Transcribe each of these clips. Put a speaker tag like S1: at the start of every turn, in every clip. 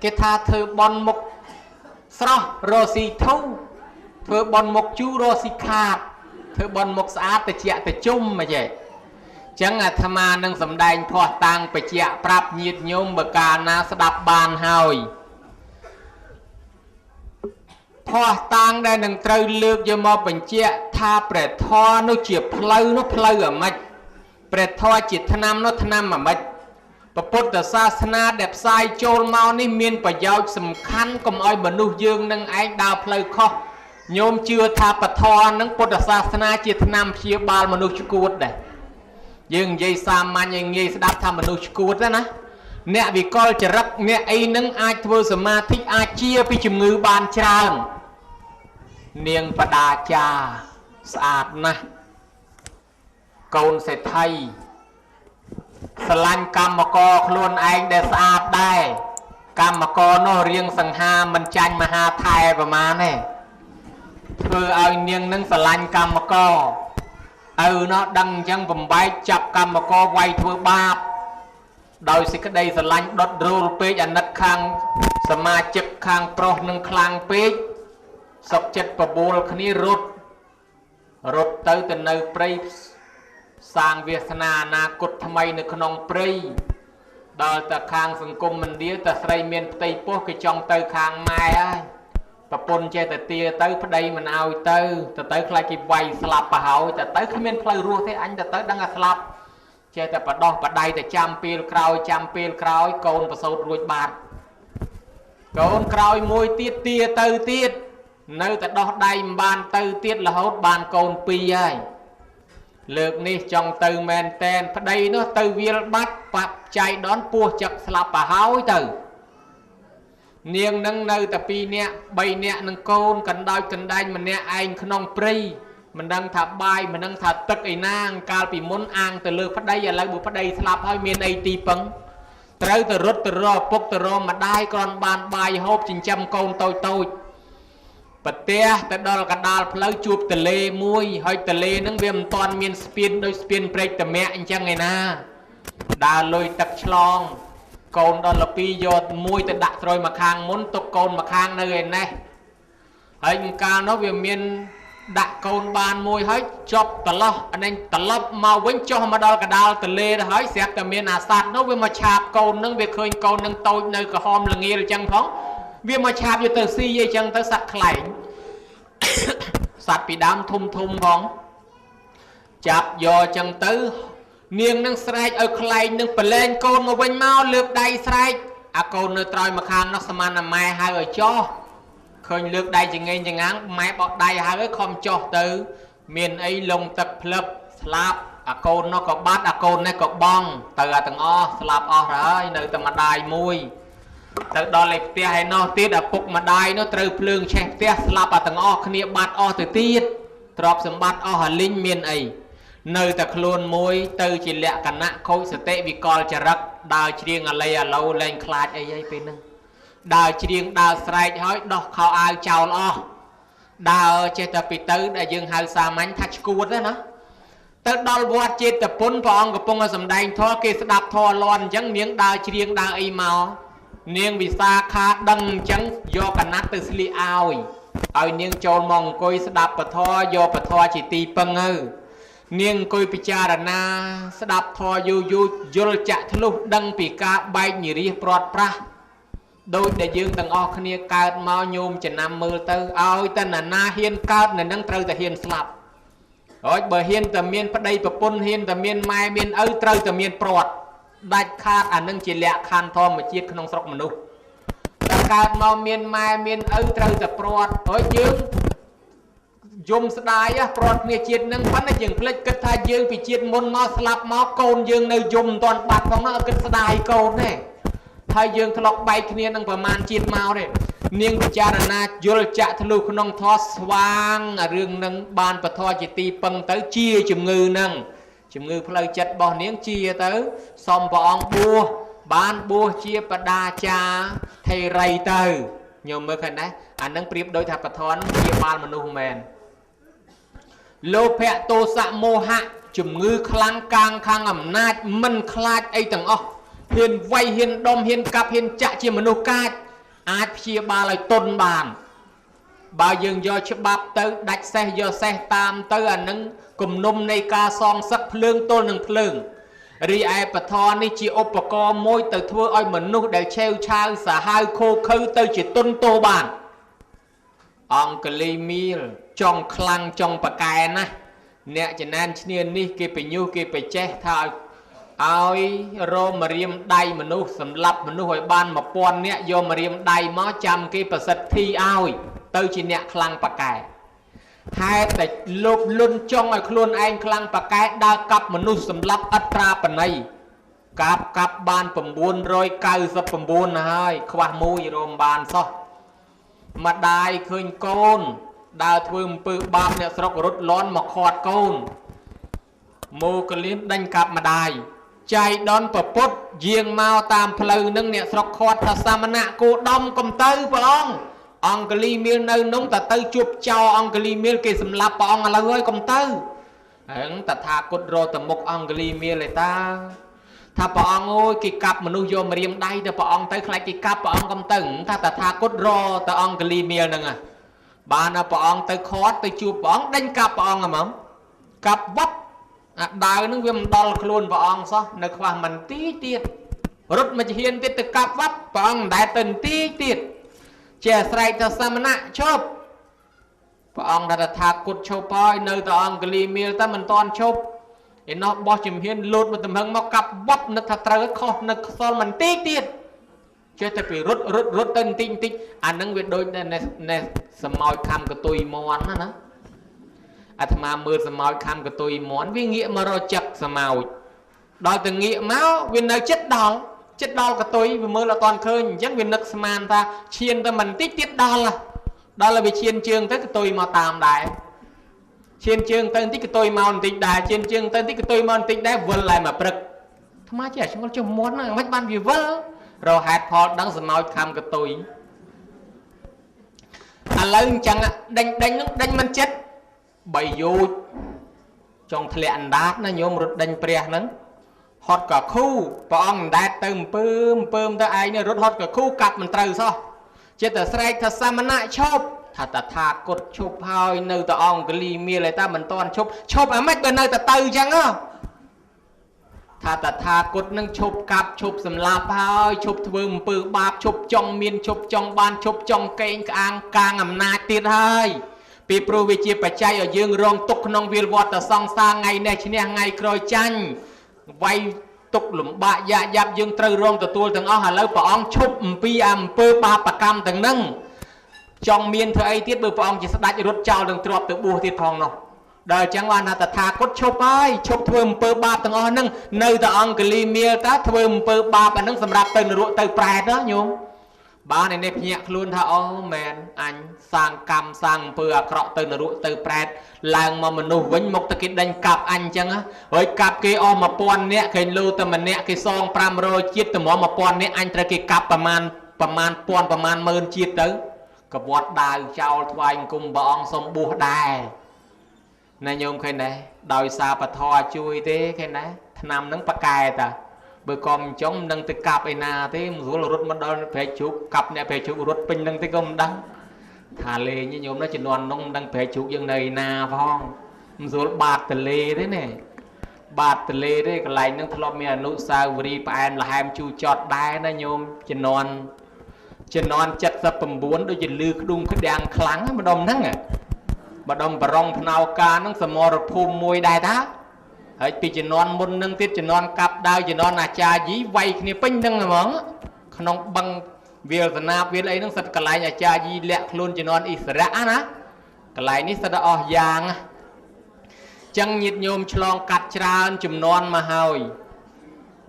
S1: គេថាធ្វើបន់មុខស្រស់រស់ស៊ីធូរធ្វើបន់មុខជូររស់ស៊ីខាតធ្វើបន់មុខស្អាតតិចតិជុំអីចេះចឹងអាត្មានឹងសម្ដែងភ័ស្តុតាងបច្ចៈប្រាប់ញាតិញោមបើកាលណាស្ដាប់បានហើយភ័ស្តុតាងដែលនឹងត្រូវលើកយកមកបញ្ជាក់ថាព្រះធម៌នោះជាផ្លូវនោះផ្លូវអាម៉េចព្រះធម៌ជាថ្នាំនោះថ្នាំអាម៉េចពុទ្ធសាសនាដែលផ្សាយចូលមកនេះមានប្រយោជន៍សំខាន់កុំឲ្យមនុស្សយើងនឹងឯងដើរផ្លូវខុសញោមជឿថាពធនឹងពុទ្ធសាសនាជាថ្នាំព្យាបាលមនុស្សឆ្កួតដែរយើងនិយាយសាមញ្ញឲ្យងាយស្ដាប់ថាមនុស្សឆ្កួតណាអ្នកវិកលចរិតអ្នកអីនឹងអាចធ្វើសមាធិអាចជាពីជំងឺបានច្រើននាងបដាចាស្អាតណាស់កូនសេដ្ឋីស្រឡាញ់កម្មករខ្លួនឯងដែលស្អាតដែរកម្មករនោះរៀងសង្ហាមិនចាញ់មហាថែប្រមាណទេធ្វើឲ្យនាងនឹងស្រឡាញ់កម្មករឪនោះដឹងអញ្ចឹងបំបែកចាប់កម្មករវាយធ្វើបាបដោយសេចក្តីស្រឡាញ់ដុតរូលពេកអាណិតខាងសមាជិកខាងប្រុសនឹងខ្លាំងពេកសុកចិត្តបបួលគ្នារត់ទៅនៅព្រៃសាងវាសនាអនាគតថ្មីនៅក្នុងព្រៃដល់តែខាងសង្គមឥណ្ឌាតែស្រីមានផ្ទៃពោះគេចង់ទៅខាងម៉ែហើយប្រពន្ធចេះតែទាទៅប្តីមិនឲ្យទៅខ្លាចគេវាយស្លាប់ទៅហើយទៅគ្មានផ្លូវរស់ទេអញទៅដឹងថាស្លាប់ចេះតែបដោះបដៃតែចាំពេលក្រោយកូនប្រសូតរួចបាត់កូនក្រោយមួយទៀតទាទៅទៀតនៅតែដោះដៃមិនបានទៅទៀតរហូតបានកូន2ហើយលើកនេះចង់ទៅមែនតែនប្តីនោះទៅវាលបាត់បាប់ចៃដនពោះចឹកស្លាប់ទៅហើយទៅនាងនឹងនៅតែ2នាក់3នាក់នឹងកូនកណ្ដោចកណ្ដែងម្នាក់ឯងក្នុងព្រៃមិនដឹងថាបាយមិនដឹងថាទឹកឯណាកាលពីមុនអាងទៅលើប្តីឥឡូវបើប្តីស្លាប់ហើយមានអីទីពឹងត្រូវទៅរត់ទៅរកពុកទៅរកម្ដាយគ្រាន់បានបាយហូបចិញ្ចឹមកូនតូចប្រទះទៅដល់កណ្ដាលផ្លូវជួបទលេមួយហើយទលេនឹងវាមិនទាន់មានស្ពានដូចស្ពានព្រែកតមាក់អញ្ចឹងឯណាដើរលុយទឹកឆ្លងកូនដល់លពីយកមួយទៅដាក់ត្រួយមកខាងមុនទុកកូនមកខាងនៅឯនេះហើយកាលនោះវាមានដាក់កូនបានមួយហើយចប់ត្រឡោះអានេះត្រឡប់មកវិញចុះមកដល់កណ្ដាលទលេទៅហើយស្រាប់តែមានអាសត្វនោះវាមកឆាបកូននឹងវាឃើញកូននឹងតូចនៅក្រហមល្ងាលអញ្ចឹងផងវាមកឆាបយកទៅស៊ីអីចឹងទៅសត្វខ្លែងសត្វពីដើមធំផងចាប់យកចឹងទៅនាងនឹងស្រែកឲ្យខ្លែងនឹងប្រឡែងកូនមកវិញមកលើកដៃស្រែកអាកូននៅត្រើយមកខាងនោះស្មានតែម៉ែហៅឲ្យចុះឃើញលើកដៃចងេងចងាំងម៉ែបោះដៃហៅឲ្យខំចុះទៅមានអីលងទឹកភ្លឹបស្លាប់អាកូននោះក៏បាត់អាកូននេះក៏បងទៅអាទាំងអស់ស្លាប់អស់ហើយនៅតែម្ដាយមួយទៅដល់ឯផ្ទះឯនោះទៀតឪពុកម្ដាយនោះត្រូវភ្លើងឆេះផ្ទះស្លាប់អាទាំងអស់គ្នាបាត់អស់ទៅទៀតទ្រព្យសម្បត្តិអស់អាលីងមានអីនៅតែខ្លួនមួយទៅជាលក្ខណៈខូចសតិវិកលចរិតដើរច្រៀងអាឡីអាឡូលែងខ្លាចអីពេលហ្នឹងដើរច្រៀងដើរស្រែកហើយដោះខោអាវចោលអស់ដើរចេះតែពីទៅដែលយើងហៅសាមញ្ញថាឆ្កួតណាទៅដល់វត្តចេតពុនព្រះអង្គកំពុងតែសម្ដែងធម៌គេស្ដាប់ធម៌លាន់អញ្ចឹងនាងដើរច្រៀងដើរអីមកនាងវិសាខាដឹងអញ្ចឹងយកកណាត់ទៅស្លៀកឲ្យនាងចូលមកអង្គុយស្ដាប់ពធយកពធជាទីពឹងទៅនាងអង្គុយពិចារណាស្ដាប់ធម៌យូរយល់ចាក់ធ្លុះដឹងពីការបែកញរិះព្រាត់ប្រាសដោយដែលយើងទាំងអស់គ្នាកើតមកញោមចំណាំមើលទៅឲ្យតែណាហ៊ានកើតនៅនឹងត្រូវតែហ៊ានស្លាប់ហើយបើហ៊ានតែមានប្តីប្រពន្ធហ៊ានតែមានម៉ែមានឪត្រូវតែមានព្រាត់ដាច់ខាតអានឹងជាលក្ខខណ្ឌធម្មជាតិក្នុងស្រុកមនុស្សតែកើតមកមានម៉ែមានឪត្រូវតែព្រាត់ហើយយើងយំស្ដាយព្រាត់គ្នាជាតិនឹងប៉ុន្តែយើងភ្លេចគិតថាយើងពីជាតិមុនមកស្លាប់មកកូនយើងនៅយំមិនទាន់បាត់ផងនោះគិតស្ដាយកូនទេហើយយើងធ្លាប់បែកគ្នានឹងប្រមាណជាតិមកទេនាងពិចារណាយល់ចាក់ធ្លុះក្នុងធម៌ស្វាងរឿងនឹងបានពធជាទីពឹងទៅជាជំងឺនឹងជំងឺផ្លូវចិត្តរបស់នាងជាទៅសូមព្រះអង្គបួសបានបួសជាបដាចាថេរីទៅញោមមើលឃើញណាអានឹងប្រៀបដូចថាពធនជាបាលមនុស្សមែនលោភៈទោសៈមោហៈជំងឺខ្លាំងកាងខាងអំណាចមិនខ្លាចអីទាំងអស់ហ៊ានវាយហ៊ានដុំហ៊ានកាប់ហ៊ានចាក់ជាមនុស្សកាច អាចព្យាបាលឲ្យទុនបានបើយើងយកច្បាប់ទៅដាច់សេះយកសេះតាមទៅអានឹងគំនុំនៃការសងសឹកភ្លើងទល់នឹងភ្លើងរីឯបធរនេះជាឧបករណ៍មួយទៅធ្វើឲ្យមនុស្សដែលឆេវឆាវសាហាវខូខើទៅជាទុនទោបានអង្គលីមៀលចង់ខ្លាំងចង់ប្រកែណាស់អ្នកចំណែនឈ្នានេះគេបញ្ញុះគេបច្ចេះថាឲ្យរមរៀមដៃមនុស្សសម្លាប់មនុស្សឲ្យបាន1000នាក់យកម្រៀមដៃមកចាំគេប្រសិទ្ធិឲ្យទៅជាអ្នកខ្លាំងប្រកែហេតុតែលោភលន់ចង់ឲ្យខ្លួនឯងខ្លាំងប្រកែដើរកាប់មនុស្សសម្លាប់អត្រាបណីកាប់បាន999ហើយខ្វះមួយរមបានសោះម្ដាយឃើញកូនដើរធ្វើអំពើបាបអ្នកស្រុករត់លន់មកខាត់កូនមកលៀនដេញកាប់ម្ដាយចៃដនប្រពុតយាងមកតាមផ្លូវនឹងអ្នកស្រុកខាត់ថាសាមណៈគោដំកុំទៅព្រះអង្គលីមៀលនៅនោះតែទៅជួបចោអង្គលីមៀលគេសម្លាប់ព្រះអង្គឥឡូវហើយកុំទៅហ្នឹងតថាគតរទៅមុខអង្គលីមៀលឯតាថាព្រះអង្គអើយគេកាប់មនុស្សយកម្រាមដៃទៅព្រះអង្គទៅខ្លាចគេកាប់ព្រះអង្គកុំទៅថាតថាគតរទៅអង្គលីមៀលហ្នឹងបានព្រះអង្គទៅខាត់ទៅជួបព្រះអង្គដេញកាប់ព្រះអង្គហ្មងកាប់វត្តអាដាវហ្នឹងវាមិនដល់ខ្លួនព្រះអង្គសោះនៅខ្វះមិនទីទៀតរត់មកហ៊ានទៀតទៅកាប់វត្តព្រះអង្គមិនដែលទៅទីទៀតជាស្រែកថាសាមណៈឈប់ព្រះអង្គថាគតឈប់ហើយនៅតែអង្គលីមៀលតែមិនតាន់ឈប់ឯណោះបោះជំហានលោតមកទំហឹងមកកាប់វត្តនឹកថាត្រូវខុសនឹកខ្សលមិនទីទៀតចេះតែពីរត់ទៅបន្តិចអានឹងវាដូចនៅសម្ោចខំកតុយមន់ណាអាត្មាមើលសម្ោចខំកតុយមន់វាងាកមករកចឹកសម្ោចដល់ទៅងាកមកវានៅចិត្តដល់កតុយវាមើលអត់តាន់ឃើញអញ្ចឹងវានឹកស្មានថាឈានទៅមិនតិចទៀតដល់វាឈានជើងទៅកតុយមកតាមដែរឈានជើងទៅបន្តិចកតុយមកបន្តិចដែរឈានជើងទៅបន្តិចកតុយមកបន្តិចដែរវិលlạiមកព្រឹកអាត្មាចេះឆ្ងល់ចុះមន់ហ្នឹងមិនបានវាវិលរហេតុផលដឹងសម្ោចខំកតុយឥឡូវអញ្ចឹងដេញហ្នឹងដេញមិនចិត្ត3យោជចង់ធ្លាក់អណ្ដាតណាញោមរត់ដេញព្រះហ្នឹងហត់ក៏ខូព្រះអង្គអណ្ដែតទៅអំពើទៅឯងនេះរត់ហត់ក៏ខូកាប់មិនត្រូវសោះចិត្តតែស្រែកថាសាមណៈឈប់ថាតថាគតឈប់ហើយនៅតែអង្គលីមៀលឯតាមិនតាន់ឈប់អាម៉េចបើនៅតែទៅអញ្ចឹងថាតថាគតនឹងឈប់កាប់ឈប់សម្លាប់ហើយឈប់ធ្វើអំពើបាបឈប់ចង់មានឈប់ចង់បានឈប់ចង់កេងក្អាងកាងអំណាចទៀតហើយពីព្រោះវាជាបច្ច័យឲ្យយើងរងទុក្ខក្នុងវាលវត្តសង្សារថ្ងៃនេះឈ្នះថ្ងៃក្រោយចាញ់វាយទុក្ខលំបាកយ៉ាប់យើងត្រូវរងទទួលទាំងអស់ឥឡូវព្រះអង្គឈប់អំពីអំពើបាបកម្មទាំងហ្នឹងចង់មានធ្វើអីទៀតបើព្រះអង្គជាស្ដេចរត់ចោលនឹងទ្របទៅបួសទៀតផងនោះដល់អញ្ចឹងបានថាតថាគតឈប់ហើយឈប់ធ្វើអំពើបាបទាំងអស់ហ្នឹងនៅតែអង្គលីមៀលតាធ្វើអំពើបាបអាហ្នឹងសម្រាប់ទៅនរកទៅប្រែតណាញោមបានឯនេះភ្ញាក់ខ្លួនថាអូមែនអញសាងកម្មសាងអំពើអាក្រក់ទៅនរកទៅប្រែតឡើងមកមនុស្សវិញមកទៅគេដេញកាប់អញអញ្ចឹងហើយកាប់គេអស់1000នាក់គេលើតែម្នាក់គេសង500ជាតិតម្រាំ1000នាក់អញត្រូវគេកាប់ប្រមាណ10000ជាតិទៅកវត្តដាវចោលថ្វាយអង្គមព្រះអង្គសូមបួសដែរណាញោមឃើញដែរដោយសារបធរជួយទេឃើញដែរឆ្នាំហ្នឹងប៉កែតាបើកុំចង់នឹងទៅកាប់ឯណាទេមិនស្រួលរត់មកដល់ព្រែកជូកកាប់អ្នកព្រែកជូករត់ពេញនឹងទេក៏មិនដឹងថាលេងញោមណាជំនាន់នោះមិនដឹងព្រែកជូកយើងនៅឯណាផងមិនស្រួលបាតទលេទេណាបាតទលេទេកន្លែងហ្នឹងធ្លាប់មានអនុស្សាវរីយ៍ផ្អែមល្ហែមជូរចត់ដែរណាញោមជំនាន់79ដូចជាលឺក្ដុងក្ដាំងខ្លាំងម្ដុំហ្នឹងម្ដុំបរងភ្នៅការហ្នឹងសមរភូមិមួយដែរតាហើយពីជំនាន់មុនហ្នឹងទៀតជំនាន់កាប់ដាវជំនាន់អាចារ្យយីវាយគ្នាពេញហ្នឹងហ្មងក្នុងបឹងវាលសនាវាលអីហ្នឹងសិតកន្លែងអាចារ្យយីលាក់ខ្លួនជំនាន់អ៊ីស្រាអែលណាកន្លែងនេះសិតអស់យ៉ាងចឹងញាតិញោមឆ្លងកាត់ច្រើនជំនាន់មកហើយ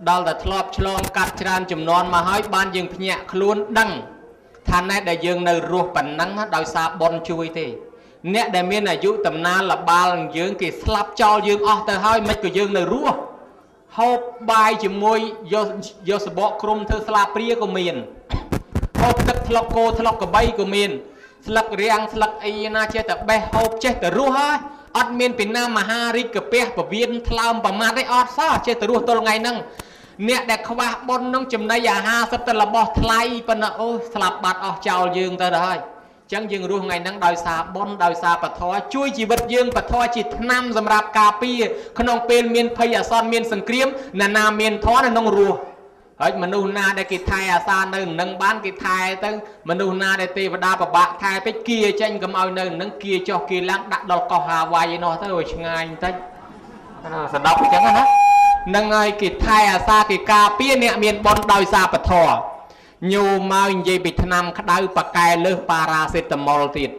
S1: ដល់តែធ្លាប់ឆ្លងកាត់ច្រើនជំនាន់មកហើយបានយើងភ្ញាក់ខ្លួនដឹងថាណែដែលយើងនៅរស់ប៉ុណ្ណឹងដោយសារបុណ្យជួយទេអ្នកដែលមានអាយុតំណាលលបាលនឹងយើងគេស្លាប់ចោលយើងអស់ទៅហើយមិនក៏យើងនៅរស់ហូបបាយជាមួយយកសបកក្រុមធ្វើស្លាព្រាក៏មានហូបទឹកថ្លុកគោថ្លុកក្របីក៏មានស្លឹករាំងស្លឹកអីណាចេះតែបេះហូបចេះតែរស់ហើយអត់មានពីណាមហារិទ្ធកាពះពវៀនថ្លើមប្រមាថទេអត់សោះចេះតែរស់ទល់ថ្ងៃហ្នឹង nè đẹp khâu ba bon nông chấm này à ha sắp tới là bỏ thay bên là ôi slap bát ở chào dương tới rồi chẳng dừng ruộng ngày nắng đòi xa bon đòi xa bật thoi chui chỉ bật dương bật thoi chỉ năm dầm rạp cà pi khôn ông pen miền phay à son miền sừng kiếm nà miền thó là nông rùa ấy mà nu na để kịp thay à xa nơi nâng bán kịp thay tới mà nu na để tì và đa bà bạc thay tới kia tranh cầm ao nơi nâng kia cho kia láng đặt đọc cò hà vay nó tới rồi ngay tới sẽ đọc chẳng hạn nâng ơi kịp thay à xa kịp cà pi nè miền bon đòi xa bật thò nhiều mau gì bị tham khát đau bạc cài lơ paracetamol tiệt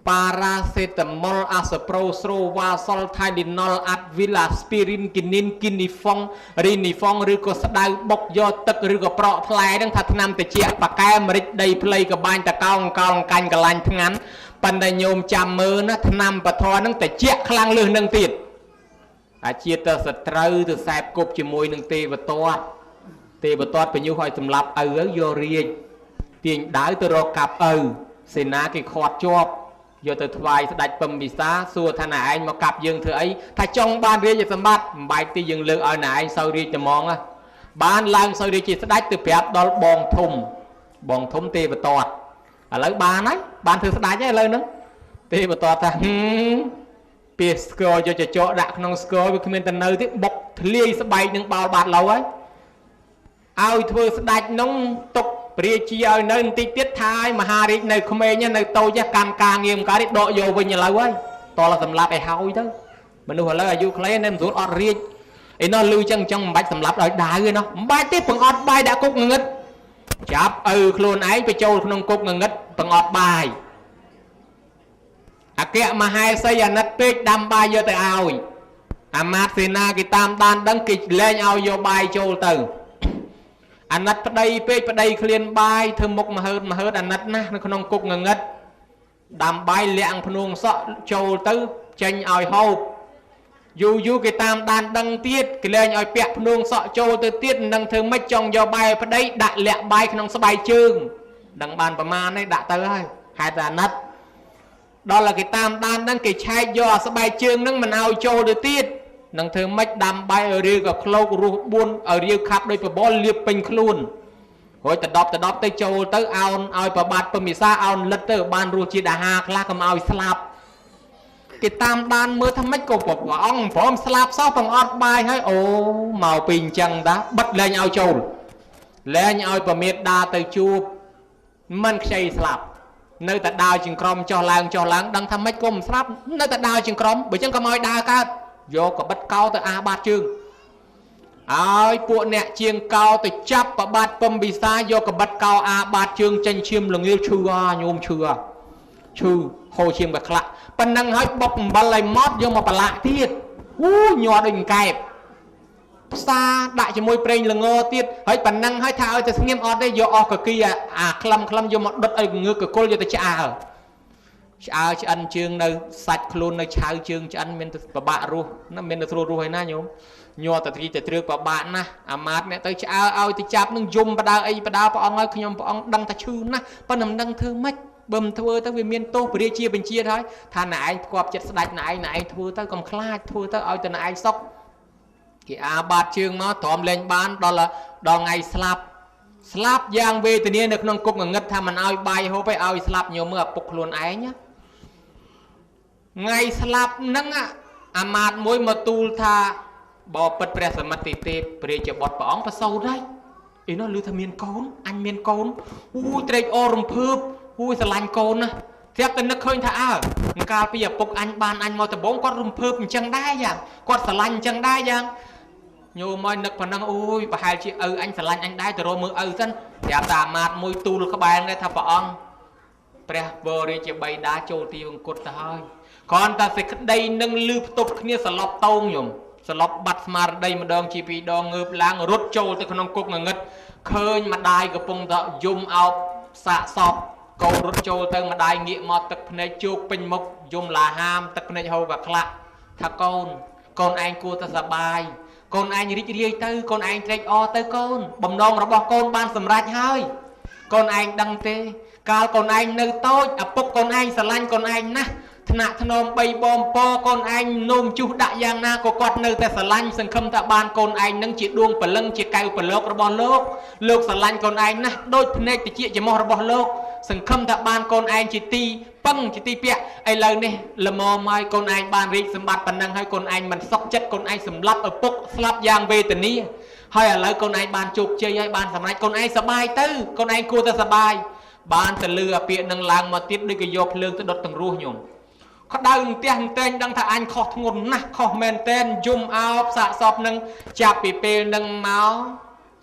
S1: paracetamol aspirin vasol Tylenol Advil aspirin kinin kinifong rinifong ឬក៏ស្ដៅបុកយកទឹកឬក៏ប្រក់ផ្លែហ្នឹងថាថ្នាំតិចបកែម្រេចដីផ្លៃក៏បាញ់តកោងកោងកាញ់កលាញ់ថ្ងាន់ប៉ុន្តែញោមចាំមើលណាថ្នាំបធរហ្នឹងតិចខ្លាំងលើសនឹងទៀតអាជាទៅសត្រូវទៅសែបគប់ជាមួយនឹងទេវតាទេវតាបញ្ញុឲ្យសម្លាប់ឪយករាជទាញដាវទៅរកកាប់ឪសេនាគេខាត់ជាប់យកទៅថ្វាយស្ដេចពំពិសាសួរថាណែឯងមកកាប់យើងធ្វើអីថាចង់បានរាជសម្បត្តិមិនបាច់ទីយើងលើកឲ្យណែឯងសូវរាជតែហ្មងបានឡើងសូវរាជជាស្ដេចទៅប្រាប់ដល់បងធំទេវតាឥឡូវបានហើយបានធ្វើស្ដេចហើយឥឡូវហ្នឹងទេវតាថាពីស្គរយកចចកដាក់ក្នុងស្គរវាគ្មានតែនៅទេបុកធ្លាយស្បែកនឹងបោលបាត់ឡូវហើយឲ្យធ្វើស្ដេចនោះទុកព្រះជាឲ្យនៅបន្តិចទៀតថាឲ្យមហារាជនៅក្មេងនៅតូចកម្មការងារមិនកើតទេដកយកវិញឥឡូវហើយតលសម្លាប់ឲ្យហើយទៅមនុស្សឥឡូវអាយុខ្លីនៅមិនស្រួលអត់រាជអីនោះលឺចឹងមិនបាច់សម្លាប់ដោយដាវទេនោះមិនបាច់ទេបង្អត់បាយដាក់គុកងងឹតចាប់ឪខ្លួនឯងទៅចូលក្នុងគុកងងឹតបង្អត់បាយអគ្គមហេសីអាណិតពេកដាំបាយយកទៅឲ្យអាមាត្យសេនាគេតាមដានដឹងគេលែងឲ្យយកបាយចូលទៅអាណិតប្តីពេកប្តីឃ្លានបាយធ្វើមុខមហឺតអាណិតណាស់នៅក្នុងគុកងងឹតដាំបាយលាក់ភ្នួងសក់ចូលទៅចេញឲ្យហូបយូរគេតាមដានដឹងទៀតគេលែងឲ្យពាក់ភ្នួងសក់ចូលទៅទៀតនឹងធ្វើម៉េចចង់យកបាយប្តីដាក់លាក់បាយក្នុងស្បែកជើងដឹងបានប្រមាណនេះដាក់ទៅហើយហេតុតែអាណិតដល់តែគេតាមដានហ្នឹងគេឆែកយកស្បែកជើងហ្នឹងមិនឲ្យចូលទៅទៀតនឹងធ្វើម៉េចដាំបាយឲ្យរាវក៏ក្លោករស់4ឲ្យរាវខាប់ដោយបបលលាបពេញខ្លួនរួចទៅដប់ទៅចូលទៅអោនឲ្យប្របាទពមិសាអោនលិតទៅបានរសជាតិអាហារខ្លះកុំឲ្យស្លាប់គេតាមដានមើលថាម៉េចក៏ព្រះអង្គព្រមស្លាប់សោះបង្អត់បាយហើយអូមកពីអញ្ចឹងតាបិទលែងឲ្យចូលលែងឲ្យប្រមេតដាទៅជួបមិនខ្ចីស្លាប់នៅតែដើរជាងក្រុមចុះឡើងដឹងថាម៉េចក៏មិនស្លាប់នៅតែដើរជាងក្រុមបើអញ្ចឹងក៏មកឲ្យដើរកើតយកកបិតកោទៅអាបាតជើងឲ្យពួកអ្នកជាងកោទៅចាប់ប្របាទពំពិសាយកកបិតកោអាបាតជើងចេញឈាមល្ងាលឈឺញោមឈឺហូរឈាមក៏ខ្លាក់ប៉ុណ្ណឹងហើយបុកអំបិលឲ្យម៉ត់យកមកប្រឡាក់ទៀតញ័រដូចកែបផ្សារដាក់ជាមួយប្រេងល្ងទៀតហើយប៉ុណ្ណឹងហើយថាឲ្យទៅស្ងៀមអត់ទេយកអស់កគីអាក្លឹមយកមកដុតឲ្យងើកកគល់យកទៅឆ្អើឆ្អិនជើងនៅសាច់ខ្លួននៅឆៅជើងឆ្អិនមានទៅប្របាក់រស់ណាមានទៅស្រួលរស់ហើយណាញោមញ័រទៅទីទៅត្រឹកប្របាក់ណាអាម៉ាតអ្នកទៅឆ្អើឲ្យទៅចាប់នឹងយំបដាអីបដាព្រះអង្គឲ្យខ្ញុំព្រះអង្គដឹងថាឈឺណាស់ប៉ុន្តែមិនដឹងធ្វើម៉េចបើមិនធ្វើទៅវាមានទោសព្រះរាជាបញ្ជាហើយថាណែឯងផ្គប់ចិត្តស្ដេចណែឯងធ្វើទៅកុំខ្លាចធ្វើទៅឲ្យទៅណែឯងសុខគេអាបាតជើងមកទ្រាំលែងបានដល់ថ្ងៃស្លាប់យ៉ាងវេទនានៅក្នុងគុកងងឹតថាមិនឲ្យបាយហូបឲ្យស្លាប់ញោមមើលឪពុកខ្លួនឯងថ្ងៃស្លាប់ហ្នឹងអាមាត្យមួយមកទូលថាបបិទ្ធព្រះសមិទ្ធិទេពព្រះរាជបុត្រព្រះអង្គប្រសូតហើយអីនោះឮថាមានកូនអញមានកូនត្រេកអររំភើបស្រឡាញ់កូនណាស្រាប់តែនឹកឃើញថាកាលពីឪពុកអញបានអញមកដំបងគាត់រំភើបអញ្ចឹងដែរយ៉ាងគាត់ស្រឡាញ់អញ្ចឹងដែរយ៉ាងញោមមកនឹកប៉ុណ្ណឹងប្រហែលជាឪអញស្រឡាញ់អញដែរទៅរកមើលឪសិនប្រាប់តាអាមាត្យមួយទូលក្បែរដែរថាព្រះអង្គព្រះវររាជបិតាចូលទីវង្គតទៅហើយគ្រាន់តែសេចក្តីនឹងលឺផ្ទប់គ្នាសន្លប់តោងញោមសន្លប់បាត់ស្មារតីម្ដងជាពីរដងងើបឡើងរត់ចូលទៅក្នុងគុកងងឹតឃើញម្ដាយកំពុងតែយំអោបសាកសពកូនរត់ចូលទៅម្ដាយងាកមកទឹកភ្នែកជោកពេញមុខយំឡាហាមទឹកភ្នែកហូរក៏ខ្លាក់ថាកូនឯងគួរតែសប្បាយកូនឯងរីករាយទៅកូនឯងត្រេកអរទៅកូនបំណងរបស់កូនបានសម្រេចហើយកូនឯងដឹងទេកាលកូនឯងនៅតូចឪពុកកូនឯងស្រឡាញ់កូនឯងណាស់ ថ្នាក់ធ្នមបីបងពកូនឯងនោមជុះដាក់យ៉ាងណាក៏គាត់នៅតែស្រឡាញ់សង្ឃឹមថាបានកូនឯងនឹងជាដួងព្រលឹងជាកៅប្រឡោករបស់លោកស្រឡាញ់កូនឯងណាស់ដូចភ្នែកតិចចំោះរបស់លោកសង្ឃឹមថាបានកូនឯងជាទីពឹងជាទីពាក់ឥឡូវនេះល្មមហើយកូនឯងបានរីកសម្បត្តិប៉ុណ្ណឹងហើយកូនឯងមិនសុខចិត្តកូនឯងសម្លាប់ឪពុកស្លាប់យ៉ាងវេទនាហើយឥឡូវកូនឯងបានជោគជ័យហើយបានសម្រេចកូនឯងសប្បាយទៅកូនឯងគួរតែសប្បាយបានទៅលឺអាពាក្យនឹងឡើងមកទៀតដូចក៏យកភ្លើងទៅដុតទាំងរស់ញោមក្តៅផ្ទះតែងដឹងថាអញខុសធ្ងន់ណាស់ខុសមែនតែនយំអោបសាកសពនឹងចាប់ពីពេលនឹងមក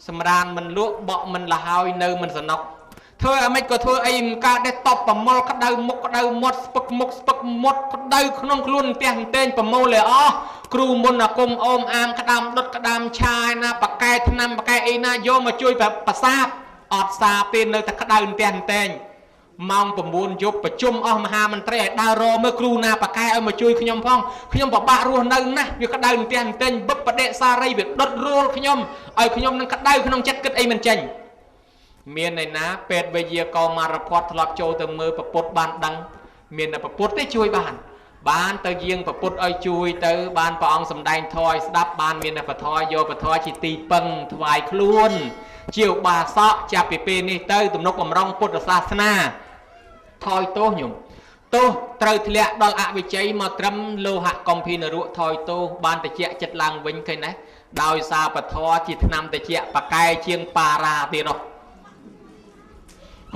S1: សម្រានមិនលក់បក់មិនលហើយនៅមិនសនុកធ្វើអាម៉េចក៏ធ្វើអីមិនកើតដែរតបប្រមល់ក្តៅមុខក្តៅមាត់ស្ពឹកមុខស្ពឹកមាត់ក្តៅក្នុងខ្លួនផ្ទះតែងប្រមូលឲ្យអស់គ្រូមុនអាគមអូមអាមក្តាមដុតក្តាមឆាយណាបកែថ្នាំបកែអីណាយកមកជួយប្រសាបអត់សាទេនៅតែក្តៅផ្ទះតែងម៉ោង9យប់ប្រជុំអស់មហាមន្ត្រីឲ្យដើររមើលគ្រូណាបកែឲ្យមកជួយខ្ញុំផងខ្ញុំពិបាករស់នៅណាស់វាក្តៅផ្ទះតែងបឹកបដិសារីវាដុតរួលខ្ញុំឲ្យខ្ញុំនឹងក្តៅក្នុងចិត្តគិតអីមិនចេញមានឯណាពេទ្យវិទ្យាករមករផាត់ធ្លាប់ចូលទៅមើលប្រពុតបានដឹងមានតែប្រពុតទេជួយបានទៅយាងប្រពុតឲ្យជួយទៅបានព្រះអង្គសម្ដែងធម៌ឲ្យស្ដាប់បានមានតែពធយកពធជាទីពឹងថ្វាយខ្លួនជាឧបាសកចាប់ពីពេលនេះទៅទំនុកបំរុងពុទ្ធសាសនាថយទោសញោមទោសត្រូវធ្លាក់ដល់អវិជ័យមកត្រឹមលោហៈកំភីនរុថយទោសបានតិចចិត្តឡើងវិញឃើញណាដោយសារពធជាឆ្នាំតិចបកែជាងបារាទៀតនោះ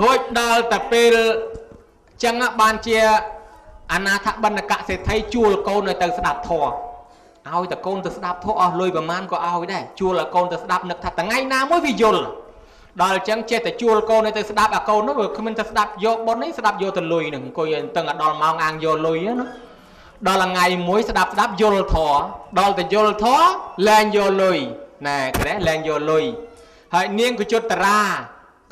S1: រួចដល់តែពេលចឹងបានជាអនាថបណ្ឌកសេដ្ឋីជួលកូនទៅស្ដាប់ធម៌ឲ្យតែកូនទៅស្ដាប់ធម៌អស់លុយប្រមាណក៏ឲ្យដែរជួលឲ្យកូនទៅស្ដាប់នឹកថាថ្ងៃណាមួយវាយល់ដល់ចឹងចេះតែជួលកូនទៅស្ដាប់អាកូននោះគ្មានទៅស្ដាប់យកបុណ្យនេះស្ដាប់យកទៅលុយនឹងអង្គុយតឹងដល់ម៉ោងអាងយកលុយណាដល់ថ្ងៃមួយស្ដាប់យល់ធម៌ដល់តែយល់ធម៌លែងយកលុយណែក្រែលែងយកលុយហើយនាងកជុតតារា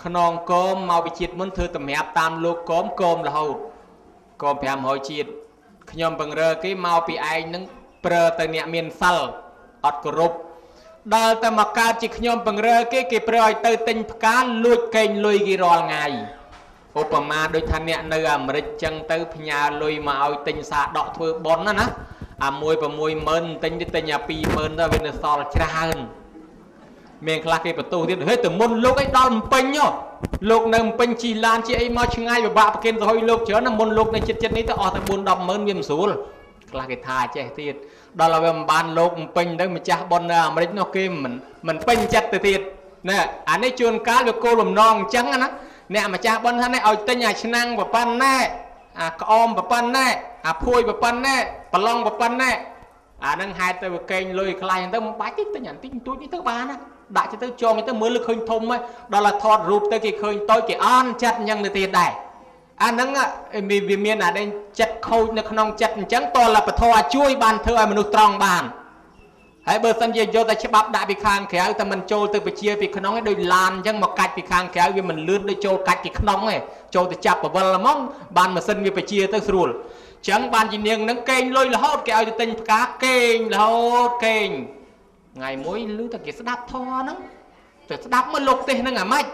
S1: ខ្នងគោមមកពីជាតិមុនធ្វើតម្រាបតាមលោកគោមរហូតគោម500ជាតិខ្ញុំបង្រើគេមកពីឯងនឹងប្រើទៅអ្នកមានសិលអត់គោរពដល់តែមកកើតជាខ្ញុំបង្រើគេប្រើឲ្យទៅទិញផ្កាលួចកេងលុយគេរាល់ថ្ងៃឧបមាដូចថាអ្នកនៅអាមេរិកចឹងទៅផ្ញើលុយមកឲ្យទិញសាដកធ្វើបុណ្យណាអា1 60000ទិញទៅទិញអា20000ទៅវានៅសល់ច្រើនមានខ្លះគេបន្ទោសទៀតហេទៅមុនលោកអីដល់ម្ពិញលោកនៅម្ពិញជីឡានជាអីមកឆ្ងាយពិបាកប្រគិនទៅឲ្យលោកច្រើនណាមុនលោកនៅចិត្តនេះទៅអស់ទៅ4 10ម៉ឺនវាមិនស្រួលខ្លះគេថាចេះទៀតដល់ឲ្យវាមិនបានលោកម្ពិញទៅម្ចាស់ប៉ុននៅអាមេរិកនោះគេមិនពេញចិត្តទៅទៀតណែអានេះជួនកាលវាគោលបំណងអញ្ចឹងណាអ្នកម្ចាស់ប៉ុនថានេះឲ្យទិញអាឆ្នាំងប្រប៉ាន់ណែអាក្អមប្រប៉ាន់ណែអាភួយប្រប៉ាន់ណែប្រឡងប្រប៉ាន់ណែអានឹងហេតុទៅវាកេងលុយខ្លាំងទៅមិនបាច់ទេទិញអាតិចតួចនេះទៅបានណាដាក់ទៅចងទៅមើលលើឃើញធំហើយដល់តែថតរូបទៅគេឃើញតូចគេអន់ចិត្តអញ្ចឹងទៅទៀតដែរអាហ្នឹងវាមានអាដែលចិត្តខូចនៅក្នុងចិត្តអញ្ចឹងតលពធជួយបានធ្វើឲ្យមនុស្សត្រង់បានហើយបើសិនជាយកតែច្បាប់ដាក់ពីខាងក្រៅតែមិនចូលទៅបជាពីក្នុងឯងដូចឡានអញ្ចឹងមកកាច់ពីខាងក្រៅវាមិនលឿនដូចចូលកាច់ពីក្នុងឯងចូលទៅចាប់បវលហ្មងបានម៉ាស៊ីនវាបជាទៅស្រួលអញ្ចឹងបានជានាងហ្នឹងកេងលុយរហូតគេឲ្យទៅទិញផ្កាកេងរហូតកេងថ្ងៃមួយឮតែគេស្ដាប់ធម៌ហ្នឹងតែស្ដាប់មកលោកទេសហ្នឹងអាម៉េច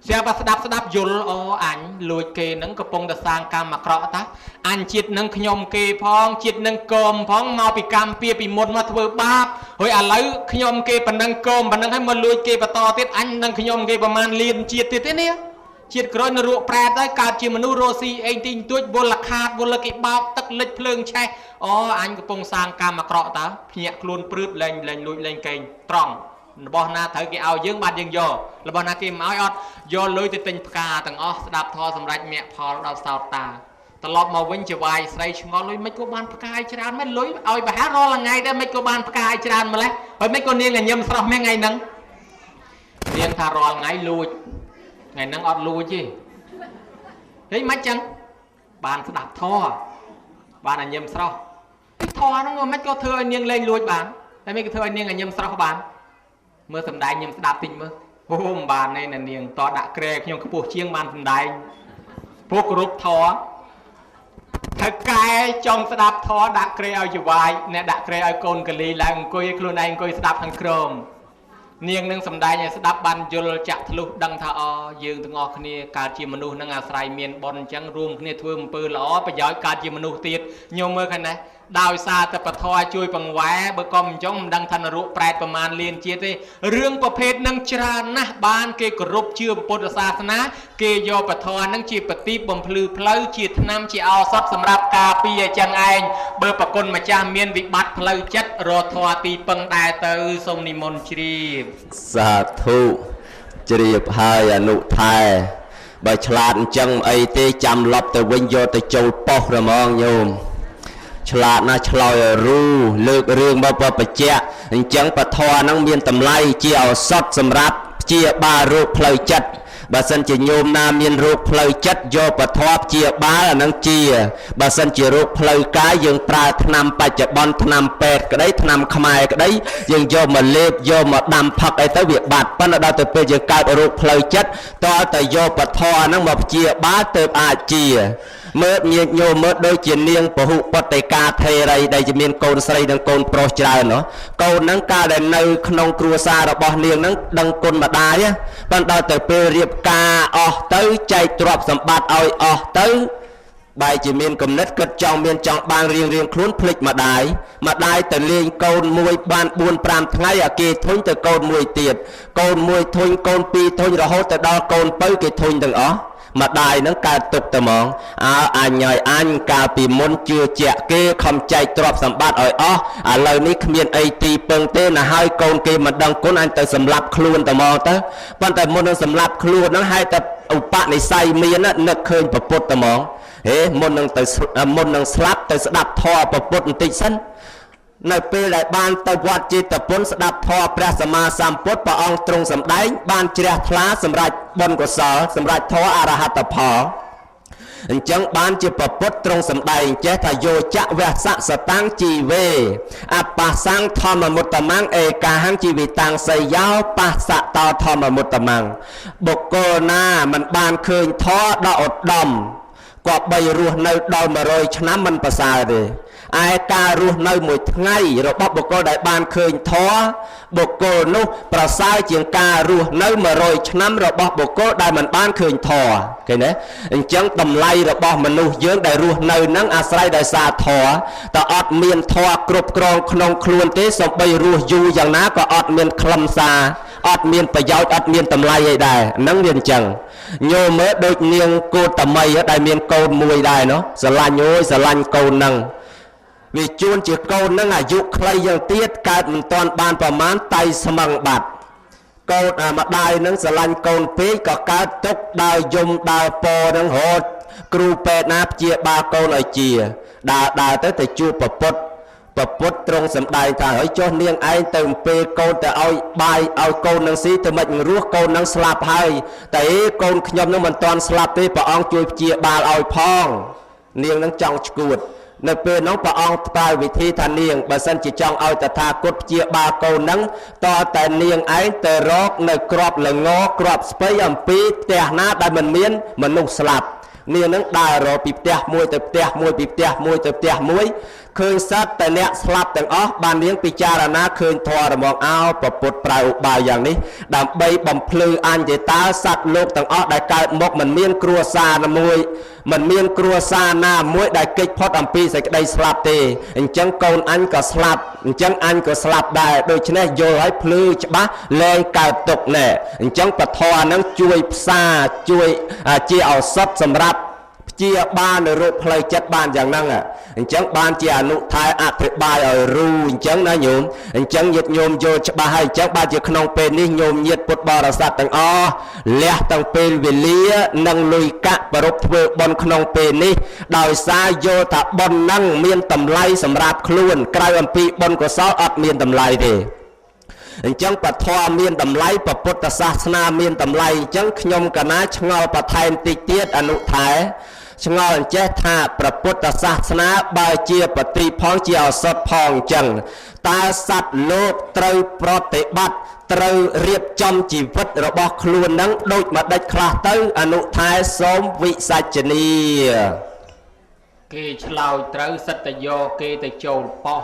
S1: ស្រាប់តែស្ដាប់យល់អូអញលួចគេហ្នឹងកំពុងតែសាងកម្មអាក្រក់តាអញជាតិហ្នឹងខ្ញុំគេផងជាតិហ្នឹងកុំផងមកពីកម្មពៀពីមុនមកធ្វើបាបហើយឥឡូវខ្ញុំគេប៉ុណ្ណឹងកុំប៉ុណ្ណឹងហើយមកលួចគេបន្តទៀតអញនឹងខ្ញុំគេប្រមាណលានជាតិទៀតទេនេះជាតិក្រោយនៅរកប្រែតហើយកើតជាមនុស្សរស់ស៊ីអេងទីងទួចវល់ខាតវល់គេបោកទឹកលិចភ្លើងឆេះអូអញកំពុងសាងកម្មអាក្រក់តាភ្ញាក់ខ្លួនព្រឺតលែងលួចលែងកេងត្រង់របស់ណាត្រូវគេឲ្យយើងបានយើងយករបស់ណាគេមិនឲ្យអត់យកលុយទៅទិញផ្កាទាំងអស់ស្ដាប់ធម៌សម្រាប់មគ្គផលដល់សោតតាត្រឡប់មកវិញជាវាយស្រីឆ្ងល់លុយមិនក៏បានផ្កាយច្រើនមែនលុយឲ្យប្រហែលរាល់ថ្ងៃដែរមិនក៏បានផ្កាយច្រើនម្ល៉េះហើយមិនក៏នាងញញឹមស្រស់មែនថ្ងៃហ្នឹងនាងថារាល់ថ្ងៃលួចថ្ងៃហ្នឹងអត់លួចទេហេមិនចឹងបានស្ដាប់ធម៌បានញញឹមស្រស់ធម៌ហ្នឹងមិនក៏ធ្វើឲ្យនាងលែងលួចបានតែមិនក៏ធ្វើឲ្យនាងញញឹមស្រស់បានមើលសំដែងខ្ញុំស្ដាប់តិចមើលអូមិនបានទេនាងតដាក់ក្រែខ្ញុំខ្ពស់ជាងបានសំដែងពួកគ្រប់ធរថៅកែចង់ស្ដាប់ធរដាក់ក្រែឲ្យចវាយអ្នកដាក់ក្រែឲ្យកូនកលីឡើងអង្គុយឲ្យខ្លួនឯងអង្គុយស្ដាប់ខាងក្រោម នាងនឹងសំដែងឲ្យស្ដាប់បានយល់ចាក់ធ្លុះដឹងថាយើងទាំងអស់គ្នាកើតជាមនុស្សនឹងអាស្រ័យមានបុណ្យអញ្ចឹងរួមគ្នាធ្វើអំពើល្អប្រយោជន៍កើតជាមនុស្សទៀតញោមមើលឃើញណាដោយសារតែពធជួយបង្វែរបើក៏មិនអញ្ចឹងមិនដឹងថានរកប្រែតប្រមាណលានជាតិទេរឿងប្រភេទនឹងច្រើនណាស់បានគេគោរពជឿពុទ្ធសាសនាគេយកពធនឹងជាប្រទីបបំភ្លឺផ្លូវជាថ្នាំជាឱសថសម្រាប់ការពារអញ្ចឹងឯងបើប្រគុណម្ចាស់មានវិបត្តិផ្លូវចិត្តរត់ធွာទីពឹងដែរទៅសូមនិមន្តជ្រាប
S2: សាធុជ្រាបហើយអនុថែបើឆ្លាតអញ្ចឹងអីទេចាំលប់ទៅវិញយកទៅចូលប៉ុស្តិ៍ហ្មងញោមឆ្លាតណាស់ឆ្លើយរូលើករឿងមកបញ្ជាក់អញ្ចឹងពធហ្នឹងមានតម្លៃជាឱសថសម្រាប់ព្យាបាលរោគផ្លូវចិត្តបើសិនជាញោមណាមានរោគផ្លូវចិត្តយកពធព្យាបាលអានឹងជាបើសិនជារោគផ្លូវកាយយើងប្រើថ្នាំបច្ចុប្បន្នថ្នាំពេទ្យក្តីថ្នាំខ្មែរក្តីយើងយកមកលេបយកមកដាំផឹកអីទៅវាបាត់ប៉ុន្តែដល់ទៅពេលយើងកើតរោគផ្លូវចិត្តតើតែយកពធហ្នឹងមកព្យាបាលទៅអាចជាមើលញាតិញោមមើលដូចជានាងពហុបតិកាថេរីដែលជាមានកូនស្រីនិងកូនប្រុសច្រើនហ៎កូនហ្នឹងកាលដែលនៅក្នុងគ្រួសាររបស់នាងហ្នឹងដឹងគុណម្ដាយប៉ុន្តែដល់ទៅពេលរៀបការអស់ទៅចែកទ្រព្យសម្បត្តិឲ្យអស់ទៅបែរជាមានគំនិតគិតចង់មានចង់បានរៀងខ្លួនភ្លេចម្ដាយទៅលេងកូនមួយបាន 4-5 ថ្ងៃអាគេធុញទៅកូនមួយទៀតកូនមួយធុញកូនពីរធុញរហូតទៅដល់កូនពៅគេធុញទាំងអស់ម្ដាយនឹងកើតទុកតែហ្មងអញឲ្យអញកាលពីមុនជឿជាក់គេខំចែកទ្រព្យសម្បត្តិឲ្យអស់ឥឡូវនេះគ្មានអីទីពឹងទេណាហើយកូនគេមិនដឹងគុណអញទៅសម្លាប់ខ្លួនតែហ្មងទៅប៉ុន្តែមុននឹងសម្លាប់ខ្លួនហ្នឹងហេតុតែឧបនិស្ស័យមាននឹកឃើញប្រពុតតែហ្មងមុននឹងស្លាប់ទៅស្ដាប់ធម៌ប្រពុតបន្តិចសិននៅពេលដែលបានទៅវត្តចេតពុនស្ដាប់ធម៌ព្រះសម្មាសម្ពុទ្ធព្រះអង្គទ្រង់សម្ដែងបានជ្រះថ្លាសម្រាប់បុណ្យកុសលសម្រាប់ធម៌អរហត្តផលអញ្ចឹងបានជាប្រពុតទ្រង់សម្ដែងចេះថាយោចៈវសៈសតាំងជីវេអបសង្ឃធម្មមុតតមង្អេកាហង្ជីវិតាំងសីយោបសៈតធម្មមុតតមង្បុគ្គលណាមិនបានឃើញធម៌ដ៏ឧត្តមក៏បីរស់នៅដល់100ឆ្នាំមិនប្រសើរទេឯការរស់នៅមួយថ្ងៃរបស់បុគ្គលដែលបានឃើញធម៌បុគ្គលនោះប្រសើរជាងការរស់នៅ100ឆ្នាំរបស់បុគ្គលដែលមិនបានឃើញធម៌ឃើញទេអញ្ចឹងតម្លៃរបស់មនុស្សយើងដែលរស់នៅនឹងអាស្រ័យដោយសារធម៌តើអត់មានធម៌គ្រប់គ្រងក្នុងខ្លួនទេសូម្បីរស់យូរយ៉ាងណាក៏អត់មានខ្លឹមសារអត់មានប្រយោជន៍អត់មានតម្លៃអីដែរហ្នឹងវាអញ្ចឹងញោមមើលដូចនាងគោតមីដែលមានកូនមួយដែរណោះស្រឡាញ់អើយស្រឡាញ់កូនហ្នឹងវាជួនជាកូននឹងអាយុខ្លីយ៉ាងទៀតកើតមិនទាន់បានប្រមាណតៃស្មឹងបាត់កូនម្ដាយនឹងស្រឡាញ់កូនពេកក៏កើតទុកដើរយំដើរពនឹងរត់គ្រូពេទ្យណាព្យាបាលកូនឲ្យជាដើរទៅជួបប្រពុតទ្រង់សម្ដែងថាហើយចុះនាងឯងទៅពេលកូនទៅឲ្យបាយឲ្យកូននឹងស៊ីទៅមិនរស់កូននឹងស្លាប់ហើយតែកូនខ្ញុំនឹងមិនទាន់ស្លាប់ទេព្រះអង្គជួយព្យាបាលឲ្យផងនាងនឹងចង់ឈួតនៅពេលនោះព្រះអង្គផ្ដល់វិធីថានាងបើសិនជាចង់ឲ្យតថាគតព្យាបាលកូននឹងតតែនាងឯងទៅរកនៅក្របល្ងក្របស្ពៃអំពីផ្ទះណាដែលមិនមានមនុស្សស្លាប់នាងនឹងដើររកពីផ្ទះមួយទៅផ្ទះមួយពីផ្ទះមួយទៅផ្ទះមួយឃើញសត្វតែអ្នកស្លាប់ទាំងអស់បាននាងពិចារណាឃើញធម៌រមងអោប្រពុតប្រើឧបាយយ៉ាងនេះដើម្បីបំភ្លឺអញ្ញតាសត្វលោកទាំងអស់ដែលកើតមកមិនមានគ្រួសារណាមួយដែលគេចផុតអំពីសេចក្តីស្លាប់ទេអញ្ចឹងកូនអញក៏ស្លាប់អញ្ចឹងអញក៏ស្លាប់ដែរដូច្នេះយល់ឲ្យភ្លឺច្បាស់លែងកើតទុកណែអញ្ចឹងពធហ្នឹងជួយផ្សារជួយជាឱសថសម្រាប់ជាបាននៅរោគផ្លូវចិត្តបានយ៉ាងហ្នឹងអញ្ចឹងបានជាអនុថែអធិប្បាយឲ្យរូអញ្ចឹងណាញោមអញ្ចឹងញាតិញោមយល់ច្បាស់ហើយអញ្ចឹងបានជាក្នុងពេលនេះញោមញាតិពុទ្ធបរិស័ទទាំងអស់លះទាំងពេលវេលានិងលុយកាក់ប្រពធ្វើបុណ្យក្នុងពេលនេះដោយសារយល់ថាបុណ្យហ្នឹងមានតម្លៃសម្រាប់ខ្លួនក្រៅអំពីបុណ្យកុសលអត់មានតម្លៃទេអញ្ចឹងពធមានតម្លៃពុទ្ធសាសនាមានតម្លៃអញ្ចឹងខ្ញុំកណាឆ្ងល់បន្ថែមតិចទៀតអនុថែឆ្ងល់អញ្ចេះថាព្រះពុទ្ធសាសនាបើជាបត្រីផងជាឱសថផងអញ្ចឹងតើសត្វលោកត្រូវប្រតិបត្តិត្រូវរៀបចំជីវិតរបស់ខ្លួននឹងដូចម្ដេចខ្លះទៅអនុថែសូមវិសាចនីគេឆ្លើយត្រូវសិតតយោគេទៅចូលប៉ោះ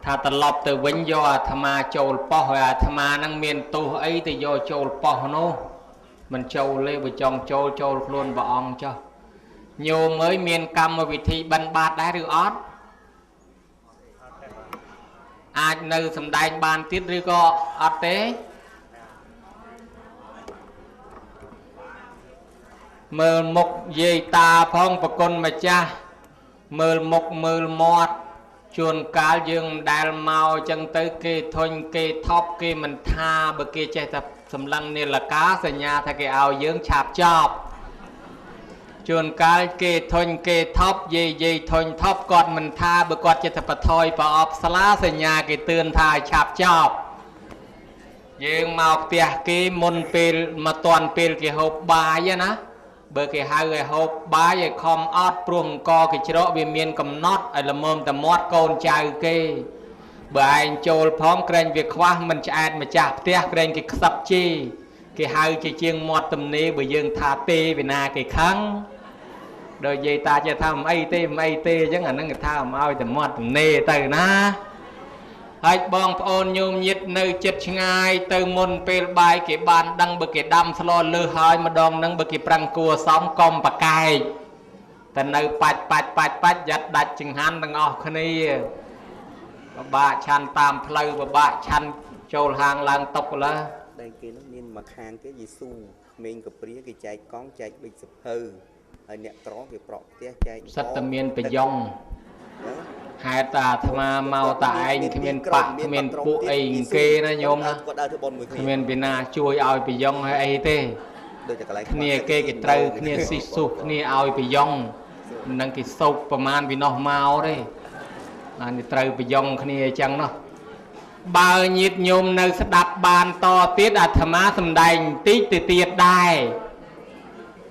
S1: ថាត្រឡប់ទៅវិញយកអាត្មាចូលប៉ោះហើយអាត្មានឹងមានទោសអីទៅយកចូលប៉ោះនោះមិនចូលទេបើចង់ចូលខ្លួនព្រះអង្គចុះញោមអើយមានកម្មវិធីបិណ្ឌបាតដែរឬអត់អាចនៅសំដែងបានទៀតឬក៏អត់ទេមើលមុខយាយតាផងប្រគុណម្ចាស់មើលមុខមើលមាត់ជួនកាលយើងមិនដែលមកអញ្ចឹងទៅគេធុញគេថប់គេមិនថាបើគេចេះតែសម្លឹងនាឡិកាសញ្ញាថាគេឲ្យយើងឆាប់ចប់ជួនកាលគេធុញគេថប់យាយធុញថប់គាត់មិនថាបើគាត់ចេះតែបថយប្រអប់ស្លាសញ្ញាគេទឿនថាឆាប់ចប់យើងមកផ្ទះគេមុនពេលមកតាន់ពេលគេហូបបាយណាបើគេហៅឲ្យហូបបាយឲ្យខំអត់ព្រោះអង្គគេច្រកវាមានកំណត់ឲ្យល្មមតែមាត់កូនចៅគេបើឯងចូលផងក្រែងវាខ្វះមិនឆ្អែតម្ចាស់ផ្ទះក្រែងគេខ្សឹបជីគេហៅជាជាងមាត់ទំនេរបើយើងថាទេវិណាគេខឹងដោយយាយតាចេះថាមិនអីទេអញ្ចឹងអានឹងគេថាមកឲ្យតែមាត់ទំនេរទៅណាហើយបងប្អូនញោមញាតិនៅចិត្តឆ្ងាយទៅមុនពេលបាយគេបានដឹងបើគេដាំស្លលើសហើយម្ដងនឹងបើគេប្រឹងគួសំកុំប្រកែកតែនៅបាច់យ៉ាត់ដាច់ចង្ហាន់ទាំងអស់គ្នាបបាក់ឆាន់តាមផ្លូវបបាក់ឆាន់ចូលហាងឡើងតុកឡើ
S3: ដែលគេនោះមានមួយខាងគេយេស៊ូក្មេងកព្រាគេចែកកង់ចែកប៊ិចសភៅហើយអ្នកក្រគេប្រក់ផ្ទះចែក
S1: សិតតែមានប្រយ៉ងហេតុតាអាត្មាមកតាឯងគ្មានបាក់គ្មានពួកអីគេណាញោមណា
S3: គាត់ដើរធ្វើបន់មួយគ្នា
S1: គ្មានពីណាជួយឲ្យប្រយ៉ងឲ្យអីទេ
S3: ដូចតែកន្លែង
S1: គ្នាគេត្រូវគ្នាស៊ីសុះគ្នាឲ្យប្រយ៉ងនឹងគេសោកប្រមាណពីនោះមកទេអានេះត្រូវប្រយ៉ងគ្នាអញ្ចឹងនោះបើញាតិញោមនៅស្ដាប់បានតទៀតអាត្មាសំដែងបន្តិចទៅទៀតដែរ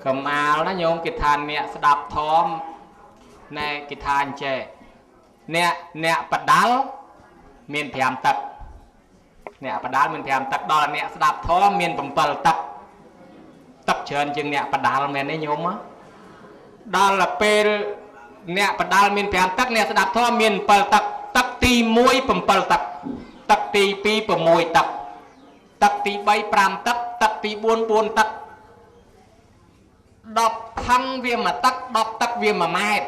S1: កំអាលណាញោមគេថាអ្នកស្ដាប់ធម៌ណែគេថាអញ្ចេះអ្នកបដាល់មាន5ទឹកអ្នកបដាល់មាន5ទឹកដល់អ្នកស្ដាប់ធម៌មាន7ទឹកទឹកច្រើនជាងអ្នកបដាល់មែនទេញោមដល់ពេលអ្នកបដាល់មាន5ទឹកអ្នកស្ដាប់ធម៌មាន7ទឹកទឹកទី1 7ទឹកទឹកទី2 6ទឹកទឹកទី3 5ទឹកទឹកទី4 4ទឹក10ខឹងវា1ទឹក10ទឹកវា1ម៉ែត្រ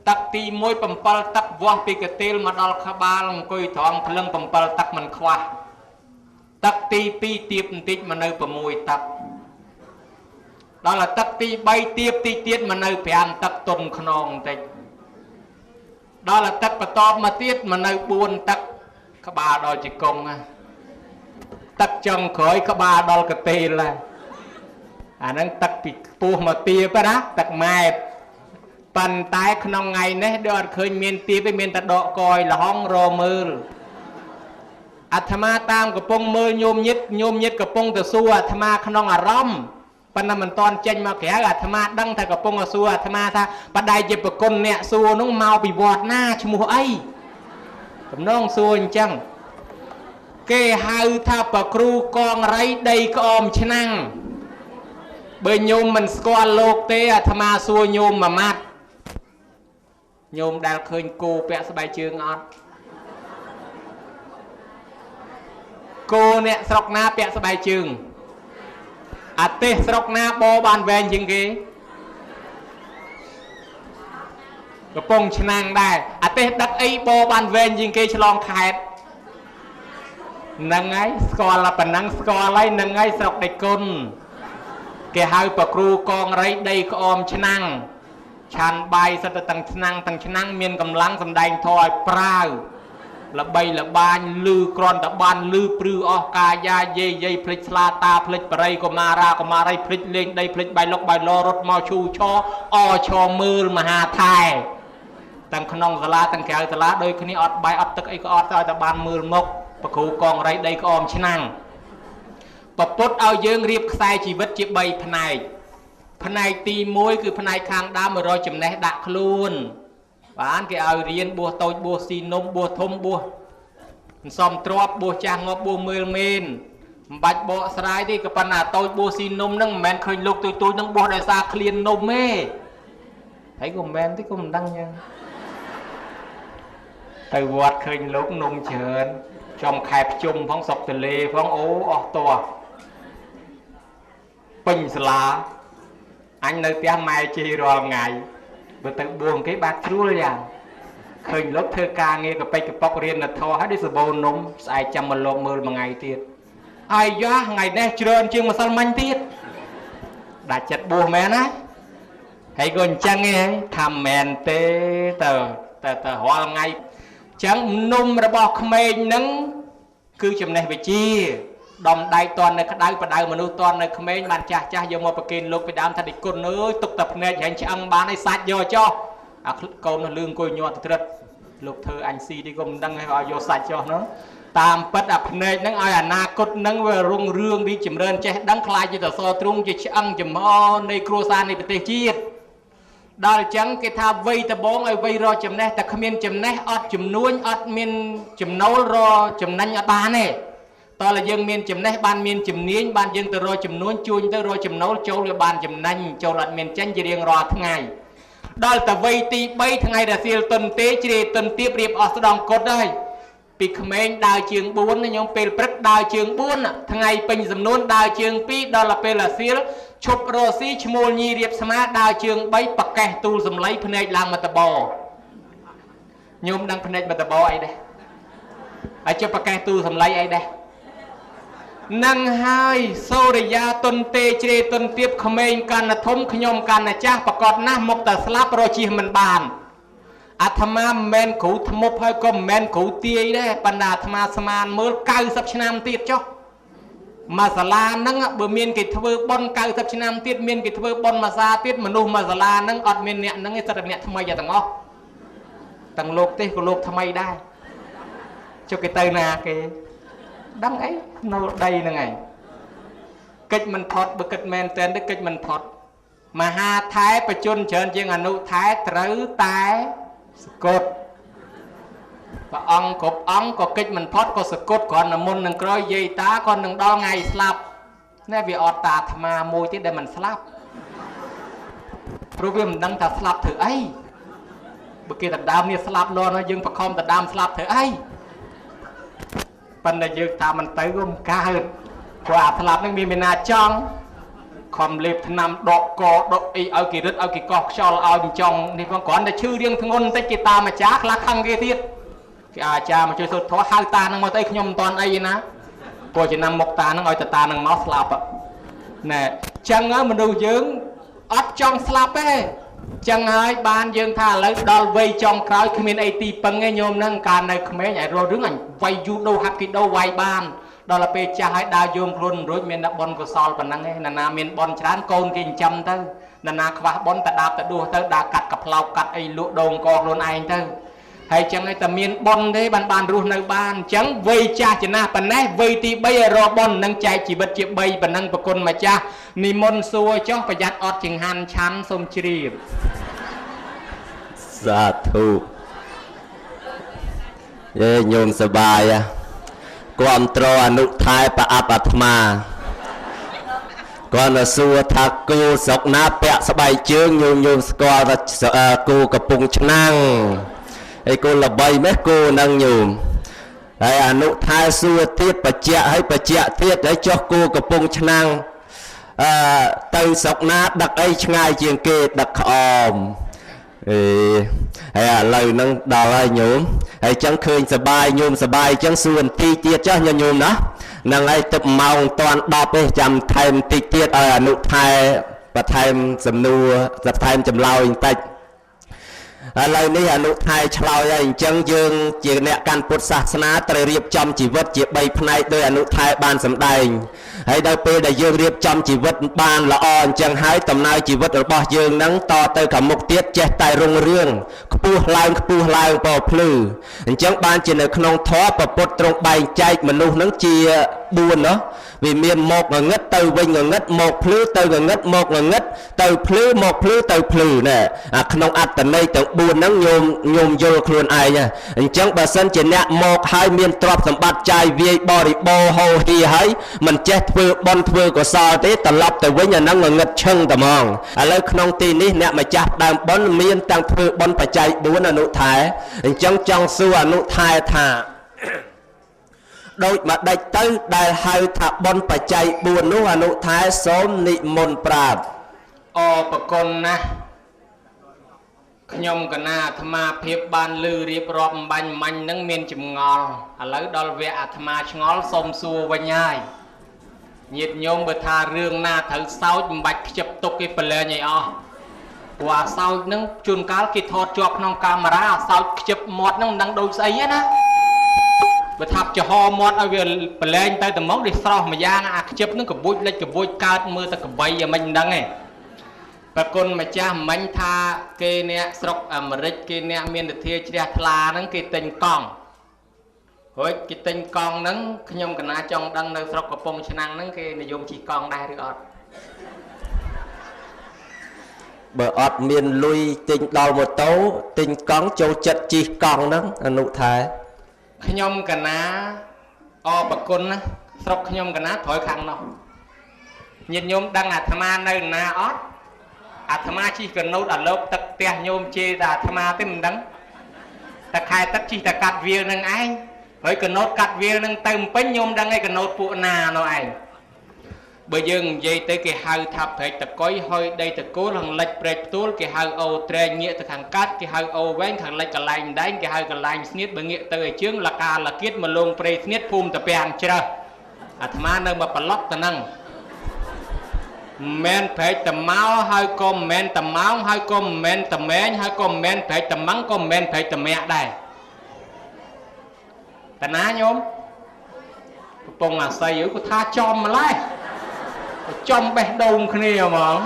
S1: ទឹកទី1 7ទឹកវាស់ពីកទេលមកដល់ក្បាលអង្គុយត្រង់ភ្លឹង7ទឹកមិនខ្វះទឹកទី2ទៀបបន្តិចមកនៅ6ទឹកដល់ទឹកទី3ទៀបទីទៀតមកនៅ5ទឹកទុនខ្នងបន្តិចដល់ទឹកបន្តមកទៀតមកនៅ4ទឹកក្បាលដល់ជង្គង់ទឹកចុងក្រោយក្បាលដល់កទេលអាហ្នឹងទឹកពីខ្ពស់មកទៀបណាទឹកម៉ែត្រប៉ុន្តែក្នុងថ្ងៃនេះដូចអត់ឃើញមានទៀបទេមានតែដកកយលហងរមើលអាត្មាតាមកំពុងមើលញោមញាតកំពុងទៅសួរអាត្មាក្នុងអារម្មណ៍ប៉ុន្តែមិនតន់ចេញមកក្រៅអាត្មាដឹងថាកំពុងសួរអាត្មាថាបដៃជាប្រគុណអ្នកសួរនោះមកពីវត្តណាឈ្មោះអីតំណងសួរអញ្ចឹងគេហៅថាប្រគ្រូកងរៃដីក្អមឆ្នាំងបើញោមមិនស្គាល់លោកទេអាត្មាសួរញោមមួយម៉ាត់ញោមដែលឃើញគោពាក់ស្បែកជើងអត់គោអ្នកស្រុកណាពាក់ស្បែកជើងអាទេសស្រុកណាបបានវែងជាងគេកំពង់ឆ្នាំងដែរអាទេសដឹកអីបបានវែងជាងគេឆ្លងខេត្តហ្នឹងហើយស្គាល់ប៉ុណ្ណឹងស្គាល់ហើយហ្នឹងហើយស្រុកដេចគុណគេហៅប្រគ្រូកងរៃដីក្អមឆ្នាំងឆានបាយសិតទៅទាំងឆ្នាំងមានកម្លាំងសម្ដែងធម៌ឲ្យប្រាវល្បីល្បាញលឺក្រន់តបានលឺព្រឺអស់កាយាយាយភ្លេចស្លាតាភ្លេចបរិយកុមារាកុមារីភ្លេចលេងដីភ្លេចបៃលុកបៃឡរត់មកឈូឆអឈមើលមហាថែទាំងក្នុងសាលាទាំងក្រៅសាលាដូចគ្នាអត់បាយអត់ទឹកអីក៏អត់ឲ្យតែបានមើលមុខប្រគ្រូកងរៃដីក្អមឆ្នាំងពពុទ្ធឲ្យយើងរៀបខ្សែជីវិតជា3ផ្នែកផ្នែកទី1គឺផ្នែកខាងដើម100ចំណេះដាក់ខ្លួនបានគេឲ្យរៀនបួសតូចបួសស៊ីនំបួសធំបួសសំទ្របបួសចាស់ងាប់បួសមើលមេនមិនបាច់បកស្រាយទេក៏ប៉ុន្តែតូចបួសស៊ីនំហ្នឹងមិនមែនឃើញលោកទូចហ្នឹងបួសដោយសារឃ្លាននំទេហើយក៏មិនមែនទេក៏មិនដឹងយ៉ាង ទៅវត្តឃើញលោកនំច្រើនចំខែភ្ជុំផងសុកទលេផងអូអស់តោះពេញសាលាអញនៅផ្ទះម៉ែជិះរាល់ថ្ងៃបើទៅបួងគេបាទជ្រួលយ៉ាងឃើញលោកធ្វើការងារកពេចកប៉ុករៀននៅធោះហើយដូចសបោនំស្អែកចាំមកលោកមើលមួយថ្ងៃទៀតអាយយ៉ាថ្ងៃនេះច្រើនជាងម្សិលមិញទៀតដាច់ចិត្តបួសមែនណាហើយក៏អញ្ចឹងឯងថាមែនទេទៅរាល់ថ្ងៃអញ្ចឹងនំរបស់ក្មេងហ្នឹងគឺចំណេះវិជ្ជាដំដៃតន់នៅក្តៅបដៅមនុស្សតន់នៅក្មេងបានចាស់យកមកប្រគេនលោកពីដើមថាដេចគុណអើយទុកតែភ្នែកហែងឆ្អឹងបានឲ្យសាច់យកចោះអាកូននោះលឿងអង្គុយញាត់ត្រិតលោកធ្វើអញស៊ីទីក៏មិនដឹងឲ្យយកសាច់ចោះនោះតាមពិតអាភ្នែកហ្នឹងឲ្យអនាគតហ្នឹងវារុងរឿងរីចម្រើនចេះដឹងខ្លាចជាតសទ្រង់ជាឆ្អឹងចំហនៃគ្រួសារនៃប្រទេសជាតិដល់អញ្ចឹងគេថាវ័យដំបងឲ្យវ័យរកចំណេះតែគ្មានចំណេះអត់ចំនួនអត់មានចំណូលរកចំណេញអត់បានទេតើយើងមានចំណេះបានមានជំនាញបានយើងទៅរកចំនួនជួញទៅរកចំណូលចូលវាបានចំណេញចូលអត់មានចេញជារៀងរាល់ថ្ងៃដល់តែវ័យទី3ថ្ងៃរសៀលតុនទេជ្រេតុនទៀបរៀបអស់ស្ដងកត់ហើយពីក្មេងដើរជើង4ខ្ញុំពេលព្រឹកដើរជើង4ថ្ងៃពេញសំនួនដើរជើង2ដល់ពេលរសៀលឈប់រស់ស៊ីឈ្មោលញីរៀបស្មាដើរជើង3ប្រកេះទូលសំឡីភ្នែកឡើងមកតបញោមដឹងភ្នែកមកតបអីដែរហើយជិះប្រកេះទូលសំឡីអីដែរនឹងហើយសូរិយាតុនទេជ្រេតុនទៀបក្មេងកាន់តែធំខ្ញុំកាន់តែចាស់ប្រកបណាស់មកតែស្លាប់រកជិះមិនបានអាត្មាមិនមែនគ្រូធ្មប់ហើយក៏មិនមែនគ្រូទាយដែរប៉ុន្តែអាត្មាស្មានមើល90ឆ្នាំទៀតចុះមកសាលាហ្នឹងបើមានគេធ្វើប៉ុន90ឆ្នាំទៀតមានគេធ្វើប៉ុនមួយសាទៀតមនុស្សមកសាលាហ្នឹងអត់មានអ្នកហ្នឹងទេតែអ្នកថ្មីទាំងអស់ទាំងលោកទេសក៏លោកថ្មីដែរចុះគេទៅណាគេដឹងអីនៅដីហ្នឹងឯងកិច្ចមិនផុតបើគិតមែនតើកិច្ចមិនផុតមហាថែបជនច្រើនជាងអនុថែត្រូវតែសកត់ព្រះអង្គគ្រប់អង្គក៏កិច្ចមិនផុតក៏សកត់គ្រាន់តែមុននឹងក្រោយយាយតាក៏នឹងដល់ថ្ងៃស្លាប់ណែវាអត់តាអាត្មាមួយទៀតដែលមិនស្លាប់ព្រោះវាមិនដឹងថាស្លាប់ធ្វើអីបើគេដដើមនេះស្លាប់លន់ហើយយើងបខំដដើមស្លាប់ធ្វើអីប៉ុន្តែយើងតាមមិនទៅក៏មិនកើតព្រោះអាស្លាប់នឹងមានណាចង់ខំលេបថ្នាំដកកដកអីឲ្យគេរឹតឲ្យគេកោះខ្យល់ឲ្យចង់នេះផងគ្រាន់តែឈឺរៀងធ្ងន់បន្តិចគេតាមអាចារ្យខ្លះខឹងគេទៀតគេអាចារ្យមកជួយសូត្រធម៌ហៅតានឹងមកទៅខ្ញុំមិនតាន់អីណាព្រោះចំណាំមុខតានឹងឲ្យតានឹងមកស្លាប់ណែចឹងមនុស្សយើងអត់ចង់ស្លាប់ទេចឹងហើយបានយើងថាឥឡូវដល់វ័យចុងក្រោយគ្មានអីទីពឹងទេញោមហ្នឹងកាលនៅក្មេងឯរត់រឿងអញវាយយូដូហាប់គីដូវាយបានដល់ពេលចាស់ហើយដើរយងខ្លួនរួចមានតែបនកុសលប៉ុណ្ណឹងឯងណាមានបនច្រើនកូនគេចិញ្ចឹមទៅណាខ្វះបនតែដាបទៅដួសទៅដើរកាត់កផ្លោកកាត់អីលក់ដូងកខ្លួនឯងទៅហើយចឹងឯងតែមានបនទេបានរស់នៅបានអញ្ចឹងវ័យចាស់ចំណាស់ប៉ុណ្ណេះវ័យទី3ឲ្យរកបននឹងចែកជីវិតជា3ប៉ុណ្ណឹងប្រគុណម្ចាស់និមន្តសួរចុះប្រយ័ត្នអត់ចង្ហាន់ឆាន់សូមជ្រាប
S2: សាធុយេញោមសបាយគ្រប់ត្រអនុថែប្រអប់អាត្មាគាត់ទៅសួរថាគូស្រុកណាពាក់ស្បែកជើងញោមស្គាល់ថាគូកំពុងឆ្នាំងហើយគូល្បីម៉េះគូនឹងញោមហើយអនុថែសួរទៀតបច្ចៈហើយបច្ចៈទៀតហើយចុះគូកំពុងឆ្នាំងទៅស្រុកណាដឹកអីឆ្ងាយជាងគេដឹកក្អមហើយឥឡូវហ្នឹងដល់ហើយញោមហើយចឹងឃើញសបាយញោមសបាយចឹងសួរបន្តិចទៀតចុះញោមណាហ្នឹងហើយទឹកម៉ោងតាន់10ទេចាំថែមបន្តិចទៀតឲ្យអនុថែបន្ថែមសំណួរបន្ថែមចម្លើយបន្តិចឥឡូវនេះអនុថែឆ្លើយហើយអញ្ចឹងយើងជាអ្នកកាន់ពុទ្ធសាសនាត្រូវរៀបចំជីវិតជា3ផ្នែកដោយអនុថែបានសម្ដែងហើយដល់ពេលដែលយើងរៀបចំជីវិតបានល្អអញ្ចឹងហើយដំណើរជីវិតរបស់យើងនឹងតទៅខាងមុខទៀតចេះតែរុងរឿងខ្ពស់ឡើងពោភ្លឺអញ្ចឹងបានជានៅក្នុងធម៌ព្រះពុទ្ធទ្រង់បែងចែកមនុស្សនឹងជា 4ណោះវាមានមកងឹតទៅវិញងឹតមកភ្លឺទៅងឹតមកងឹតទៅភ្លឺមកភ្លឺទៅភ្លឺណែអាក្នុងអត្តន័យទាំង4ហ្នឹងញោមយល់ខ្លួនឯងអញ្ចឹងបើសិនជាអ្នកមកហើយមានទ្រព្យសម្បត្តិចាយវាយបរិបោហោហីហើយមិនចេះធ្វើបុណ្យធ្វើកុសលទេត្រឡប់ទៅវិញអាហ្នឹងងឹតឈឹងតែហ្មងឥឡូវក្នុងទីនេះអ្នកម្ចាស់ដើមបុណ្យមានតាំងធ្វើបុណ្យបច្ច័យ4អនុថែអញ្ចឹងចង់សួរអនុថែថាដូចមកដេចទៅដែលហៅថាបុណ្យបច្ច័យ4នោះអនុថែសូមនិមន្តប្រាប់
S1: អរប្រគុណណាស់ខ្ញុំកណាអាត្មាភាពបានលឺរៀបរាប់អំបញ្ញមាញ់នឹងមានចម្ងល់ឥឡូវដល់វគ្គអាត្មាឆ្ងល់សូមសួរវិញហើយញាតិញោមបើថារឿងណាត្រូវសោចមិនបាច់ខ្ជិបទុកគេប្រឡែងឲ្យអស់ព្រោះអាសោចនឹងជួនកាលគេថតជាប់ក្នុងកាមេរ៉ាអាសោចខ្ជិបមាត់នឹងមិនដឹងដូចស្អីទេណាបើថាចំហមាត់ឲ្យវាប្រឡែងទៅតែមកនេះស្រស់មួយយ៉ាងអាខ្ជិបនឹងកបួចលិចកបួចកើតមើលតែកបីឲ្យមិនដឹងទេប្រគុណម្ចាស់មិញថាគេអ្នកស្រុកអាមេរិកគេអ្នកមានទធាជ្រះថ្លាហ្នឹងគេទិញកង់រួចគេទិញកង់ហ្នឹងខ្ញុំកណាចង់ដឹងនៅស្រុកកំពង់ឆ្នាំងហ្នឹងគេនិយមជិះកង់ដែរឬអត់
S2: បើអត់មានលុយទិញដល់ម៉ូតូទិញកង់ចូលចិត្តជិះកង់ហ្នឹងអនុថែ
S1: ខ្ញុំកណាអរប្រគុណណាស្រុកខ្ញុំកណាត្រយខាងនោះញាតិញោមដឹងអាត្មានៅណាអត់អាត្មាជិះកណូតអាលោកទឹកផ្ទះញោមជេរតែអាត្មាទេមិនដឹងតែខែទឹកជិះតែកាត់វាលនឹងឯងហើយកណូតកាត់វាលនឹងទៅពេញញោមដឹងឯកណូតពួកណានោះឯងបើយើងនិយាយទៅគេហៅថាព្រែកតកុយហុយដីតកូលខាងលិចព្រែកផ្ទួលគេហៅអូត្រែងងាកទៅខាងកាត់គេហៅអូវែងខាងលិចកន្លែងដែងគេហៅកន្លែងស្នៀតបើងាកទៅឲ្យជើងលកាលគៀតមកលងព្រៃស្នៀតភូមិតាពាំងជ្រឹះអាត្មានៅមកប្រឡប់ទៅហ្នឹងមែនព្រែកតម៉ោហើយក៏មែនតម៉ោងហើយក៏មែនតមែងហើយក៏មែនព្រែកតម៉ាំងក៏មែនព្រែកតមាក់ដែរតាណាញោមកំពុងអាស័យគាត់ថាចំម្លេះចំបេះដូងគ្នាហ្មង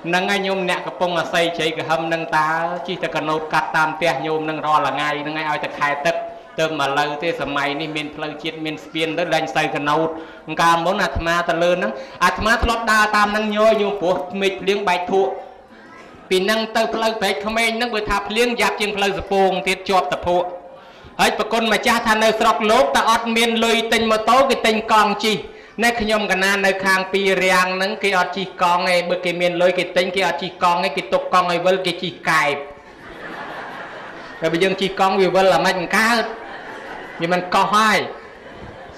S1: ហ្នឹងហើយញោមអ្នកកំពុងអាស័យជ័យក្រហមនឹងតើជិះតែកណូតកាត់តាមផ្ទះញោមនឹងរាល់ថ្ងៃហ្នឹងហើយឲ្យតែខែទឹកទៅមកលើទេសម័យនេះមានផ្លូវជាតិមានស្ពានទៅលែងសូវកណូតកាលមុនអាត្មាទៅលើហ្នឹងអាត្មាធ្លាប់ដើរតាមហ្នឹងញយព្រោះមេឃភ្លៀងបែកធក់ពីហ្នឹងទៅផ្លូវព្រែកក្មេងហ្នឹងបើថាភ្លៀងយ៉ាប់ជាងផ្លូវសពងទៀតជាប់តភក់ហើយប្រគុណម្ចាស់ថានៅស្រុកលោកតែអត់មានលុយទិញម៉ូតូគេទិញកង់ជិះណែខ្ញុំកណានៅខាងពីរាំងហ្នឹងគេអត់ជិះកង់ទេបើគេមានលុយគេទិញគេអត់ជិះកង់ទេគេទុកកង់ឲ្យវិលគេជិះកែបតែបើយើងជិះកង់វាវិលអាមិនកើតវាមិនកោះហើយ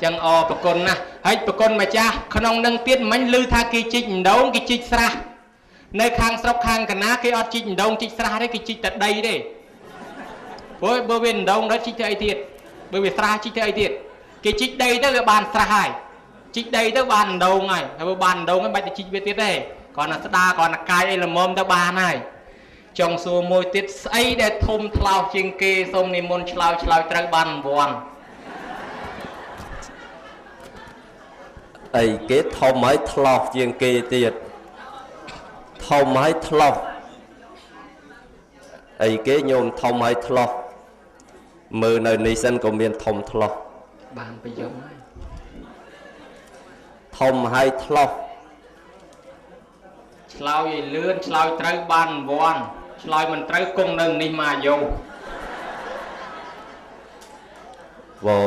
S1: ចឹងអរប្រគុណណាស់ហើយប្រគុណម្ចាស់ក្នុងនឹងទៀតមិញឮថាគេជីកដងគេជីកស្រះនៅខាងស្រុកខាងកណាគេអត់ជីកដងជីកស្រះទេគេជីកតែដីទេព្រោះបើវាដងទៅជីកទៅអីទៀតបើវាស្រះជីកទៅអីទៀតគេជីកដីទៅវាបានស្រះហើយជីកដីទៅបានដងហើយហើយបើបានដងមិនបាច់ទៅជីកវាទៀតទេគ្រាន់តែស្ដារគ្រាន់តែកាយអីល្មមទៅបានហើយចង់សួរមួយទៀតស្អីដែលធំថ្លោសជាងគេសូមនិមន្តឆ្លើយត្រូវបានរង្វាន់
S2: អីគេធំហើយថ្លោសជាងគេទៀតធំហើយថ្លោសអីគេញោមធំហើយថ្លោសមើលនៅនេះសិនក៏មានធំថ្លោស
S1: បានប្រយោគហើយ
S2: ធំហើយថ្លោស
S1: ឆ្លើយឲ្យលឿនឆ្លើយត្រូវបានរង្វាន់ឆ្លើយមិនត្រូវគង់នៅនេះមកអាយុ
S2: វ៉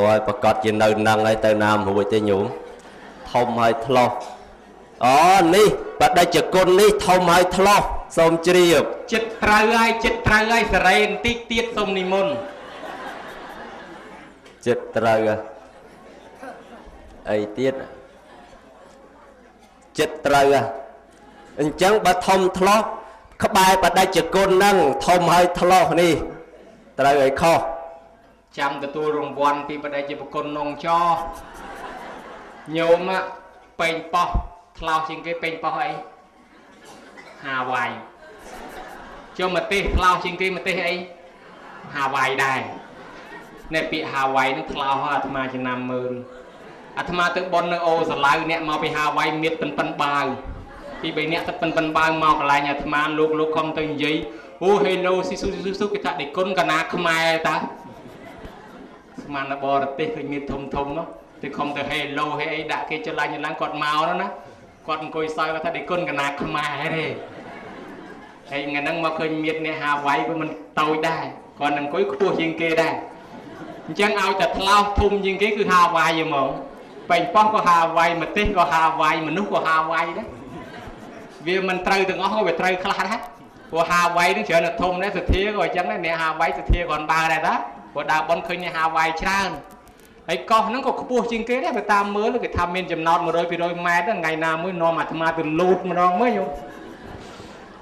S2: ហើយប្រកាសជានៅហ្នឹងហើយទៅណាមរួចទេញោមធំហើយថ្លោសអូនេះបដិជ្ជគុណនេះធំហើយថ្លោសសូមជ្រាប
S1: ចិត្តត្រូវហើយចិត្តត្រូវហើយសេរីបន្តិចទៀតសូមនិមន្ត
S2: ចិត្តត្រូវអីទៀតចិត្តត្រូវអញ្ចឹងបើធំថ្លោសក្បែរបដិជ្ជគុណហ្នឹងធំហើយថ្លោសនេះត្រូវឲ្យខុស
S1: ចាំទទួលរង្វាន់ពីបដិជ្ជគុណនងចោញោមពេញប៉ោះថ្លោសជាងគេពេញប៉ោះអីហាវ៉ៃចុះម្ទេសថ្លោសជាងគេម្ទេសអីហាវ៉ៃដែរនេះពាក្យហាវ៉ៃនឹងថ្លោសអាត្មាចំណាំមើលអាត្មាទៅបននៅអូសាឡៅអ្នកមកពីហាវ៉ៃមៀតប៉ិនបាវពី3នាក់ទឹកប៉ិនបាវមកកន្លែងអាត្មាលោកខំទៅនិយាយអូហេឡូស៊ីស៊ូគេថាដេគុណកណាខ្មែរតាស្មាននៅបរទេសឃើញមានធំនោះ thì không thể hay lâu hay ấy đã kia cho lại như láng quạt màu đó nè quạt coi soi và thay để con cái nạc không ai đi hay ngày nắng mà khơi miệt này hà váy của mình tồi đai còn đừng có cua riêng kia đây chẳng ao chặt lao thùng riêng cái cứ hà váy vậy mà bánh phong có hà váy mà tết có hà váy mà nút có hà váy đấy vì mình trừ từng ngõ về trừ khá hết của hà váy nó trở là thùng đấy sự thiê rồi chẳng này nè hà váy sự thiê còn ba này đó của đào bón khơi này hà váy tràn ấy con nó có cua riêng cái đấy mà ta mới là cái tham miên chầm nọt một đôi vì đôi mai đó ngày nào mới no mà tham từ lụt mà nó mới vô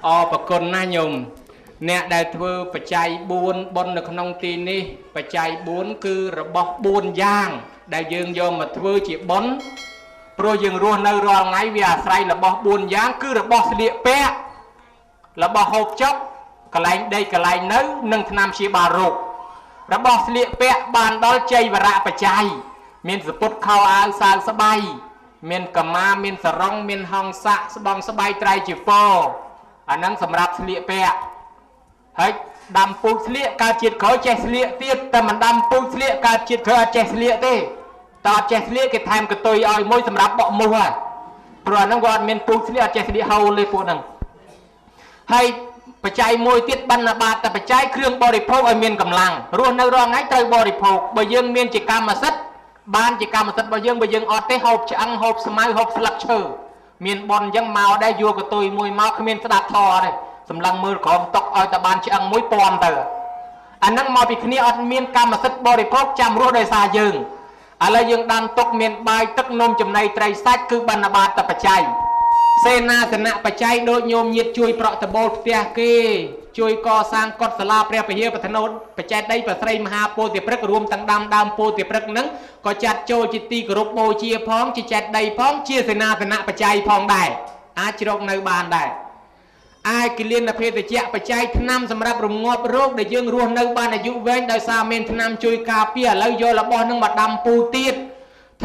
S1: bà con na nhung nè đại thừaปัจจัย4บนในขนมตีนี่ปัจจัย4คือระบบ4อย่างได้ยืงโยมมาធ្វើជាបនព្រោះយើងរស់នៅរាល់ថ្ងៃវាអាស្រ័យរបស់4យ៉ាងគឺរបស់ស្លៀកពាក់របស់ហូបចុកកន្លែងដីកន្លែងនៅនិងថ្នាំព្យាបាលរោគរបស់ស្លៀកពាក់បានដល់ជ័យវរៈបច្ច័យមានសពុតខោអាវសាវស្បៃមានកម្មាមានសរងមានហង្ស័កស្បង់ស្បៃត្រៃជីពរអាហ្នឹងសម្រាប់ស្លៀកពាក់ហើយដាំពូជស្លៀកកើតជាតិក្រោយចេះស្លៀកទៀតតែមិនដាំពូជស្លៀកកើតជាតិក្រោយអត់ចេះស្លៀកទេតើអត់ចេះស្លៀកគេថែមកតុយឲ្យមួយសម្រាប់បក់មូសហ่ะព្រោះអាហ្នឹងគាត់អត់មានពូជស្លៀកអត់ចេះស្លៀកហូលទេពួកហ្នឹងហើយបច្ច័យមួយទៀតបណ្ឌបាតតែបច្ច័យគ្រឿងបរិភោគឲ្យមានកម្លាំងរស់នៅរាល់ថ្ងៃត្រូវបរិភោគបើយើងមានជាកម្មសិទ្ធិបានជាកម្មសិទ្ធិរបស់យើងបើយើងអត់ទេហូបឆ្អឹងហូបស្មៅហូបស្លឹកឈើមានបនអញ្ចឹងមកដែរយកកតុយមួយមកគ្មានស្ដាប់ធរទេសម្លឹងមើលក្រោមតុកឲ្យតែបានឆ្អឹងមួយពាន់ទៅអាហ្នឹងមកពីគ្នាអត់មានកម្មសិទ្ធិបរិភោគចាំរស់ដោយសារយើងឥឡូវយើងដាំទុកមានបាយទឹកនំចំណីត្រីសាច់គឺបណ្ឌបាតបច្ច័យសេនាសនៈបច្ច័យដូចញោមញាតជួយប្រក់តបូលផ្ទះគេជួយកសាងកុដិសាលាព្រះពហិបថនោតបច្ច័យដីប្រស្រីមហាពោធិព្រឹក្សរួមទាំងដាំដើមពោធិព្រឹក្សហ្នឹងក៏ចាត់ចូលជាទីគោរពបូជាផងជាចេតដីផងជាសេនាសនៈបច្ច័យផងដែរអាចជ្រកនៅបានដែរអាចគិលានភេទជ្ជៈបច្ច័យថ្នាំសម្រាប់រងាប់រោគដែលយើងរស់នៅបានអាយុវែងដោយសារមានថ្នាំជួយការពារឥឡូវយករបស់ហ្នឹងមកដាំពូទៀត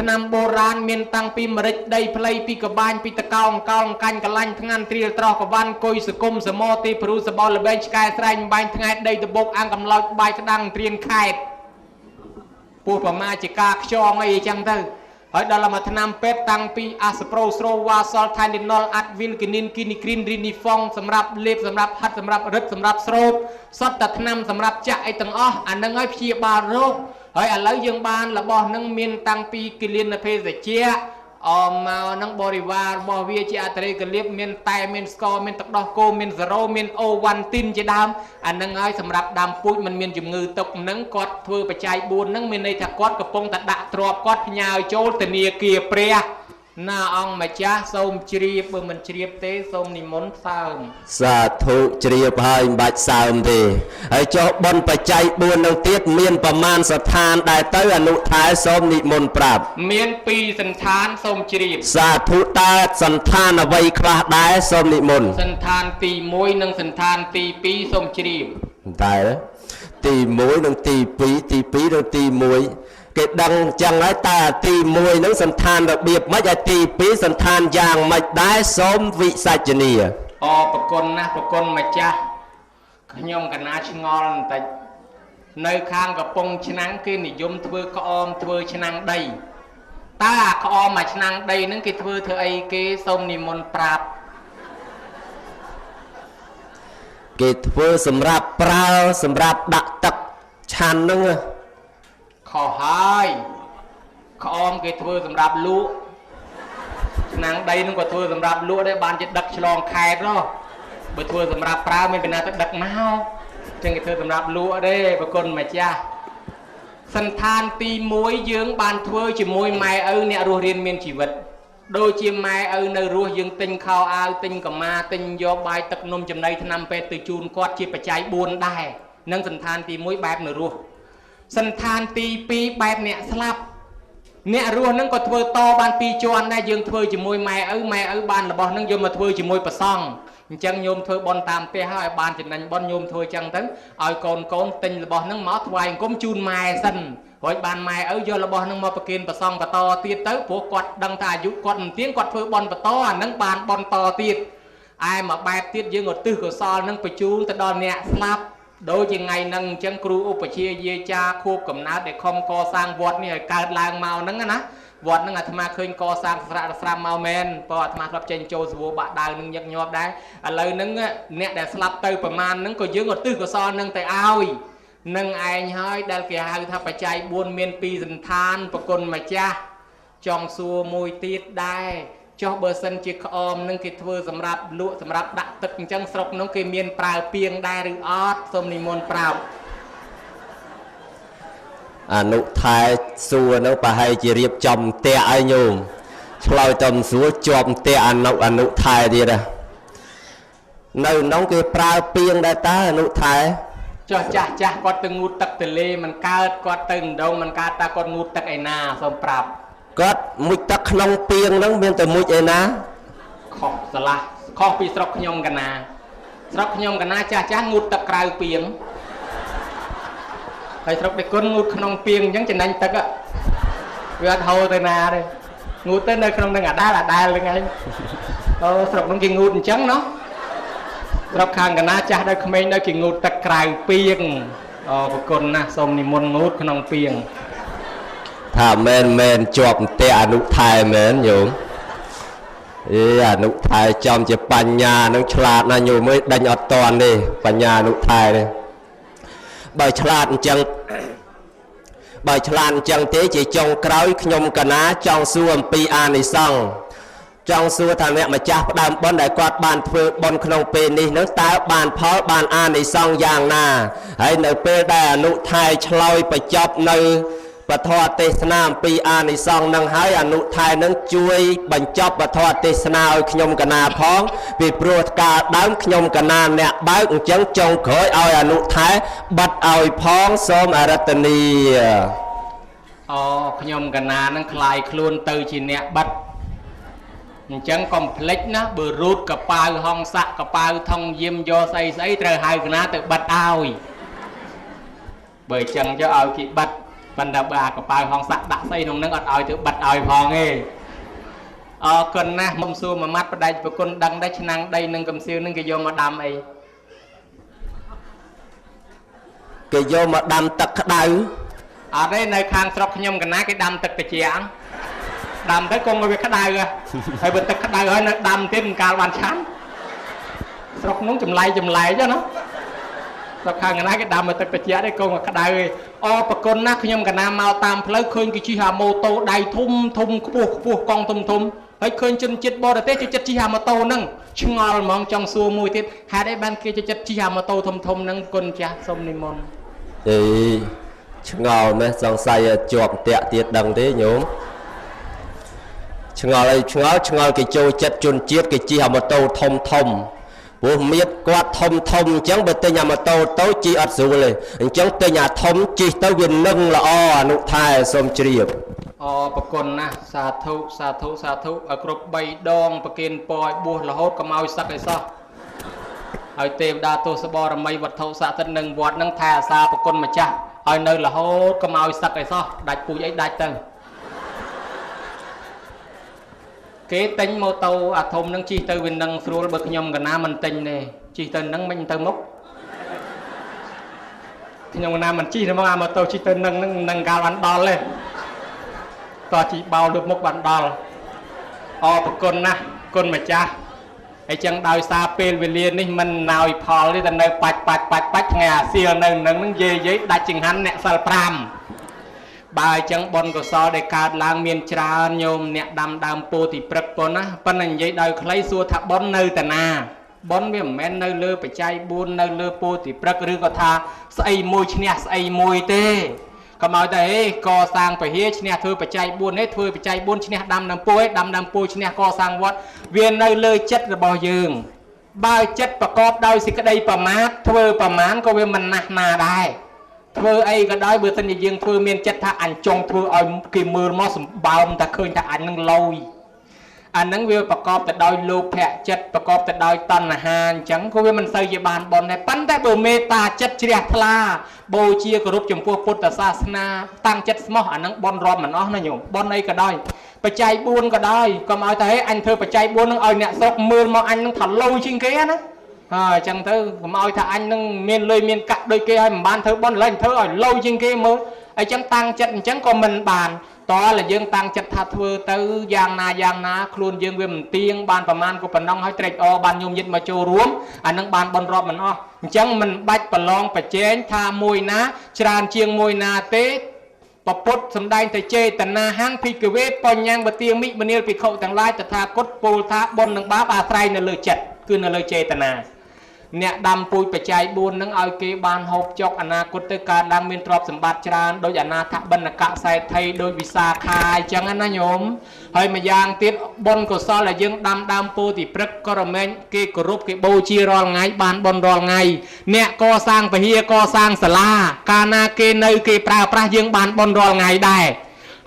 S1: ថ្នាំបុរាណមានតាំងពីម្រេចដីផ្លៃពីកបាញ់ពីតកោអង្កោកាញ់កលាញ់ថ្ងាន់ត្រៀលត្រោះកវ៉ាន់គុយសគុំសមោទីព្រូសបលល្បែងឆ្កែស្រែងបាញ់ថ្ងៃដីតបុកអាំងកំឡោចបាយក្តាំងត្រៀនខេតពោះប្រមាជាការខ្យងអីចឹងទៅហើយដល់មកថ្នាំពេទ្យតាំងពីអាសប្រូស្រូវ៉ាសលថៃលីណុលអាត់វីលគីនីនគីនីគ្រីនរីនីហ្វុងសម្រាប់លេបសម្រាប់ហាត់សម្រាប់រឹតសម្រាប់ស្រូបសុទ្ធតែថ្នាំសម្រាប់ចាក់អីទាំងអស់អានឹងឲ្យព្យាបាលរោគហើយឥឡូវយើងបានរបស់នឹងមានតាំងពីគិលានភេសជ្ជៈមកនឹងបរិវាររបស់វាជាអត្រេកលៀបមានតែមានស្ករមានទឹកដោះគោមានសេរ៉ូមានអូវ៉ាន់ទីនជាដើមអានឹងហើយសម្រាប់ដាំពូជมันមានជំងឺទុកនឹងគាត់ធ្វើបច្ច័យ4នឹងមានន័យថាគាត់កំពុងតែដាក់ទ្របគាត់ផ្ញើចូលធនាគារព្រះណាអង្គម្ចាស់សូមជ្រាបបើមិនជ្រាបទេសូមនិមន្តសើម
S2: សាធុជ្រាបហើយមិនបាច់សើមទេហើយចុះបុណ្យបច្ច័យ4នឹងទៀតមានប្រមាណស្ថានដែរទៅអនុថែសូមនិមន្តប្រាប់
S1: មាន2សន្តានសូមជ្រាប
S2: សាធុតើសន្តានអ្វីខ្លះដែរសូមនិមន្ត
S1: សន្តានទី1និងសន្តានទី2សូមជ្រាប
S2: តែទី1និងទី2ទី2និងទី1គេដឹងចឹងហើយតើទី1នឹងសន្តានរបៀបម៉េចហើយទី2សន្តានយ៉ាងម៉េចដែរសូមវិសាចនី
S1: ប្រគុណណាស់ប្រគុណម្ចាស់ខ្ញុំកណាឆ្ងល់បន្តិចនៅខាងកំពង់ឆ្នាំងគេនិយមធ្វើក្អមធ្វើឆ្នាំងដីតើក្អមមួយឆ្នាំងដីហ្នឹងគេធ្វើអីគេសូមនិមន្តប្រាប់
S2: គេធ្វើសម្រាប់ប្រើសម្រាប់ដាក់ទឹកឆាន់ហ្នឹង
S1: ខុសហើយក្អមគេធ្វើសម្រាប់លក់ឆ្នាំងដីនឹងក៏ធ្វើសម្រាប់លក់ដែរបានជាដឹកឆ្លងខេត្តបើធ្វើសម្រាប់ប្រើមានពីណាទៅដឹកមកចឹងគេធ្វើសម្រាប់លក់ទេប្រគុណម្ចាស់សន្តានទី1យើងបានធ្វើជាមួយម៉ែឪអ្នករស់រៀនមានជីវិតដូចជាម៉ែឪនៅរស់យើងទិញខោអាវទិញកម្មាទិញយកបាយទឹកនំចំណីថ្នាំពេទ្យទៅជូនគាត់ជាបច្ច័យ4ដែរនឹងសន្តានទី1បែបនៅរស់សន្តានទី2បែបអ្នកស្លាប់អ្នករស់នឹងក៏ធ្វើតបាន2ជាន់ដែរយើងធ្វើជាមួយម៉ែឪបានរបស់នឹងយកមកធ្វើជាមួយប្រសង់អញ្ចឹងញោមធ្វើបន់តាមផ្ទះហើយបានចំណេញបន់ញោមធ្វើអញ្ចឹងទៅឲ្យកូនទិញរបស់នឹងមកថ្វាយអង្គមជូនម៉ែសិនរួចបានម៉ែឪយករបស់នឹងមកប្រគេនប្រសង់បន្តទៀតទៅព្រោះគាត់ដឹងថាអាយុគាត់មិនទៀងគាត់ធ្វើបន់បន្តអានឹងបានបន់តទៀតឯមកបែបទៀតយើងឧទ្ទិសកុសលនឹងបញ្ជូនទៅដល់អ្នកស្លាប់ដូចជាថ្ងៃហ្នឹងអញ្ចឹងគ្រូឧបជាយាចាខួបកំណើតដែលខំកសាងវត្តនេះឲ្យកើតឡើងមកហ្នឹងណា វត្តហ្នឹងអាត្មាឃើញកសាងស្រាក់ស្រាំមកមែនព្រោះអាត្មាធ្លាប់ចេញចូលសវបាក់ដាវនឹងញឹកញាប់ដែរឥឡូវហ្នឹងអ្នកដែលស្លាប់ទៅប្រមាណហ្នឹងក៏យើងឧទ្ទិសកុសលនឹងទៅឲ្យនឹងឯងហើយដែលគេហៅថាបច្ច័យ4មាន2សន្តានប្រគុណម្ចាស់ចង់សួរមួយទៀតដែរចុះបើសិនជាក្អមនឹងគេធ្វើសម្រាប់លក់សម្រាប់ដាក់ទឹកអញ្ចឹងស្រុកនោះគេមានប្រើពាងដែរឬអត់សូមនិមន្តប្រាប់
S2: អនុថែសួរនោះប្រហែលជារៀបចំផ្ទះឲ្យញោមឆ្លើយទៅសួរជាប់ផ្ទះអនុថែទៀតណានៅក្នុងគេប្រើពាងដែរតើអនុថែ
S1: ចុះចាស់គាត់ទៅងូតទឹកទលេមិនកើតគាត់ទៅដងមិនកើតតើគាត់ងូតទឹកឯណាសូមប្រាប់
S2: គាត់មុជទឹកក្នុងពាងហ្នឹងមានតែមុជឯណា
S1: ខុសឆ្លាស់ខុសពីស្រុកខ្ញុំកណាស្រុកខ្ញុំកណាចាស់ងូតទឹកក្រៅពាងហើយស្រុកដេគុណងូតក្នុងពាងអញ្ចឹងចំណេញទឹកវាអត់ហូរទៅណាទេងូតទៅនៅក្នុងនឹងអាដាលហ្នឹងឯងអូស្រុកហ្នឹងគេងូតអញ្ចឹងណោះស្រុកខាងកណាចាស់ដល់ក្មេងដល់គេងូតទឹកក្រៅពាងអូប្រគុណណាសូមនិមន្តងូតក្នុងពាង
S2: ថាមែនជាប់ផ្ទះអនុថែមែនញោមអនុថែចំជាបញ្ញានឹងឆ្លាតណាស់ញោមអើយដេញអត់តន់ទេបញ្ញាអនុថែនេះបើឆ្លាតអញ្ចឹងទេជាចុងក្រោយខ្ញុំកណាចង់សួរអំពីអានិសង្សចង់សួរថាអ្នកម្ចាស់ផ្ដើមបុណ្យដែលគាត់បានធ្វើបុណ្យក្នុងពេលនេះនឹងតើបានផលបានអានិសង្សយ៉ាងណាហើយនៅពេលដែលអនុថែឆ្លើយបញ្ចប់នៅពធទេសនាអំពីអានិសង្សនឹងហើយអនុថែនឹងជួយបញ្ចប់ពធទេសនាឲ្យខ្ញុំកណាផងពីព្រោះកាលដើមខ្ញុំកណាអ្នកបើកអញ្ចឹងចុងក្រោយឲ្យអនុថែបិទឲ្យផងសូមអរតនី
S1: អូខ្ញុំកណានឹងคลายខ្លួនទៅជាអ្នកបិទអញ្ចឹងកុំភ្លេចណាបើរូតកប៉ាវហងស័កកប៉ាវថងយាមយកស្អីត្រូវហៅកណាទៅបិទឲ្យបើអញ្ចឹងយកឲ្យគេបិទប៉ុន្តែបើអាកប៉ាវហងស័កដាក់ស្អីក្នុងហ្នឹងអត់ឲ្យទៅបិទឲ្យផងទេអរគុណណាស់មុំសួរមួយម៉ាត់បដិប្រគុណដឹងដែរឆ្នាំងដីនឹងកំសៀវនឹងគេយកមកដាំអី
S2: គេយកមកដាំទឹកក្តៅ
S1: អត់ទេនៅខាងស្រុកខ្ញុំកណាគេដាំទឹកត្រជាក់ដាំទៅកុំឲ្យវាក្តៅហើយបើទឹកក្តៅហើយនៅដាំទៀតមិនកាលបានឆាន់ស្រុកនោះចម្លែកចឹងណាស្រុកខាងកណាគេដាំមកទឹកត្រជាក់ទេកុំឲ្យក្តៅទេអរប្រគុណណាស់ខ្ញុំកណាមកតាមផ្លូវឃើញគេជិះអាម៉ូតូដៃធំខ្ពស់កង់ធំហើយឃើញជនជាតិបរទេសចូលចិត្តជិះអាម៉ូតូហ្នឹងឆ្ងល់ហ្មងចង់សួរមួយទៀតហេតុអីបានគេចូលចិត្តជិះអាម៉ូតូធំហ្នឹងគុណចាស់សូមនិមន្ត
S2: ឆ្ងល់មែនសង្ស័យជាប់តាក់ទៀតដឹងទេញោមឆ្ងល់អីឆ្ងល់គេចូលចិត្តជនជាតិគេជិះអាម៉ូតូធំព្រោះមៀតគាត់ធំអញ្ចឹងបើទិញអាម៉ូតូតូចជិះអត់ស្រួលទេអញ្ចឹងទិញអាធំជិះទៅវានឹងល្អអនុថែសូមជ្រាប
S1: អរប្រគុណណាស់សាធុឲ្យគ្រប់3ដងប្រគិនពរឲ្យបួសរហូតកុំឲ្យសឹកឲ្យសោះឲ្យទេវតាទោសបរមីវត្ថុស័ក្តិសិទ្ធិនឹងវត្តនឹងថែអាសាប្រគុណម្ចាស់ឲ្យនៅរហូតកុំឲ្យសឹកឲ្យសោះដាច់ពូជអីដាច់ទៅគេទិញម៉ូតូអាធំនឹងជិះទៅវានឹងស្រួលបើខ្ញុំកណាមិនទិញទេជិះទៅនឹងមិនទៅមុខខ្ញុំកណាមិនជិះទេមកអាម៉ូតូជិះទៅនឹងកាលបានដល់ទេតោះជិះបោលលើមុខបានដល់អរប្រគុណណាស់គុណម្ចាស់ហើយចឹងដោយសារពេលវេលានេះមិនណោយផលទេតែនៅបាច់ថ្ងៃអាសៀលនៅនឹងយាយដាច់ចង្ហាន់អ្នកសិល5បើអញ្ចឹងបុណ្យកុសលដែលកើតឡើងមានច្រើនញោមអ្នកដាំដើមពោធិព្រឹកប៉ុណ្ណាប៉ុន្តែនិយាយដោយខ្លីសួរថាបុណ្យនៅតាណាបុណ្យវាមិនមែននៅលើបច្ច័យ4នៅលើពោធិព្រឹកឬក៏ថាស្អីមួយឈ្នះស្អីមួយទេកុំឲ្យតែកសាងពហិឈ្នះធ្វើបច្ច័យ4ទេធ្វើបច្ច័យ4ឈ្នះដាំដើមពោដាំដើមពោឈ្នះកសាងវត្តវានៅលើចិត្តរបស់យើងបើចិត្តប្រកបដោយសេចក្តីប្រមាទធ្វើប្រមាណក៏វាមិនណាស់ណាដែរធ្វើអីក៏ដោយបើសិនជាយើងធ្វើមានចិត្តថាអញចង់ធ្វើឲ្យគេមើលមកសម្បើមតែឃើញថាអញនឹងលយអាហ្នឹងវាប្រកបទៅដោយលោភៈចិត្តប្រកបទៅដោយតណ្ហាអញ្ចឹងក៏វាមិនសូវជាបានបុណ្យដែរប៉ុន្តែបើមេត្តាចិត្តជ្រះថ្លាបូជាគោរពចំពោះពុទ្ធសាសនាតាំងចិត្តស្មោះអាហ្នឹងបុណ្យរាប់មិនអស់ណាញោមបុណ្យអីក៏ដោយបច្ច័យ4ក៏ដោយកុំឲ្យតែអញធ្វើបច្ច័យ4ហ្នឹងឲ្យអ្នកស្រុកមើលមកអញនឹងថាលយជាងគេណាអញ្ចឹងទៅកុំឲ្យថាអញនឹងមានលុយមានកាក់ដូចគេឲ្យមិនបានធ្វើបុណ្យឡើយធ្វើឲ្យលយជាងគេមើលអញ្ចឹងតាំងចិត្តអញ្ចឹងក៏មិនបានត តើយើងតាំងចិត្តថាធ្វើទៅយ៉ាងណាខ្លួនយើងវាមិនទៀងបានប្រមាណក៏ប៉ុណ្ណឹងហើយត្រេកអរបានញោមយិត្តមកចូលរួមអានឹងបានបនរាប់មិនអស់អញ្ចឹងមិនបាច់ប្រឡងប្រជែងថាមួយណាច្រើនជាងមួយណាទេពពុទ្ធសំដែងទៅចេតនាហាំងភិក្ខវេបញ្ញវទាមិមនាលភិក្ខុទាំងឡាយតថាគតពោលថាបុណ្យនិងបាបអាស្រ័យនៅលើចិត្តគឺនៅលើចេតនាអ្នកដាំពូជបច្ច័យ4នឹងឲ្យគេបានហូបចុកអនាគតទៅការដាំមានទ្រព្យសម្បត្តិច្រើនដោយអនាថបណ្ណកសេដ្ឋីដោយវិសាខាអញ្ចឹងណាញោមហើយម្យ៉ាងទៀតបុណ្យកុសលដែលយើងដាំដើមពោធិព្រឹកក៏រមែងគេគោរពគេបូជារាល់ថ្ងៃបានបុណ្យរាល់ថ្ងៃអ្នកកសាងពហិកសាងសាលាកាលណាគេនៅគេប្រើប្រាស់យើងបានបុណ្យរាល់ថ្ងៃដែរ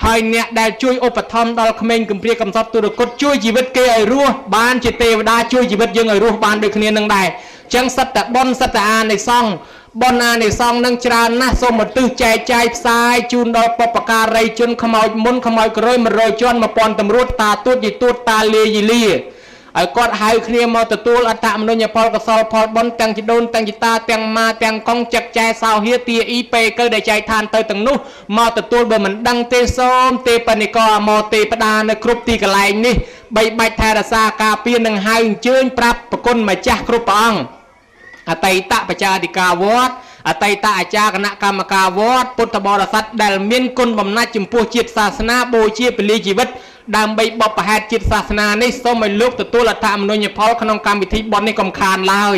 S1: ហើយអ្នកដែលជួយឧបត្ថម្ភដល់ក្មេងកំព្រាកំសត់ទុរគតជួយជីវិតគេឲ្យរស់បានជាទេវតាជួយជីវិតយើងឲ្យរស់បានដូចគ្នានឹងដែរចឹងសិតតែបុណ្យសិតតែអានិសង្ឃបុណ្យអានិសង្ឃនឹងច្រើនណាស់សូមឧទ្ទិសចែកចាយផ្សាយជូនដល់បុព្វការីជនខ្មោចមុនខ្មោចក្រោយ100ជាន់1000តម្រួតតាទួតយីទួតតាលាយីលាឲ្យគាត់ហៅគ្នាមកទទួលអត្តមនុញ្ញផលកុសលផលបុណ្យទាំងជីដូនទាំងជីតាទាំងម៉ាទាំងកងចឹកចែសោហៀទាអ៊ីពេកើដែលចែកឋានទៅទាំងនោះមកទទួលបើមិនដឹងទេសូមទេបនិកអមទេបដានៅគ្រប់ទីកន្លែងនេះបីបាច់ថែរក្សាការពារនឹងហៅអញ្ជើញប្រាប់ប្រគុណម្ចាស់គ្រប់ព្រះអង្គអតីតបច្ចាធិការវត្តអតីតអាចារ្យគណៈកម្មការវត្តពុទ្ធបរិស័ទដែលមានគុណបំណាច់ចំពោះជាតិសាសនាបូជាពលីជីវិតដើម្បីបបផែតជាតិសាសនានេះសូមឲ្យលោកទទួលអត្ថមនុញ្ញផលក្នុងកម្មវិធីបុណ្យនេះកុំខានឡើយ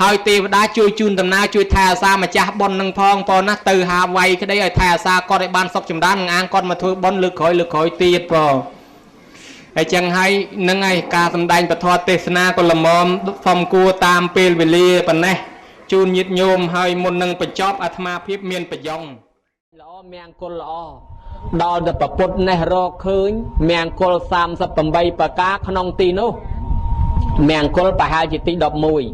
S1: ហើយទេវតាជួយជូនដំណើរជួយថែអាសាម្ចាស់បុណ្យនឹងផងប៉ុណ្ណាទៅហាវៃក្តីឲ្យថែអាសាគាត់ឲ្យបានសុខចម្រើននឹងអាងគាត់មកធ្វើបុណ្យលើកក្រោយទៀតផងហើយចឹងហើយនឹងឯការសម្ដែងពធទេសនាក៏ល្មមសំគួរតាមពេលវេលាប៉ុណ្ណេះជូនញាតិញោមហើយមុននឹងបញ្ចប់អាត្មាភាពមានប្រយ៉ងល្អមង្គលល្អដល់តែប្រពុតនេះរកឃើញមង្គល38ប្រការក្នុងទីនោះមង្គលប្រហែលជាទី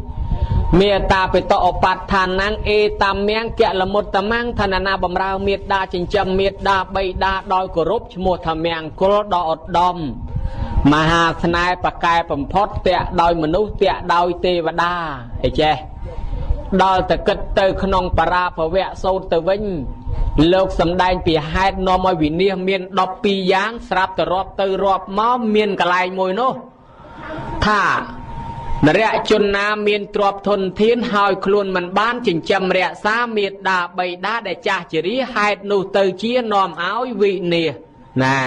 S1: 11មេតាបិតឧបฏដ្ឋានាងអេតាមមង្គលមុតតមង្គឋានណាបំរើមេត្តាចិញ្ចឹមមេត្តាបៃតាដោយគោរពឈ្មោះថាមង្គលដ៏ឧត្តមមហាស្នេហ៍ប្រកែបំផុតតាក់ដោយមនុស្សតាក់ដោយទេវតាអីចេះដល់តែគិតទៅក្នុងបរាភវៈសូត្រទៅវិញលោកសំដែងពីហេតុនាំឲ្យវិនិច្ឆ័យមាន12យ៉ាងស្រាប់ទៅរាប់ទៅរាប់មកមានកន្លែងមួយនោះថានរជនណាមានទ្រព្យធនធានហើយខ្លួនមិនបានចិញ្ចឹមរក្សាមេត្តាបៃតាដែលចាស់ជរាហេតុនោះទៅជានាំឲ្យវិនិច្ឆ័យណា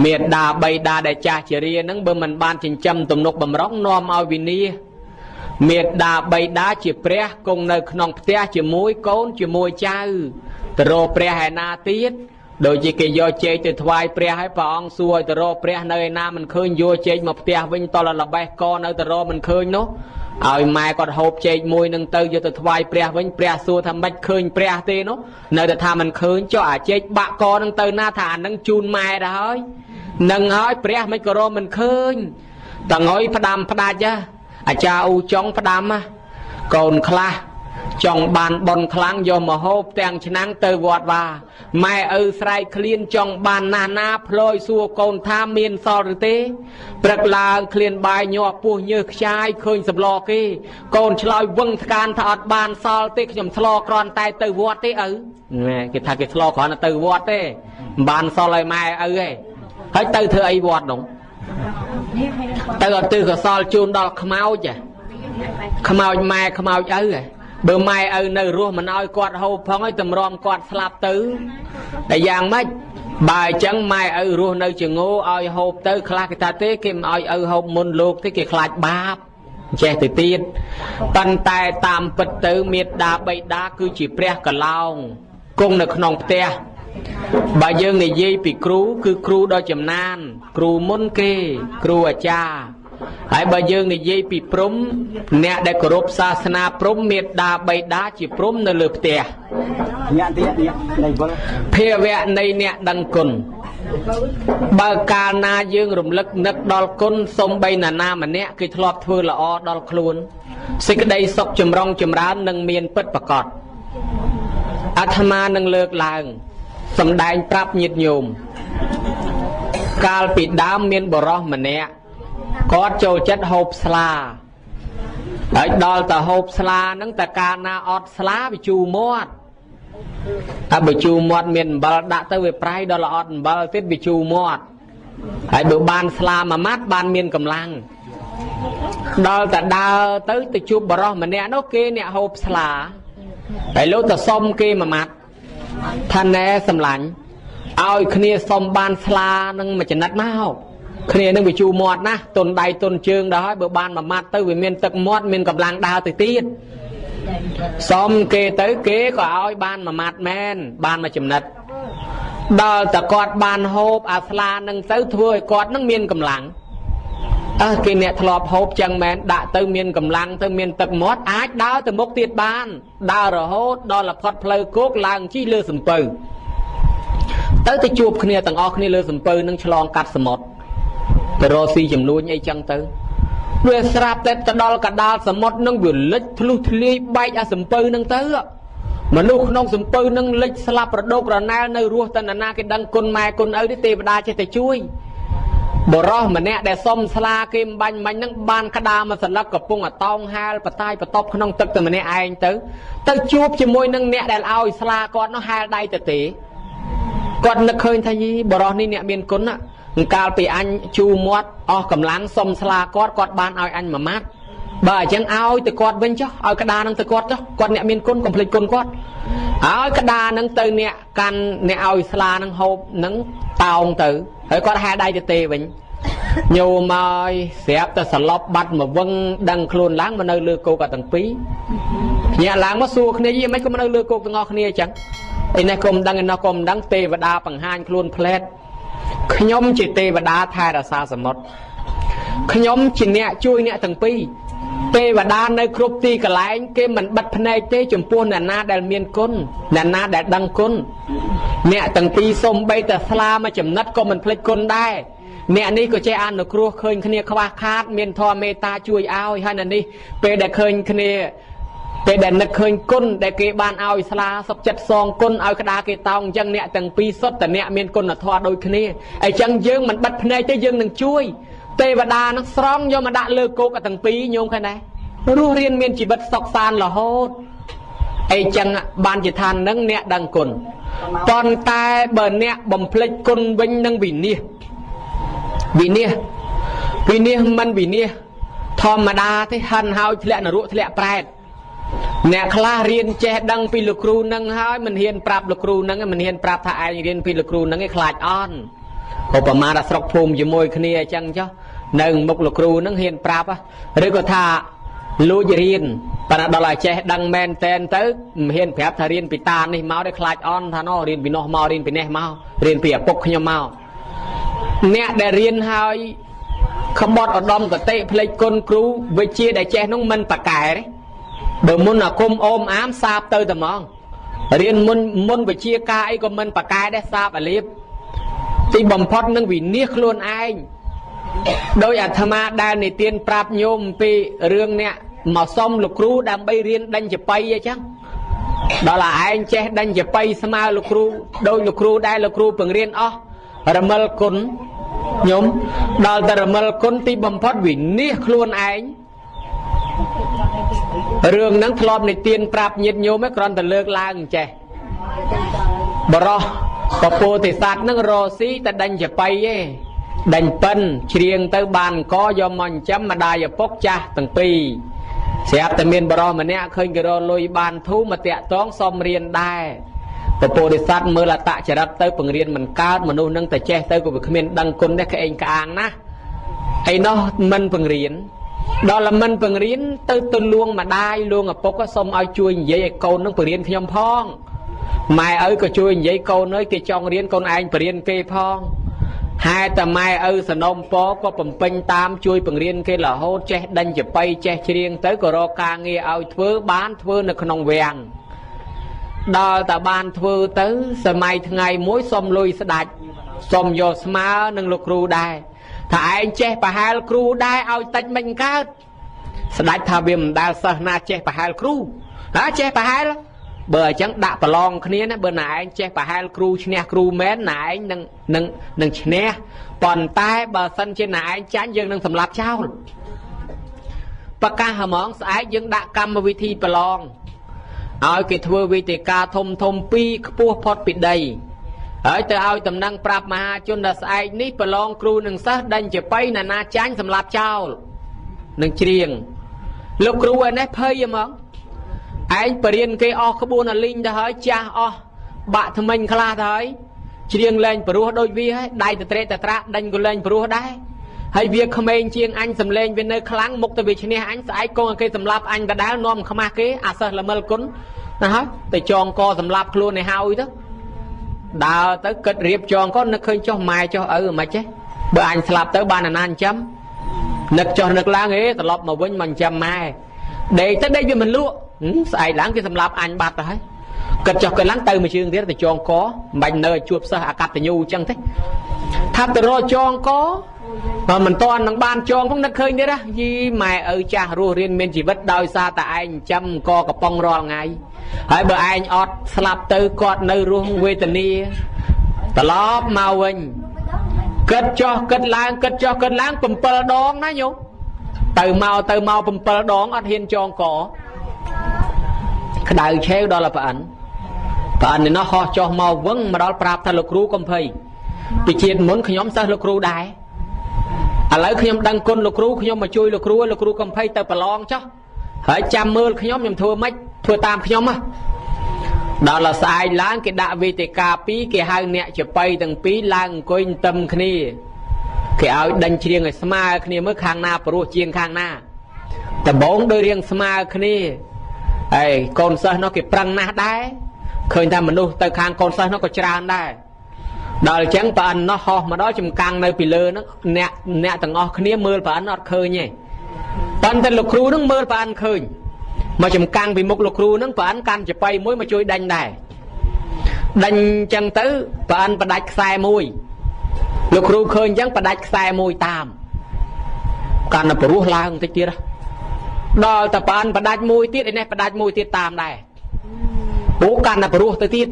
S1: មេត្តាបៃតាដែលចាស់ជរានឹងបើមិនបានចិញ្ចឹមទំនុកបំរុងនាំឲ្យវិនិច្ឆ័យមេត្តាបៃតាជាព្រះគង់នៅក្នុងផ្ទះជាមួយកូនជាមួយចៅទៅរកព្រះឯណាទៀតដូចជាគេយកចេកទៅថ្វាយព្រះឲ្យព្រះអង្គសួរឲ្យទៅរកព្រះនៅឯណាមិនឃើញយកចេកមកផ្ទះវិញតលលបេះកនៅទៅរកមិនឃើញនោះឲ្យម៉ែគាត់ហូបចេកមួយនឹងទៅយកទៅថ្វាយព្រះវិញព្រះសួរថាមិនឃើញព្រះទេនោះនៅតែថាមិនឃើញចុះអាចេកបាក់កនឹងទៅណាថាអានឹងជូនម៉ែទៅហើយនឹងហើយព្រះមិនក៏រកមិនឃើញតងឲ្យផ្ដាំផ្ដាច់អាចារ្យអ៊ូចុងផ្ដាំកូនខ្លះចង់បានបនខ្លាំងយកមកហូបទាំងឆ្នាំងទៅវត្តវាម៉ែឪស្រែកឃ្លានចង់បានណាផ្លយសួរកូនថាមានសល់ឬទេព្រឹកឡើងឃ្លានបាយញាស់ពោះញើសខ្ចាយឃើញសម្លគេកូនឆ្លើយវឹងថ្កានថាអត់បានសល់ទេខ្ញុំឆ្លគ្រាន់តែទៅវត្តទេឪគេថាគេឆ្លគ្រាន់តែទៅវត្តទេមិនបានសល់ឲ្យម៉ែឪទេហើយទៅធ្វើអីវត្តនោះទៅអត់ទិសកសលជូនដល់ខ្មោចខ្មោចម៉ែខ្មោចឪបើម៉ែឪនៅរស់មិនឲ្យគាត់ហូបផងឲ្យតម្រាំគាត់ស្លាប់ទៅតែយ៉ាងម៉េចបើអញ្ចឹងម៉ែឪរស់នៅជាងោឲ្យហូបទៅខ្លះគេថាទេគេមិនឲ្យឪហូបមុនលោកទេគេខ្លាចបាបចេះទៅទៀតប៉ុន្តែតាមពិតទៅមេត្តាបៃតាគឺជាព្រះកឡោងគង់នៅក្នុងផ្ទះបើយើងនិយាយពីគ្រូគឺគ្រូដ៏ចំណានគ្រូមុនគេគ្រូអាចារ្យហើយបើយើងនិយាយពីព្រំអ្នកដែលគោរពសាសនាព្រំមេត្តាបៃតាជាព្រំនៅលើផ្ទះភាវៈនៃអ្នកដឹងគុណបើកាលណាយើងរំលឹកនឹកដល់គុណសូម្បីណានាម្នាក់គេធ្លាប់ធ្វើល្អដល់ខ្លួនសេចក្តីសុខចម្រុងចម្រើននឹងមានពិតប្រាកដអាត្មានឹងលើកឡើងសម្ដែងប្រាប់ញាតិញោមកាលពីដើមមានបរិះម្នាក់គាត់ចូលចិត្តហូបស្លាហើយដល់តែហូបស្លាហ្នឹងតែកាលណាអត់ស្លាវាជូរមាត់ បើជូរមាត់មានអំបិលដាក់ទៅវាប្រៃដល់ល្អត់អំបិលទៀតវាជូរមាត់ហើយបើបានស្លាមួយម៉ាត់បានមានកម្លាំងដល់តែដើរទៅជួបបរោះម្នាក់នោះគេអ្នកហូបស្លាហើយលោកទៅសុំគេមួយម៉ាត់ថាណែសម្លាញ់ឲ្យគ្នាសុំបានស្លានឹងមួយចំណិតមកគ្នានឹងវាជូរមាត់ណាទុនដៃទុនជើងដល់ហើយបើបានមួយម៉ាត់ទៅវាមានទឹកមាត់មានកម្លាំងដើរទៅទៀតសុំគេទៅគេក៏ឲ្យបានមួយម៉ាត់មែនបានមួយចំណិតដល់តែគាត់បានហូបអាស្លានឹងទៅធ្វើឲ្យគាត់នឹងមានកម្លាំងគេអ្នកធ្លាប់ហូបចឹងមែនដាក់ទៅមានកម្លាំងទៅមានទឹកមាត់អាចដើរទៅមុខទៀតបានដើររហូតដល់លផុតផ្លូវគោកឡើងជិះលើសំពៅទៅជួបគ្នាទាំងអស់គ្នាលើសំពៅនឹងឆ្លងកាត់សមុទ្រទៅរកស៊ីចំនួនអីចឹងទៅវាស្រាប់តែទៅដល់កដាលសមុទ្រនឹងវាលិចធ្លុះធ្លាយបែកអាសំពៅនឹងទៅមនុស្សក្នុងសំពៅនឹងលិចស្លាប់រដុករណាលនៅរស់តណ្ណាគេដឹងគុណម៉ែគុណឪទេទេវតាចេះតែជួយបរោះម្នាក់ដែលសុំស្លាគេមិនបាញ់មាញ់នឹងបានក្តារមកសន្លឹកកំពុងអតោងហាលបតាយបតប់ក្នុងទឹកតែម្នាក់ឯងទៅជួបជាមួយនឹងអ្នកដែលឲ្យស្លាគាត់នោះហាលដៃទៅទេគាត់នឹកឃើញថាយីបរោះនេះអ្នកមានគុណណាកាលពីអញជូរមាត់អស់កម្លាំងសុំស្លាគាត់បានឲ្យអញមួយម៉ាត់បើអញ្ចឹងឲ្យទៅគាត់វិញចុះឲ្យក្តារនឹងទៅគាត់ចុះគាត់អ្នកមានគុណកុំភ្លេចគុណគាត់ឲ្យក្តារនឹងទៅអ្នកកាន់អ្នកឲ្យស្លានឹងហូបនឹងតោងទៅហើយគាត់ហាលដៃទៅទេវិញញោមមកស្រាប់តែសន្លប់បាត់មកវឹងដឹងខ្លួនឡើងមកនៅលើគោកទាំងពីរញាក់ឡើងមកសួរគ្នាយីមិនក៏មកនៅលើគោកទាំងអស់គ្នាអញ្ចឹងឯនេះគុំដឹងឯនោះគុំដឹងទេវតាបង្ហាញខ្លួនផ្លែតខ្ញុំជាទេវតាថែរក្សាសមុទ្រខ្ញុំជាអ្នកជួយអ្នកទាំងពីរទេវតានៅគ្រប់ទីកន្លែងគេមិនបិទភ្នែកទេចំពោះអ្នកណាដែលមានគុណអ្នកណាដែលដឹងគុណអ្នកទាំងពីរសូម្បីតែស្លាមួយចំណិតក៏មិនភ្លេចគុណដែរអ្នកនេះក៏ចេះអនុគ្រោះឃើញគ្នាខ្វះខាតមានធម៌មេត្តាជួយឲ្យហើយនៅនេះពេលដែលឃើញគ្នាពេលដែលនឹកឃើញគុណដែលគេបានឲ្យស្លាសុខចិត្តសងគុណឲ្យក្តារគេតោងអញ្ចឹងអ្នកទាំងពីរសុទ្ធតែអ្នកមានគុណធម៌ដូចគ្នាអញ្ចឹងយើងមិនបិទភ្នែកទេយើងនឹងជួយទេវតានឹងស្រង់យកមកដាក់លើគោកទាំងពីរញោមឃើញដែររស់រៀនមានជីវិតសុខសាន្តរហូតអីចឹងបានជាថានឹងអ្នកដឹងគុណប៉ុន្តែបើអ្នកបំភ្លេចគុណវិញនឹងវិនិច្ឆ័យមិនវិនិច្ឆ័យធម្មតាទេហិនហើយធ្លាក់នរកធ្លាក់ប្រែតអ្នកខ្លះរៀនចេះដឹងពីលោកគ្រូនឹងហើយមិនហ៊ានប្រាប់លោកគ្រូនឹងមិនហ៊ានប្រាប់ថាឯងរៀនពីលោកគ្រូនឹងឯងខ្លាចអន់ឧបមាថាស្រុកភូមិជាមួយគ្នាអញ្ចឹងចុះនៅមុខលោកគ្រូនឹងហ៊ានប្រាប់ឬក៏ថាលួចរៀនប៉ុន្តែដល់ឲ្យចេះដឹងមែនតែនទៅមិនហ៊ានប្រាប់ថារៀនពីតានេះមកទេខ្លាចអន់ថាណោរៀនពីនោះមករៀនពីនេះមករៀនពីឪពុកខ្ញុំមកអ្នកដែលរៀនហើយក្បត់ឧត្តមគតិផ្លេចគុណគ្រូវិជ្ជាដែលចេះនោះមិនប្រកែទេបើមុនអាគមអូមអាមសាបទៅតែហ្មងរៀនមុនវិជ្ជាការអីក៏មិនប្រកែដែរសាបអាលៀបទីបំផុតនឹងវិនិច្ឆ័យខ្លួនឯងដោយអាត្មាដែលនិទានប្រាប់ញោមពីរឿងអ្នកមកសុំលោកគ្រូដើម្បីរៀនដេញចបៃអញ្ចឹងដល់ឯងចេះដេញចបៃស្មើលោកគ្រូដោយលោកគ្រូដែលលោកគ្រូបង្រៀនអស់រមិលគុណញោមដល់តែរមិលគុណទីបំផុតវិនិច្ឆ័យខ្លួនឯងរឿងហ្នឹងធ្លាប់និទានប្រាប់ញាតិញោមឯងគ្រាន់តែលើកឡើងចេះបរោះពពោធិសត្វហ្នឹងរស់ស៊ីតែដេញចបៃឯងដេញប៉ិនច្រៀងទៅបានកយកមកចិញ្ចឹមម្ដាយឪពុកចាស់ទាំងពីរស្រាប់តែមានបរោះម្នាក់ឃើញគេរលុយបានធូរមកតាក់តងសុំរៀនដែរពពោធិសត្វមើលអតចរិតទៅបង្រៀនមិនកើតមនុស្សនឹងតែចេះទៅក៏វាគ្មានដឹងគុណដែរក្អេងក្អាងណាអីនោះមិនបង្រៀនដល់មិនបង្រៀនទៅលួងម្ដាយលួងឪពុកសុំឲ្យជួយនិយាយឲ្យកូននឹងបង្រៀនខ្ញុំផងម៉ែឪក៏ជួយនិយាយកូនអើយគេចង់រៀនកូនឯងបង្រៀនគេផងហេតុតែម៉ែឪសនំពក៏បំពេញតាមជួយបង្រៀនគេរហូតចេះដេញចបៃចេះច្រៀងទៅក៏រកការងារឲ្យធ្វើបានធ្វើនៅក្នុងវាំងដល់តែបានធ្វើទៅសម័យថ្ងៃមួយសុំលុយស្ដាច់សុំយកស្មើនឹងលោកគ្រូដែរថាឯងចេះប្រហែលគ្រូដែរឲ្យតិចមិនកើតស្ដាច់ថាវាមិនដែលសិស្សណាចេះប្រហែលគ្រូចេះប្រហែលបើអញ្ចឹងដាក់ប្រឡងគ្នាណាបើណែឯងចេះប្រហែលគ្រូឈ្នះគ្រូមែនណែឯងនឹងឈ្នះប៉ុន្តែបើសិនជាណែឯងចាញ់យើងនឹងសម្លាប់ចោលប្រកាសហ្មងស្អែកយើងដាក់កម្មវិធីប្រឡង ឲ្យគេធ្វើវេទិកាធំធំពីរខ្ពស់ផុតពីដីហើយទៅឲ្យតំណែងប្រាប់មហាជនដល់ស្អែកនេះប្រឡងគ្រូនឹងសិស្សដេញជាបៃណានាចាញ់សម្លាប់ចោលនឹងច្រៀងលោកគ្រូឯនេះភ័យហ្មងឯងបរៀនគេអស់ក្បួនអលីងទៅហើយចាស់អស់បាក់ថ្មិញខ្លះទៅហើយច្រៀងលែងព្រោះដូចវាហើយដៃតត្រេតត្រាក់ដេញក៏លែងព្រោះដែរហើយវាក្មេងជាងអញសំលេងវានៅខ្លាំងមុខទៅវាឈ្នះអញស្អែកកងគេសម្លាប់អញដដែលនាំខ្មាស់គេអាសិស្សល្មិលគុណណាហើយទៅចងកសម្លាប់ខ្លួនឲ្យហើយទៅដើរទៅគិតរៀបចងក៏នឹកឃើញចុះម៉ែចុះឪមិនចេះបើអញស្លាប់ទៅបានអាណាចិញ្ចឹមនឹកចុះនឹកឡើងត្រឡប់មកវិញមកចិញ្ចឹមម៉ែដេកទៅដេកវាមិនលក់ស្អែកឡើងគេសម្លាប់អញបាត់ទៅហើយគិតចុះគិតឡើងទៅមួយជើងទៀតទៅចងកមិនបាច់នៅឲ្យជួបសិស្សអកតញ្ញូអញ្ចឹងទេថាទៅរកចងកបើមិនតន់នឹងបានចងផងនឹកឃើញទៀតណាយីម៉ែឪចាស់រស់រៀនមានជីវិតដោយសារតែឯងចាំកកំប៉ុងរាល់ថ្ងៃហើយបើឯងអត់ស្លាប់ទៅគាត់នៅរស់វេទនាត្រឡប់មកវិញគិតចុះគិតឡើងគិតចុះគិតឡើង7ដងណាញោមទៅមក7ដងអត់ហ៊ានចងកក្តៅឆេវដល់ប្រអិននេះណោះហោះចុះមកវឹងមកដល់ប្រាប់ថាលោកគ្រូកំភៃពីជាតិមុនខ្ញុំសិស្សលោកគ្រូដែរឥឡូវខ្ញុំដឹងគុណលោកគ្រូខ្ញុំមកជួយលោកគ្រូកំភៃទៅប្រឡងចុះហើយចាំមើលខ្ញុំធ្វើម៉េចធ្វើតាមខ្ញុំហ៎ដល់ដល់ស្អែកឡើងគេដាក់វេទិកា2គេហៅអ្នកចបៃទាំងពីរឡើងអង្គុយទឹមគ្នាគេឲ្យដេញច្រៀងឲ្យស្មើគ្នាមើលខាងណាព្រោះជាងខាងណាដំបងដោយរៀងស្មើគ្នាហើយកូនសិស្សនោះគេប្រឹងណាស់ដែរឃើញថាមនុស្សទៅខាងកូនសិស្សនោះក៏ច្រើនដែរដល់អញ្ចឹងប្រអិននោះហោះមកដល់ចំកាំងនៅពីលើហ្នឹងអ្នកទាំងអស់គ្នាមើលប្រអិនអត់ឃើញទេប៉ុន្តែលោកគ្រូហ្នឹងមើលប្រអិនឃើញមកចំកាំងពីមុខលោកគ្រូហ្នឹងប្រអិនកាន់ចបៃមួយមកជួយដេញដែរដេញអញ្ចឹងទៅប្រអិនបដាច់ខ្សែមួយលោកគ្រូឃើញអញ្ចឹងបដាច់ខ្សែមួយតាមកាន់តែព្រោះឡើងបន្តិចទៀតដល់តែប្រអិនបដាច់មួយទៀតឯនេះបដាច់មួយទៀតតាមដែរអូកាន់តែព្រោះទៅទៀត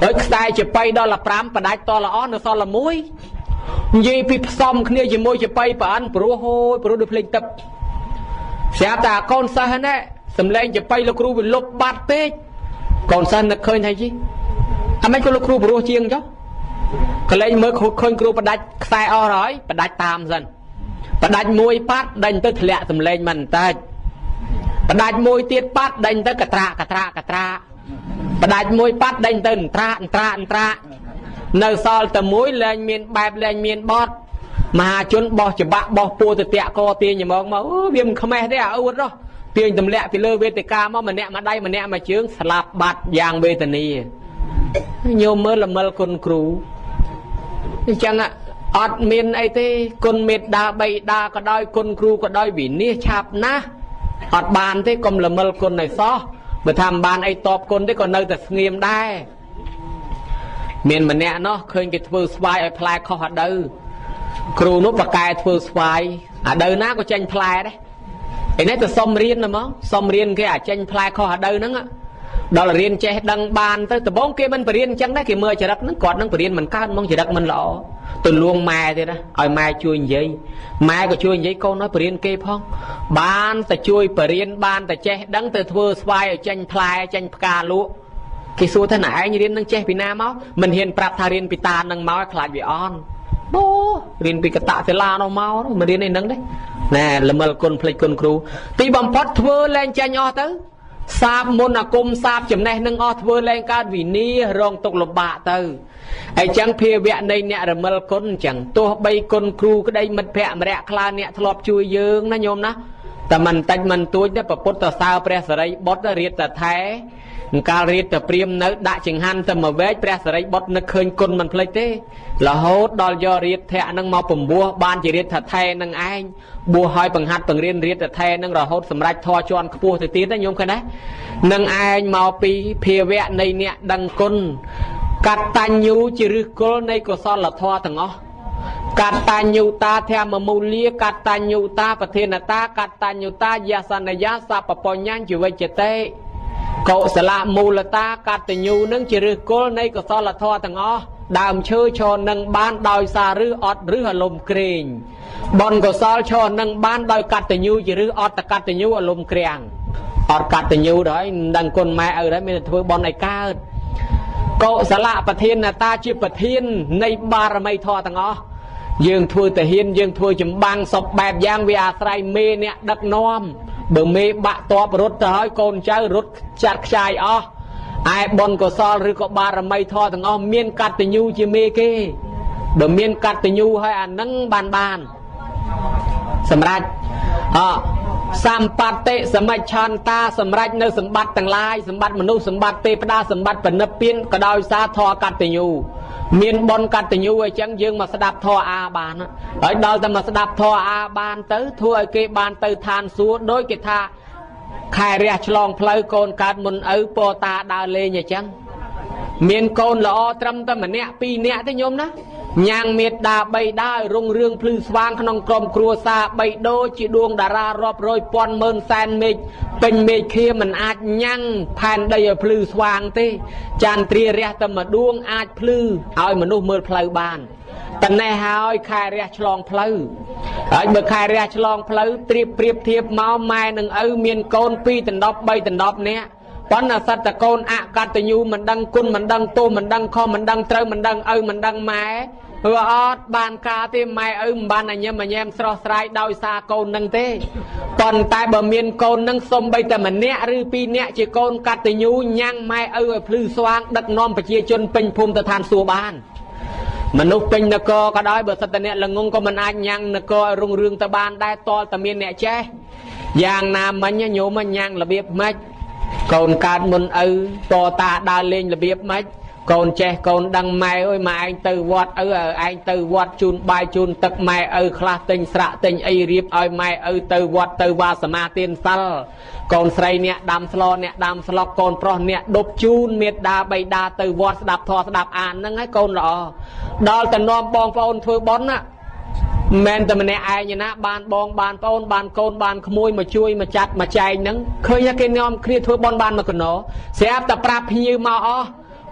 S1: ហើយខ្សែចបៃដល់15បដាច់តល្អនៅសល់1និយាយពីផ្សំគ្នាជាមួយចបៃប្រអិនព្រោះហូយព្រោះដូចភ្លេងទឹកស្រាប់តែកូនសិស្សហ្នឹងសំឡេងចបៃលោកគ្រូវាលុបបាត់ពេកកូនសិស្សនឹកឃើញថាយីអាមិនក៏លោកគ្រូព្រោះជាងចុះកលែងមើលឃើញគ្រូបដាច់ខ្សែអស់ហើយបដាច់តាមសិនបដាច់មួយប៉ាត់ដេញទៅធ្លាក់សំឡេងមិនតាច់បដាច់មួយទៀតប៉ាត់ដេញទៅកត្រាបដាច់មួយប៉ាត់ដេញទៅត្រានៅសល់តែមួយលែងមានបែបលែងមានបត់មហាជនបោះច្បាក់បោះពួរទៅតាក់កទាញមកវាមិនខ្មេះទេអាអួតនោះទាញទម្លាក់ពីលើវេទិកាមកម្នាក់មួយដៃម្នាក់មួយជើងស្លាប់បាត់យ៉ាងវេទនាញោមមើលល្មិលគុណគ្រូអញ្ចឹងអត់មានអីទេគុណមេត្តាបៃតាក៏ដោយគុណគ្រូក៏ដោយវិនិច្ឆ័យឆាប់ណាស់អត់បានទេកុំល្មិលគុណឲ្យសោះបើថាមិនបានអីតបគុណទេក៏នៅតែស្ងៀមដែរមានម្នាក់នោះឃើញគេធ្វើស្វាយឲ្យផ្លែខុសអាដូវគ្រូនោះប្រកែធ្វើស្វាយអាដូវណាក៏ចេញផ្លែដែរឯនេះទៅសុំរៀនហ្មងសុំរៀនគេអាចចេញផ្លែខុសអាដូវហ្នឹងដល់រៀនចេះដឹងបានទៅដំបងគេមិនបរៀនអញ្ចឹងដែរគេមើលចរិតហ្នឹងគាត់នឹងបរៀនមិនកើតហ្មងចរិតមិនល្អទៅលួងម៉ែទៀតណាឲ្យម៉ែជួយនិយាយម៉ែក៏ជួយនិយាយកូនឲ្យបរៀនគេផងបានតែជួយបរៀនបានតែចេះដឹងទៅធ្វើស្វាយឲ្យចេញផ្លែចេញផ្កាលក់គេសួរថាណែឯងរៀននឹងចេះពីណាមកមិនហ៊ានប្រាប់ថារៀនពីតានឹងមកខ្លាចវាអន់អូរៀនពីកតសិលានោះមកមិនរៀនឯហ្នឹងទេណែល្មិលគុណភ្លេចគុណគ្រូទីបំផុតធ្វើលែងចាញ់អស់ទៅសាបមុនអាគមសាបចំណេះនឹងអស់ធ្វើលែងកើតវិនីរងទុកលំបាកទៅអញ្ចឹងភាវៈនៃអ្នករមិលគុណអញ្ចឹងទោះបីគុណគ្រូក្តីមិត្តភក្តិម្នាក់ខ្លះអ្នកធ្លាប់ជួយយើងណាញោមណាតែមិនតិចមិនទួចទេប្រពុតសើព្រះសរិបុត្ររៀបតែថែកាលរៀបតែព្រាមនៅដាក់ចង្ហាន់ទៅមកវែកព្រះសរិបុត្រនឹកឃើញគុណមិនភ្លេចទេរហូតដល់យករៀបធៈនឹងមកពំពោះបានជារៀបថាថែនឹងឯងបួសឲ្យបង្ហាត់បង្រៀនរៀបតែថែនឹងរហូតសម្រេចធរជាន់ខ្ពស់ទៅទៀតណាញោមឃើញណានឹងឯងមកពីភាវៈនៃអ្នកដឹងគុណកតញ្ញូជាឫសគល់នៃកុសលធម៌ទាំងអស់កតញ្ញូតាធម្មមូលាកតញ្ញូតាប្រធានតាកតញ្ញូតាយសនយាសពបញ្ញជីវិចតេកុសលមូលតាកតញ្ញូនឹងជាឫសគល់នៃកុសលធម៌ទាំងអស់ដើមឈើឈរនឹងបានដោយសារឬអត់ឬអលំក្រែងបនកុសលឈរនឹងបានដោយកតញ្ញូជាឬអត់តកតញ្ញូអលំក្រាំង
S4: อดกัดแต่ยูđó đằng con mẹ ở đấy mình thôi bọn này ca cậu sẽ lạ bậc thiên là ta chỉ bậc thiên nay ba là mây thọ thằng ó dương thôiแต่hiên dương thôi chấm băng sọc bẹp giang vì ai mê nè đắc nom bờ mê bạ to rốt tới con cháu rốt chặt chài ó ai bọn có so rồi có ba là mây thọ thằng ó miên cắtแต่ยูchỉ mê kê bờ miên cắtแต่ยูhay à nâng bàn bàn sầm rạchสัมปัตเตสมัยชันตาสมรัยในสมบัติต่างลายสมบัติมนุษย์สมบัติเทพดาสมบัติปนเปียนกระดอยซาทอกัตติยูเมียนบอลกัตติยูไอ้จังยังมาสดับทออาบานไอ้ดอยจะมาสดับทออาบานเตอทั่วไอ้เกบานเตอทานซัวโดยกิธาใครเรียกฉลองเพลย์โกนการมุนโปตาดาเลไงจังเมียนโกนละอตรำตะมันเนี้ยปีเนี้ยที่โยมนะยางเม็ดดาใบได้รงเรื่องพลื้สว่างขนมกลมครัวซาใบโดจีดวงดารารอบโรยปอนเมินแซนเมจเป็นเมฆเคียมันอาจยั่งแผ่นได้พลื้สว่างตีจานตรีเรียตมาดวงอาจพลื้เอามนุษย์เมื่อพลื้บานแต่ในหายใครเรียฉลองพลื้ไอ้เมื่อใครเรียฉลองพลื้เปรียบเทียบเมาไม้หนึ่งเมียนโกนปีตันดอบใบตันดอบเนี้ยปัญหาสัตว์โกนอาการตะยูมันดังกุนมันดังโตมันดังคอมันดังเตยมันดังมันดังไม้ว่าอดบานกาที่ไม่บานอะไรมาแยมสระสายดาวซาโกนนังเต้ตอนตายบ่เมียนโกนนังสมใบแต่มันเนี้ยหรือปีเนี้ยจีโกนกัตติยูยังไม่พลื้สว่างดักนอมประเจียจนเป็นภูมิตะทานสัวบานมนุษย์เป็นนกก็ได้เบอร์สัตว์เนี่ยละงงก็มันอาจยังนกรุ่งเรืองตะบานได้ตอตะเมียนเนี่ยเจ้ยังนามันเนี่ยโยมันยังระเบียบไหมโกนการมันปอตาดาเลงระเบียบไหมโกนเจโกนดังไม้มาไอ้ตือวัดไอ้ตือวัดจูนใบจูนตึกไม้คลาติงสระติงไอรีบไอ้ไม้ตือวัดตือวาสมาเตียนซัลโกนใส่เนี่ยดำสลอเนี่ยดำสลอกโกนปลอเนี่ยดบจูนเม็ดดาใบดาตือวัดสดับทอสดับอ่านนั่งให้โกนหรอดอลแต่นอมบองปอนเฟือบอนน่ะแมนแต่มันในไอ้เนี่ยนะบานบองบานปอนบานโกนบานขโมยมาช่วยมาจัดมาใจนั่งเคยยังกินนอมเครียดเฟือบอนบานมากันเนาะเสียบแต่ปราบพิวมา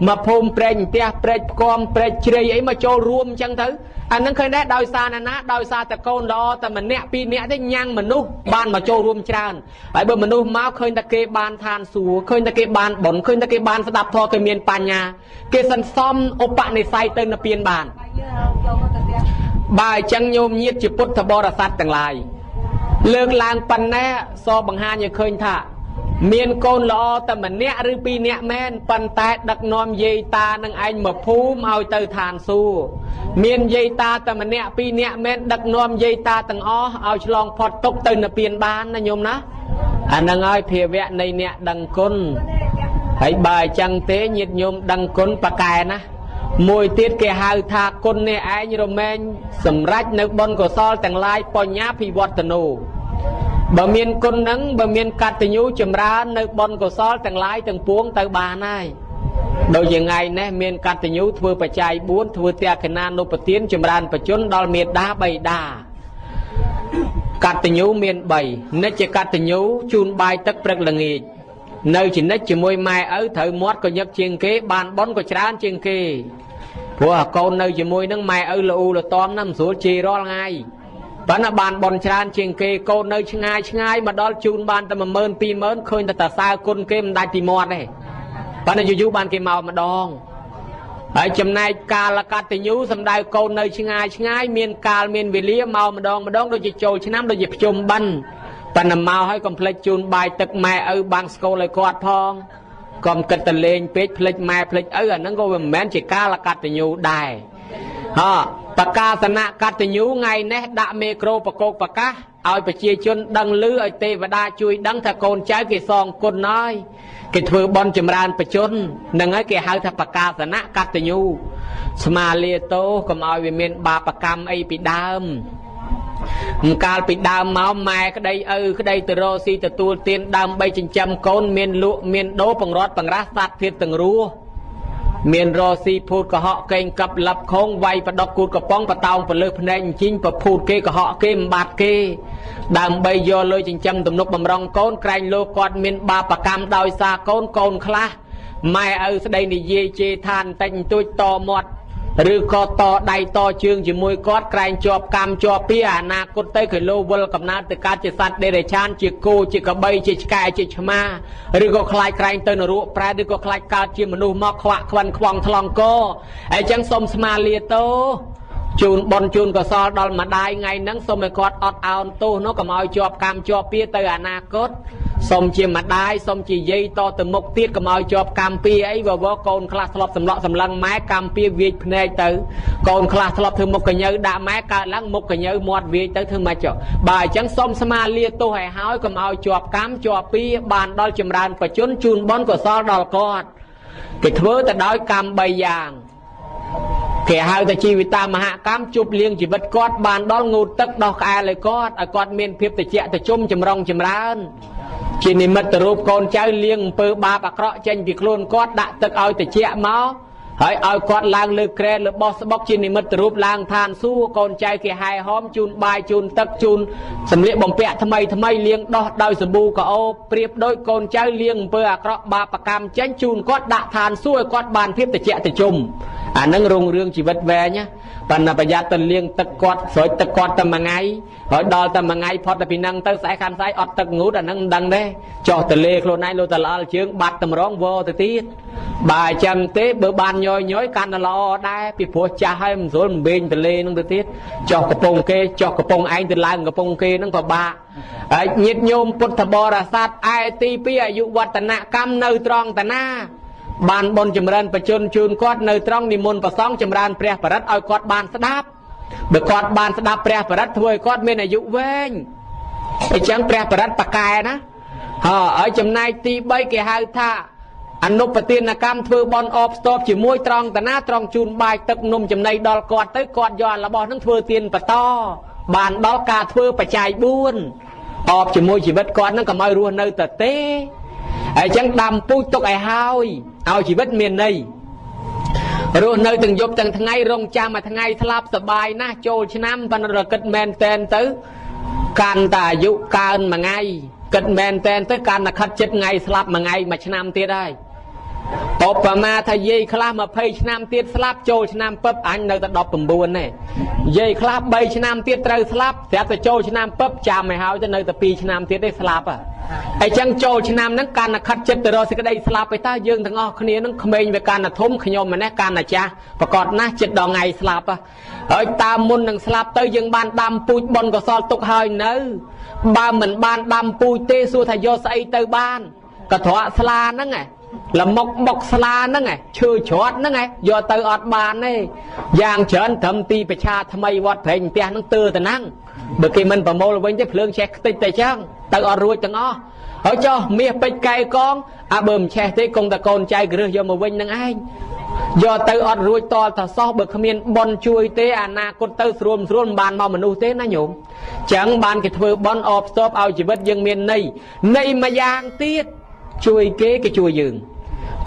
S4: มาพมเปร่งเตี้ยเปร่งกอมเปร่งเฉยไอ้มาโจรวมจังเถอะอันนั้นเคยได้ดาวซานะดาวซาแต่โกนดอแต่มันเนี่ยปีเนี่ยได้ยังมนุษย์บ้านมาโจรวมจานไอ้เบอร์มนุษย์มาเคยตะเกียบานทานสูเคยตะเกียบานบ่นเคยตะเกียบานสดับทอเคยเมียนปัญญาเกสันซ้อมอุปะในไซเตินเปลี่ยนบานบ่ายจังโยมเยียดจิพุทธบริษัทต่างหลายเลิกลางปันแน่ซอบังฮานอย่าเคยท่าเมียนโกนล้อแต่มันเนี้ยหรือปีเนี้ยแม่นปันแต่ดักนอมเยตานังไอมาพูมเอาเตอทานสู้เมียนเยตาแต่มันเนี้ยปีเนี้ยแม่นดักนอมเยตาตั้งอ้อเอาฉลองพอดตกเตนเปลี่ยนบ้านนะโยมนะอันนังไอเพียแวะในเนี้ยดังก้นให้บ่ายจังเตะnhiệtโยมดังก้นปะกายนะมวยเตี้ยแกหาทาก้นเนี่ยไอโรแมนสำรัจนึกบนกซอลแต่งลายปญญาพิวัตโนบะเมียนคนนั้นบะเมียนกัตติยูจำราในบอนกุศลต่างหลายต่างปวงต่างบาได้โดยยังไงเนี่ยเมียนกัตติยูทเวปัจจัยบุญทเวเตียขนานุปเตียนจำรานปัจจุนดอลเมียดาใบดากัตติยูเมียนใบเนจกัตติยูจูนใบตักเปรกละงีในจินเนจมวยไม้เถยมอดก็ยักเชียงเกบานบอนก็ชราเชียงเกพวกเขาในจมวยนั่งไม้ละอูละตอมน้ำสูจีรอลไงปนบานบอลชานเชียงเกโกนในชงายมาดอลจูนบานแต่มาเมินปีเมินเคยแต่สาวคนเกมได้ตีมอดเลยปนอยู่บานเกมเมามาดองไอ้จำนายกาลกัตยูสำได้โกนในชงายเมียนกาลเมียนวิเลียเมามาดองโดยจะโจชนะโดยจะจมบันปนเมาให้คอมเพล็กจูนใบตึกแม่บางสโกเลยกอดพองกอมกัตเลงเป็ดเพล็กแม่เพล็กนั่นก็เป็นแมนจิกาลกัตยูได้ปากกาสนะกัตยูไงเนะดะเมโครปโกปากกาเอาไปเชียชนดังลือไอเทวดาช่วยดังถ้าโกนใจกี่ซองคนน้อยกี่ถือบอลจำรานไปชนนังไอกี่หาถ้าปากกาสนะกัตยูสมาเลียโตก็เอาไปเมียนบาปกรรมไอปีดามการปีดามเมาแม่ก็ได้ก็ได้ตโรซีตตัวเตียนดำใบจิงจำโกนเมียนลุเมียนโดปังรอดปังรัสสัตเทียนตังรู้เมียนรอซีพูดกะเหาะเก่งกับหลับโค้งไวประดอกกูดกระป้องประตองประเลือกพนันจริงประพูดเกกะเหาะเกมบาดเกดำใบโยเลยจิงจำตุ่มนกบำรองโกนไกรโลกอดเมียนบาปกรรมดอยซาโกนคลาไม่แสดงในเยเจทานแต่งตัวต่อหมด ឬក៏តដៃតជើងជាមួយគាត់ក្រែងជាប់កម្មជាប់ពីអនាគតទៅគេលោវិលកំណើតទៅកើតជាសត្វដេរេឆានជាគោជាក្របីជាឆ្កែជាឆ្មាឬក៏ខ្លាចក្រែងទៅនរកប្រែឬក៏ខ្លាចកើតជាមនុស្សមកខ្វាក់ខ្វិនខ្វងថ្លង់កអញ្ចឹងសូមស្មាលាតោជូនបនជូនកសលដល់ម្ដាយថ្ងៃហ្នឹងសូមឲ្យគាត់អត់អោនទោសនោះកុំឲ្យជាប់កម្មជាប់ពីទៅអនាគតសូមជាម្ដាយសូមជាយាយតទៅមុខទៀតកុំឲ្យជាប់កម្មពីអីវវកូនខ្លះធ្លាប់សម្លក់សម្លឹងម៉ែកម្មពីវាយភ្នែកទៅកូនខ្លះធ្លាប់ធ្វើមុខកញើដាក់ម៉ែកើតឡើងមុខកញើមាត់វាយទៅធ្វើម៉េចចុះបើអញ្ចឹងសូមស្មាលាទោសឲ្យហើយកុំឲ្យជាប់កម្មជាប់ពីបានដល់ចម្រើនបច្ចុប្បន្នជូនបនកសលដល់គាត់គេធ្វើទៅដោយកម្ម3យ៉ាងគេហៅថាជីវិតាមហកម្មជប់លៀងជីវិតគាត់បានដល់ងូតទឹកដោះក្អែលឲ្យគាត់មានភាពត្រជាក់ត្រជុំចម្រុងចម្រើនជានិមិត្តរូបកូនចៅលៀងអំពើបាបអាក្រក់ចេញពីខ្លួនគាត់ដាក់ទឹកឲ្យត្រជាក់មកហើយឲ្យគាត់ឡើងលើក្រែលើបោះស្បុកជានិមិត្តរូបឡើងឋានសួគ៌កូនចៅគេហែហោមជូនបាយជូនទឹកជូនសម្លៀកបំពាក់ថ្មីលៀងដោះដោយសាប៊ូកោអូប្រៀបដូចកូនចៅលៀងអំពើអាក្រក់បាបកម្មចេញជូនគាត់ដាក់ឋានសួគ៌ឲ្យគាត់បានភាពត្រជាក់ត្រជុំអានឹងរុងរឿងជីវិតវែងណាប៉ុន្តែប្រយ័ត្នទៅលៀងទឹកគាត់ស្រោចទឹកគាត់តែមួយថ្ងៃហើយដល់តែមួយថ្ងៃផុតទៅពីហ្នឹងទៅស្អែកខាងស្អែកអត់ទឹកងូតអានឹងមិនដឹងទេចោះទៅលេខ្លួនឯងលោតល្អល់ជើងបាត់តម្រងវទៅទៀតបើអញ្ចឹងទេបើបានញយកាន់តែល្អដែរពីព្រោះចាស់ហើយមិនស្រួលមិនបេងទៅលេហ្នឹងទៅទៀតចោះកំពង់គេចោះកំពង់ឯងទៅឡើងកំពង់គេហ្នឹងក៏បាក់ហើយញាតិញោមពុទ្ធបរិស័ទឯទី2អាយុវឌ្ឍនកម្មនៅត្រង់តាណាបានបនចម្រើនបច្ចុប្បន្នជូនគាត់នៅត្រង់និមន្តប្រសងចម្រើនព្រះបរិត្តឲ្យគាត់បានស្ដាប់បើគាត់បានស្ដាប់ព្រះបរិត្តធ្វើឲ្យគាត់មានអាយុវែងអញ្ចឹងព្រះបរិត្តប៉កែណាហើយចំណែកទី3គេហៅថាអនុបទានកម្មធ្វើបនអបស្ទប់ជាមួយត្រង់តាណាត្រង់ជូនបាយទឹកនំចំណីដល់គាត់ទៅគាត់យករបស់នឹងធ្វើទានបន្តបានដល់ការធ្វើបច្ច័យ4អបជាមួយជីវិតគាត់នឹងកុំឲ្យរស់នៅតែទេអញ្ចឹងដាំពូជទុកឲ្យហើយឲ្យជីវិតមានន័យរស់នៅទាំងយប់ទាំងថ្ងៃរងចាំមួយថ្ងៃស្លាប់សបាយណាស់ចូលឆ្នាំប៉ុន្តែគិតមែនតែនទៅកាន់តែអាយុកើនមួយថ្ងៃគិតមែនតែនទៅកាន់តែខិតចិត្តថ្ងៃស្លាប់មួយថ្ងៃមួយឆ្នាំទៀតហើយឧបមាថាយាយខ្លះ20ឆ្នាំទៀតស្លាប់ចូលឆ្នាំពឹបអញនៅតែ19ទេយាយខ្លះ3ឆ្នាំទៀតត្រូវស្លាប់ស្រាប់តែចូលឆ្នាំពឹបចាំឲ្យហើយទៅនៅតែ2ឆ្នាំទៀតទេស្លាប់អញ្ចឹងចូលឆ្នាំហ្នឹងកាន់តែខិតចិត្តទៅរកសេចក្តីស្លាប់ទៅតើយើងទាំងអស់គ្នានឹងក្មេងវាកាន់តែធំខ្ញុំម្នេះកាន់តែចាស់ប្រកបណាស់ចិត្តដល់ថ្ងៃស្លាប់ហើយតាមមុននឹងស្លាប់ទៅយើងបានដាំពូជបនកសលទុកហើយនៅបើមិនបានដាំពូជទេសួរថាយកស្អីទៅបានកត្រកស្លាហ្នឹងលមុកបុកស្លាហ្នឹងឈើច្រត់ហ្នឹងយកទៅអត់បានទេយ៉ាងច្រើនត្រឹមទីប្រឆាថ្មីវត្តព្រេងផ្ទះហ្នឹងទើទៅហ្នឹងបើគេមិនប្រមូលវិញទេភ្លើងឆេះខ្ទេចតែចឹងទៅអត់រួចទាំងអស់ហើយចុះមាសពេជ្រកែកងបើមិនឆេះទេគង់តែកូនចៅគ្រឹះយកមកវិញនឹងឯងយកទៅអត់រួចតលថាសោះបើគ្មានបនជួយទេអនាគតទៅស្រួលមិនបានមកមនុស្សទេណាញោមចឹងបានគេធ្វើបនអបស្ទប់ឲ្យជីវិតយើងមានន័យមួយយ៉ាងទៀតជួយគេជួយយើង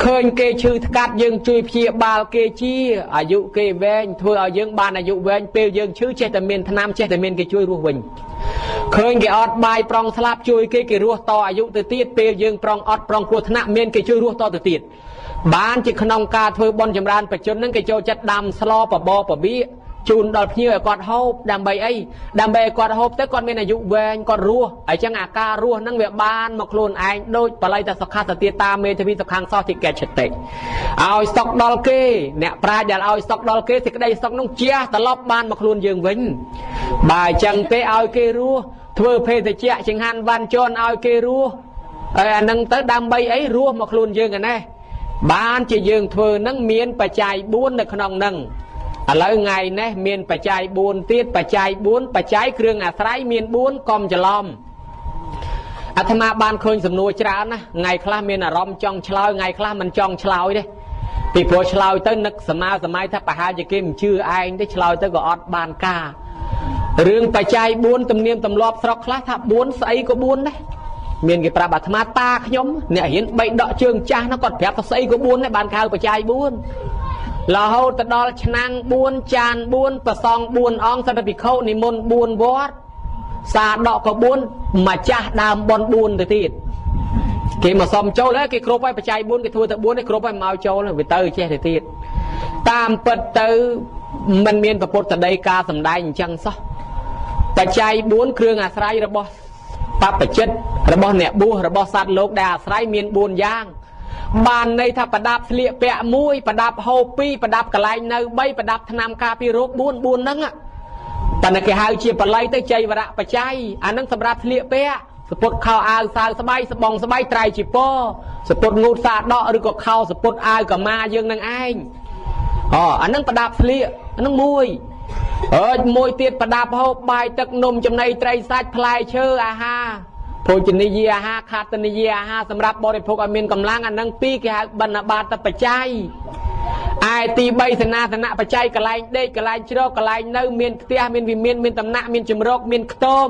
S4: ឃើញគេឈឺថ្កាត់យើងជួយព្យាបាលគេជាអាយុគេវែងធ្វើឲ្យយើងបានអាយុវែងពេលយើងឈឺចេះតែមានថ្នាំចេះតែមានគេជួយរស់វិញឃើញគេអត់បាយប្រងស្លាប់ជួយគេរស់តអាយុទៅទៀតពេលយើងប្រងអត់ប្រងគ្រោះថ្នាក់មានគេជួយរស់តទៅទៀតបានជាក្នុងការធ្វើបន់ចម្រើនបច្ចុប្បន្នហ្នឹងគេចូលចិត្តដាំស្លបបរបបៀជូនដល់ភ្ញៀវឲ្យគាត់ហូបដើម្បីអីដើម្បីឲ្យគាត់ហូបទៅគាត់មានអាយុវែងគាត់រស់អញ្ចឹងអាការរស់ហ្នឹងវាបានមកខ្លួនឯងដូចបល័យតសុខសទាតាមេធាវីសុខាំងសោះទីកេឆតិឲ្យស្តុកដល់គេអ្នកប្រាជ្ញដែលឲ្យស្តុកដល់គេសេចក្តីស្តុកនោះជះត្រឡប់បានមកខ្លួនយើងវិញបើអញ្ចឹងទេឲ្យគេរស់ធ្វើភេទជ្ជៈចង្ហាន់វ៉ាន់ជន់ឲ្យគេរស់ហើយអានឹងទៅដើម្បីអីរស់មកខ្លួនយើងឯណេះបានជាយើងធ្វើនឹងមានបច្ច័យ4នៅក្នុងនឹងឥឡូវថ្ងៃនេះមានបច្ច័យ4ទៀតបច្ច័យ4បច្ច័យគ្រឿងអាស្រ័យមាន4កុំច្រឡំអាត្មាបានឃើញសំណួរច្រើនណាថ្ងៃខ្លះមានអារម្មណ៍ចង់ឆ្លើយថ្ងៃខ្លះមិនចង់ឆ្លើយទេពីព្រោះឆ្លើយទៅនឹកសម័យថាប្រហែលជាគេមិនជឿឯងទេឆ្លើយទៅក៏អត់បានការរឿងបច្ច័យ4ទំនៀមទម្លាប់ស្រុកខ្លះថា4ស្អីក៏4ដែរមានគេប្រាប់អាត្មាតាខ្ញុំអ្នករៀន3ដកជើងចាស់នោះគាត់ប្រាប់ថាស្អីក៏4ដែរបានហៅបច្ច័យ4រហូតទៅដល់ឆ្នាំង4ចាន4ប្រសង4អង្គសន្តិភិក្ខុនិមន្ត4វត្តសាដកក៏4ម្ចាស់ដើមបន4ទៅទៀតគេមកសុំចូលហើយគេគ្រប់ហើយបច្ច័យ4គេធ្វើទៅ4ទេគ្រប់ហើយមកឲ្យចូលវាទៅចេះទៅទៀត តាមពិតទៅមិនមានប្រពុតដីការសំដែងអញ្ចឹងសោះបច្ច័យ4គ្រឿងអាស្រ័យរបស់បព្វជិតរបស់អ្នកបួសរបស់សត្វលោកដែលអាស្រ័យមាន4យ៉ាងបានន័យថាប្រដាប់ស្លៀកពាក់1ប្រដាប់ហូប2ប្រដាប់កន្លែងនៅ3ប្រដាប់ថ្នាំការពាររោគ4ហ្នឹងតែគេហៅជាបល័យទៅចៃវរៈបច្ច័យអាហ្នឹងសម្រាប់ស្លៀកពាក់សពុតខោអាវសើស្បៃស្បងស្បៃត្រៃជីពសពុតងូតសាដកឬក៏ខោសពុតអាវកម្មាយើងនឹងឯងអាហ្នឹងប្រដាប់ស្លៀកអាហ្នឹងមួយទៀតប្រដាប់ហូបបាយទឹកនំចំណីត្រីសាច់ផ្លែឈើអាហារភោជនីយអាហារខាតនីយអាហារសម្រាប់បរិភោគឲ្យមានកម្លាំងអាហ្នឹង2គេហៅបណ្ឌបាតបច្ច័យឯទី3សេនាសនៈបច្ច័យកន្លែងដេកកន្លែងជ្រកកន្លែងនៅមានផ្ទះមានវិមានមានតំណាក់មានជំរកមានខ្ទម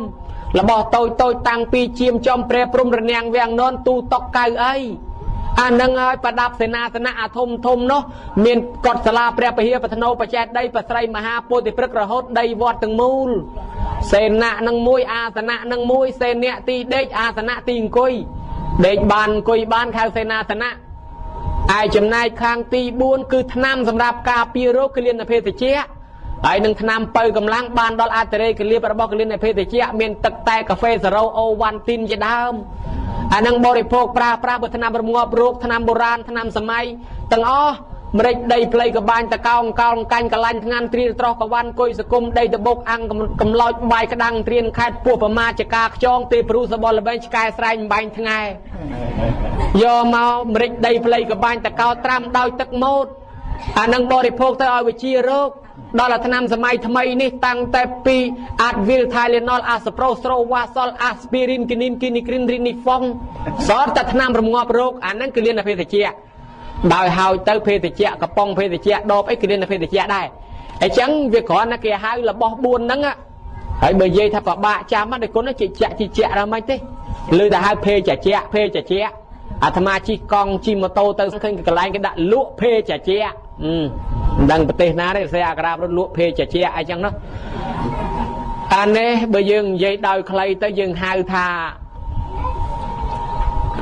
S4: របស់តូចតាំងពីជាមចំព្រះព្រំរនាំងវាំងននទូតុកកៅអីអានឹងហើយប្រដាប់សេនាសនៈអាធំនោះមានកុដិសាលាព្រះពហិបធ្នោបច្ចេតដីប្រស្រីមហាពោធិព្រឹករហូតដីវត្តទាំងមូលសេណៈនឹងមួយអាសនៈនឹងមួយសេនៈទីដេកអាសនៈទីអង្គុយដេកបានអង្គុយបានខៅសេនាសនៈឯចំណែកខាងទី4គឺថ្នាំសម្រាប់ការពាររោគគលានភេសជ្ជៈហើយនឹងថ្នាំបើកម្លាំងបានដល់អត្តរេកលៀបរបស់គលានភេសជ្ជៈមានទឹកតែកាហ្វេសារ៉ូអូវ៉ាន់ទីនជាដើមអានឹងបរិភោគប្រើប្រាស់បើថ្នាំរងាប់រោគថ្នាំបុរាណថ្នាំសម័យទាំងអស់ម្រេចដីផ្លៃកបាញ់តកោងកោងកាញ់កលាញ់ថ្ងានត្រៀលត្រោះកវ៉ាន់គុយសគុំដីតបុកអាំងកំឡោចបាយក្តាំងត្រៀនខេតពោះប្រមាចកាខ្យងទេព្រោះសបលល្បែងឆ្កែស្រែងបាញ់ថ្ងៃយកមកម្រេចដីផ្លៃកបាញ់តកោត្រាំដោយទឹកម៉ូតអានឹងបរិភោគទៅឲ្យវិជារោគដល់ថ្នាំសម័យថ្មីនេះតាំងតែពីអាតវីលថៃលេណុលអាសប្រូស្រូវ៉ាសលអាស្ពីរីនគីនីនគីនីគ្រីនរីនីហ្វុងសតតែថ្នាំរងាប់រោគអានឹងគឺលៀនភេសជ្ជៈដោយហើយទៅភេសជ្ជៈកំប៉ុងភេសជ្ជៈដបអីគឺលៀនភេសជ្ជៈដែរអញ្ចឹងវាគ្រាន់តែគេហៅរបស់4ហ្នឹងហើយបើនិយាយថាប្របាក់ចាំដល់គុណជិជៈដល់មិនទេឮតែហៅភេសជ្ជៈអាត្មាជិះកង់ជិះម៉ូតូទៅឃើញកន្លែងគេដាក់លក់ភេសជ្ជៈមិនដឹងប្រទេសណាទេសេអាក្រាបរត់លក់ភេសជ្ជៈអីចឹងណាអានេះបើយើងនិយាយដោយខ្លីទៅយើងហៅថា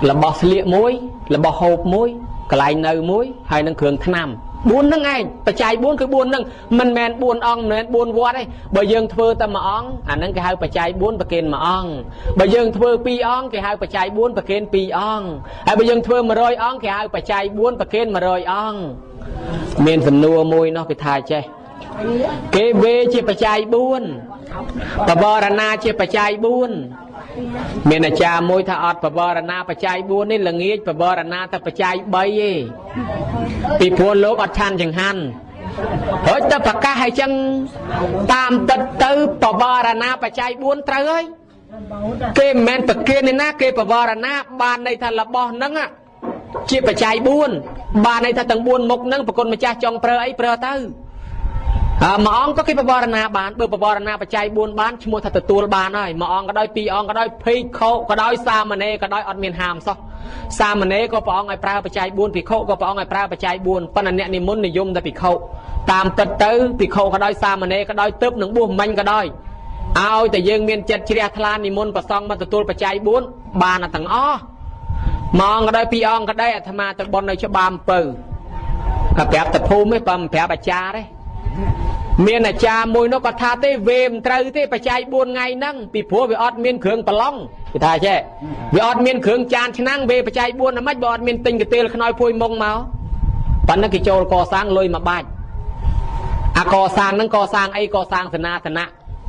S4: របស់ស្លៀកមួយរបស់ហូបមួយកន្លែងនៅមួយហើយនឹងគ្រឿងថ្នាំ4ហ្នឹងឯងបច្ច័យ4គឺ4ហ្នឹងមិនមែន4អង្គមិនមែន4វត្តទេបើយើងធ្វើតែ1អង្គអាហ្នឹងគេហៅបច្ច័យ4ប្រគេន1អង្គបើយើងធ្វើ2អង្គគេហៅបច្ច័យ4ប្រគេន2អង្គហើយបើយើងធ្វើ100អង្គគេហៅបច្ច័យ4ប្រគេន100អង្គមានសំណួរមួយនោះគេថាចេះគេវេជាបច្ច័យ4បវរណាជាបច្ច័យ4មានអាចារ្យមួយថាអត់បវរណាបច្ច័យ4នេះល្ងាចបវរណាតែបច្ច័យ3ទេពីព្រោះលោកអត់ឆានចង្ហាន់ហើយតែប្រកាសឲ្យចឹងតាមទឹកទៅបវរណាបច្ច័យ4ត្រូវហើយគេមិនមែនប្រគេនណាគេបវរណាបានន័យថារបស់ហ្នឹងជាបច្ច័យ4បានន័យថាទាំង4មុខហ្នឹងប្រគុណម្ចាស់ចង់ប្រើអីប្រើទៅមួយអង្គក៏គេបវរណាបានបើបវរណាបច្ច័យ4បានឈ្មោះថាទទួលបានហើយមួយអង្គក៏ដោយ2អង្គក៏ដោយភេកខោក៏ដោយសាមណេរក៏ដោយអត់មានហាមសោះសាមណេរក៏ព្រះអង្គឲ្យប្រើបច្ច័យ4ភិក្ខុក៏ព្រះអង្គឲ្យប្រើបច្ច័យ4ប៉ុន្តែអ្នកនិមន្តនិយមតែភិក្ខុតាមពិតទៅភិក្ខុក៏ដោយសាមណេរក៏ដោយទើបនឹងបួសមិញក៏ដោយឲ្យតែយើងមានចិត្តជ្រះថ្លានិមន្តប្រសង់មកទទួលបច្ច័យ4បានទាំងអស់មួយអង្គក៏ដោយ2អង្គក៏ដោយអាត្មាទៅបន់នៅច្បារអំពៅក៏ប្រាប់តែភូមិទេបើមិនប្រាប់អាចារ្យទេមានអាចារ្យមួយនោះក៏ថាទេវេមិនត្រូវទេបច្ច័យ4ថ្ងៃហ្នឹងពីព្រោះវាអត់មានគ្រឿងប្រឡងគេថាចេះវាអត់មានគ្រឿងចានឆ្នាំងវេបច្ច័យ4ណាមិនបើអត់មានទិញកាទៀលខ្នើយភួយមុងមកប៉ុន្តែគេចូលកសាងលុយមួយបាច់អាកសាងហ្នឹងកសាងអីកសាងសេនាសនៈ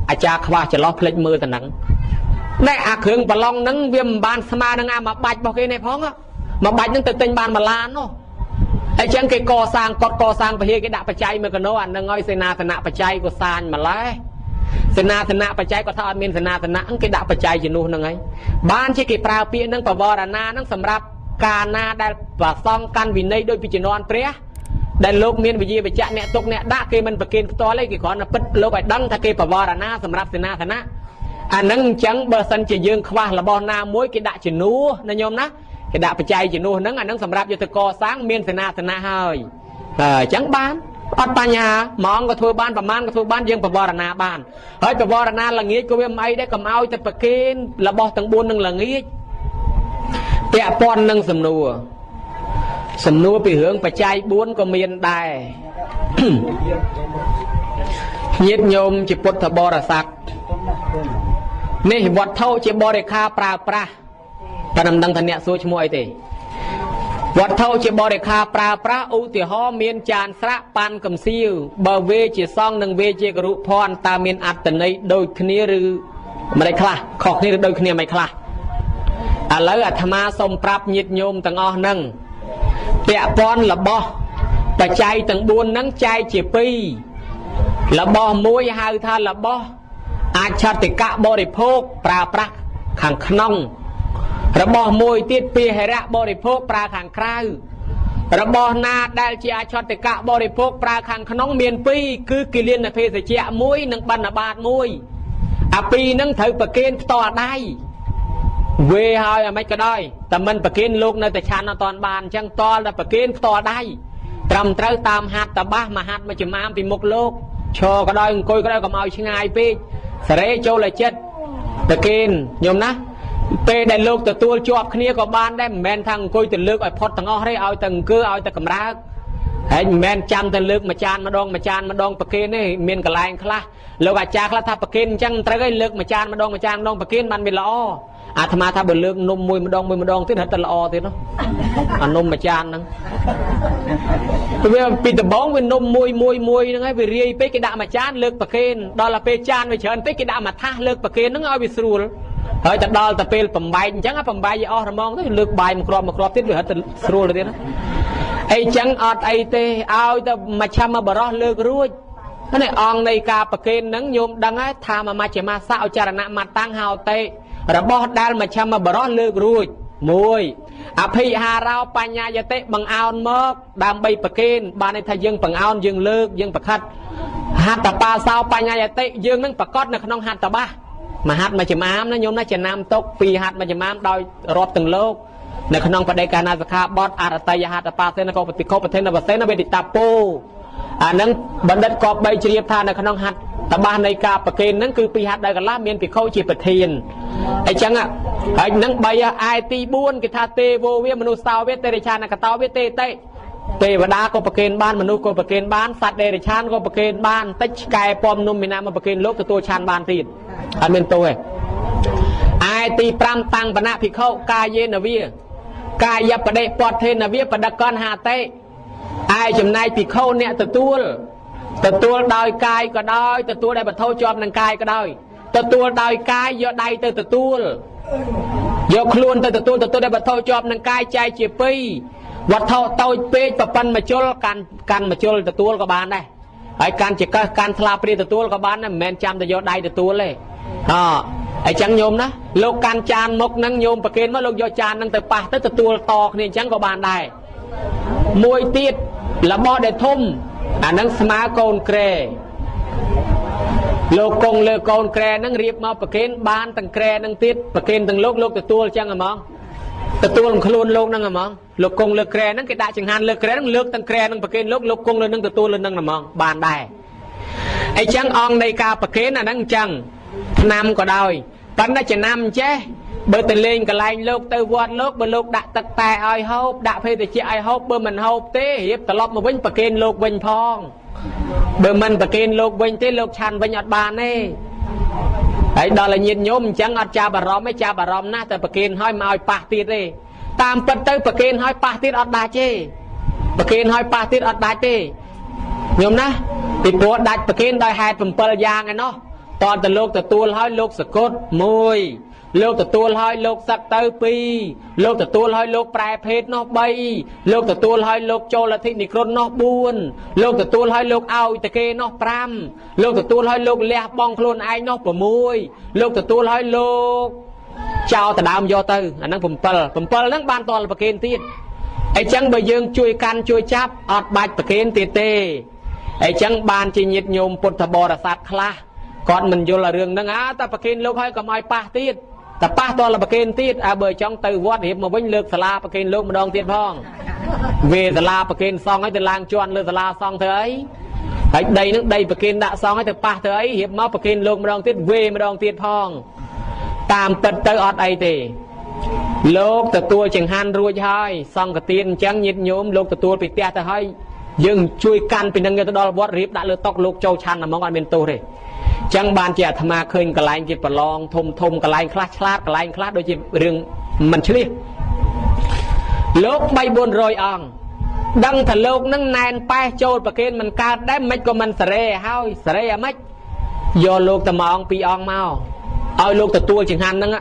S4: អាចារ្យខ្វះចន្លោះភ្លេចមើលតែហ្នឹងតែអាគ្រឿងប្រឡងហ្នឹងវាមិនបានស្មើនឹងអាមួយបាច់របស់គេនេះផងមួយបាច់ហ្នឹងទៅទិញបាន1ឡាននោះអញ្ចឹងគេកសាងកត់កសាងពហិគេដាក់បច្ច័យមកកណោអានឹងឲ្យសេនាសនៈបច្ច័យក៏សាញម្លេះសេនាសនៈបច្ច័យក៏ថាអត់មានសេនាសនៈគេដាក់បច្ច័យជំនួសហ្នឹងហើយបានជាគេប្រើពាក្យហ្នឹងបវរណាហ្នឹងសម្រាប់កាលណាដែលប្រសង់កាន់វិន័យដោយពីជំនាន់ព្រះដែលលោកមានវិជាបច្ចៈអ្នកទុកអ្នកដាក់គេមិនប្រគេនផ្ទាល់ទេគេគ្រាន់តែពិតលោកឲ្យដឹងថាគេបវរណាសម្រាប់សេនាសនៈអាហ្នឹងអញ្ចឹងបើសិនជាយើងខ្វះរបស់ណាមួយគេដាក់ជំនួសណាញោមណាគេដាក់បច្ច័យជំនួសហ្នឹងអាហ្នឹងសម្រាប់យកទៅកសាងមានសេនាសនៈហើយអញ្ចឹងបានអត់បញ្ហាម៉ោងក៏ធ្វើបានប្រមាណក៏ធ្វើបានយើងបវរណាបានហើយបវរណាល្ងាចក៏វាមិនអីដែរកុំឲ្យតែប្រគេនរបស់ទាំង4នឹងល្ងាចពាក់ព័ន្ធនឹងសំណួរពីរឿងបច្ច័យ4ក៏មានដែរ ញាតិញោមជាពុទ្ធបរិស័ទនេះវត្ថុជាបរិខាប្រើប្រាស់តែមិនដឹងថាអ្នកសួរឈ្មោះអីទេវត្ថុជាបរិខាប្រើប្រាស់ឧទាហរណ៍មានចានស្រាក់ប៉ាន់កំសៀវបើវេជាសង្ឃនិងវេជាគរុភ័ណ្ឌតើមានអត្តន័យដូចគ្នាឬមិនខ្លះខុសគ្នាឬដូចគ្នាមិនខ្លះឥឡូវអាត្មាសូមប្រាប់ញាតិញោមទាំងអស់ហ្នឹងពាក់ព័ន្ធរបស់បច្ច័យទាំង4ហ្នឹងចែកជា2របស់មួយហៅថារបស់អាចឆតិកៈបរិភោគប្រើប្រាស់ខាងក្នុងរបស់មួយទៀតពាហិរៈបរិភោគប្រើខាងក្រៅរបស់ណាដែលជាអឆតិកៈបរិភោគប្រើខាងក្នុងមាន2គឺគិលានភេសជ្ជៈមួយនិងបណ្ឌបាតមួយអា2ហ្នឹងត្រូវប្រគេនផ្ទាល់ដៃវេហើយអាមិនក៏ដោយតែមិនប្រគេនលោកនៅតែឆានអត់តាន់បានអញ្ចឹងតលតែប្រគេនផ្ទាល់ដៃត្រឹមត្រូវតាមហាត់តបាសមហាត់មួយចំអាមពីមុខលោកឈរក៏ដោយអង្គុយក៏ដោយកុំឲ្យឆ្ងាយពេកសេរីចូលឲ្យចិត្តប្រគេនញោមណាពេលដែលលោកទទួលជាប់គ្នាក៏បានដែរមិនមែនថាអង្គុយទៅលើកឲ្យផុតទាំងអស់ទេឲ្យតែអង្គើឲ្យតែកម្រើកហើយមិនមែនចាំតែលើកម្ចានម្ដងប្រគេនទេមានកន្លែងខ្លះលោកអាចារ្យខ្លះថាប្រគេនអញ្ចឹងត្រូវឲ្យលើកម្ចានម្ដងប្រគេនបានវាល្អអាត្មាថាបើលើកនំមួយម្ដងទៀតហិតតែល្អទៀតនោះអានំម្ចានហ្នឹងវាពីដំបងវានំមួយហ្នឹងហើយវារាយពេកគេដាក់ម្ចានលើកប្រគេនដល់ទៅពេលចានវាច្រើនពេកគេដាក់មួយថាសលើកប្រគេនហ្នឹងឲ្យវាស្រួលហើយទៅដល់ទៅពេលបំបែកអញ្ចឹងបំបែកឲ្យអស់រមងទៅលើកបាយមួយគ្រាប់ទៀតវាហិតតែស្រួលទៀតអីចឹងអត់អីទេឲ្យទៅមជ្ឈមបរោះលើករួចនេះអង្គនៃការប្រគេនហ្នឹងញោមដឹងហើយថាមជ្ឈមាសៈអចរណៈមតាំងហោតេរបស់ដែលមជ្ឈមបរោះលើករួច1អភិហារោបញ្ញាយតិបង្អោនមកដើម្បីប្រគេនបានន័យថាយើងបង្អោនយើងលើកយើងប្រខិតហត្ថបាសោបញ្ញាយតិយើងនឹងប្រកាសនៅក្នុងហត្ថបាសមហាត់មជ្ឈមាមណាញោមណាចំណាំទុកពីហត្ថមជ្ឈមាមដោយរាប់ទាំងលោកនៅក្នុងបដិកាណាសិក្ខាបទអរតយហត្ថបាសេនកោបតិកោប្រធានវសេនវេទិតាពោអានឹងបណ្ឌិតក៏បីជ្រាបថានៅក្នុងហត្ថតបាសនៃការប្រគេនហ្នឹងគឺពីហត្ថដែលកន្លះមានភិក្ខុជាប្រធានអញ្ចឹងហើយនឹង3អាយទី4គេថាទេវោវាមនុស្សសោវាទេរិឆានកតោវាទេទេវតាក៏ប្រគេនបានមនុស្សក៏ប្រគេនបានសត្វទេរិឆានក៏ប្រគេនបានតិចឆ្កែពំនំមានណាមកប្រគេនលោកទទួលឆានបានទៀតអត់មានទោសទេអាយទី5តាំងបណៈភិក្ខុកាយេនវាកាយបដិពតធេនវាបដកនហាតេអាយចំណែកភិក្ខុអ្នកទទួលដោយកាយក៏ដោយទទួលដោយវត្ថុជាប់នឹងកាយក៏ដោយទទួលដោយកាយយកដៃទៅទទួលយកខ្លួនទៅទទួលដោយវត្ថុជាប់នឹងកាយចែកជា2វត្ថុតូចពេកប្រប៉ិនមជុលកាន់មជុលទទួលក៏បានដែរហើយកាន់ចកឹះកាន់ថ្លាព្រាទទួលក៏បានដែរមិនមែនចាំតែយកដៃទទួលទេអញ្ចឹងញោមណាលោកកាន់ចានមុខហ្នឹងញោមប្រគេនមកលោកយកចានហ្នឹងទៅប៉ះទៅទទួលតគ្នាអញ្ចឹងក៏បានដែរមួយទៀតរបស់ដែលធំអាហ្នឹងស្មើកូនក្រែលោកគង់លើកូនក្រែហ្នឹងរៀបមកប្រគេនបានទាំងក្រែហ្នឹងទៀតប្រគេនទាំងលោកទទួលអញ្ចឹងហ្មងទទួលខ្លួនលោកហ្នឹងហ្មងលោកគង់លើក្រែហ្នឹងគេដាក់ចង្ហាន់លើក្រែហ្នឹងលើកទាំងក្រែហ្នឹងប្រគេនលោកគង់លើហ្នឹងទទួលលើហ្នឹងហ្មងបានដែរអញ្ចឹងអង្គនៃការប្រគេនអាហ្នឹងអញ្ចឹងឆ្នាំក៏ដោយប៉ុន្តែចំណាំចេះបើទៅលេងកន្លែងលោកទៅវត្តលោកបើលោកដាក់ទឹកតែឲ្យហូបដាក់ភេទជ្ជៈឲ្យហូបបើមិនហូបទេរៀបត្រឡប់មកវិញប្រគេនលោកវិញផងបើមិនប្រគេនលោកវិញទេលោកឆាន់វិញអត់បានទេហើយដល់ឲ្យញាតិញោមអញ្ចឹងអត់ចាប់អារម្មណ៍ទេចាប់អារម្មណ៍ណាស់តែប្រគេនឲ្យមកឲ្យប៉ះទៀតទេតាមពិតទៅប្រគេនឲ្យប៉ះទៀតអត់ដាច់ទេប្រគេនឲ្យប៉ះទៀតអត់ដាច់ទេញោមណាពីព្រោះដាច់ប្រគេនដោយហេតុ7យ៉ាងឯណោះតើទៅលោកទទួលឲ្យលោកសកុត1លោកទទួលឲ្យលោកសឹកទៅ2លោកទទួលឲ្យលោកប្រែភេទនោះ3លោកទទួលឲ្យលោកចូលអធិនិក្រុននោះ4លោកទទួលឲ្យលោកឲ្យតកេនោះ5លោកទទួលឲ្យលោកលះបងខ្លួនឯងនោះ6លោកទទួលឲ្យលោកចោលតដើមយកទៅអាហ្នឹង7ហ្នឹងបានតលប្រគេនទៀតអញ្ចឹងបើយើងជួយកាន់ជួយចាប់អត់បាច់ប្រគេនទៀតទេអញ្ចឹងបានជាញាតិញោមពុទ្ធបរិស័ទខ្លះគាត់មិនយល់រឿងហ្នឹងតែប្រគេនលោកឲ្យកុំឲ្យប៉ះទៀតតែប៉ះតលប្រគេនទៀតបើចង់ទៅវត្តរៀបមកវិញលើកសាលាប្រគេនលោកម្ដងទៀតផងវេសាលាប្រគេនសង់ឲ្យទៅឡើងជាន់លើសាលាសង់ធ្វើអីហើយដីហ្នឹងដីប្រគេនដាក់សង់ឲ្យទៅប៉ះធ្វើអីរៀបមកប្រគេនលោកម្ដងទៀតវេម្ដងទៀតផងតាមពិតទៅអត់អីទេលោកទទួលចង្ហាន់រួចហើយសង្ឃទានអញ្ចឹងញាតិញោមលោកទទួលពីផ្ទះទៅហើយ យើងជួយកាន់ពីនឹងទៅដល់វត្តរៀបដាក់លើតុលោកចូលឆាន់ហ្មងអត់មានទោសទេចឹងបានជាអាត្មាឃើញកន្លែងគេប្រឡងធំធំកន្លែងខ្លះឆ្លាតកន្លែងខ្លះដូចជារឿងមិនឆ្លៀសលោក300-400អង្គដឹងថាលោកនឹងណែនប៉ែចូលប្រគេនមិនកើតដែរមិនក៏មិនសេរីហើយសេរីអាម៉េចយកលោកតែ1អង្គ2អង្គមកឲ្យលោកទទួលចង្ហាន់ហ្នឹង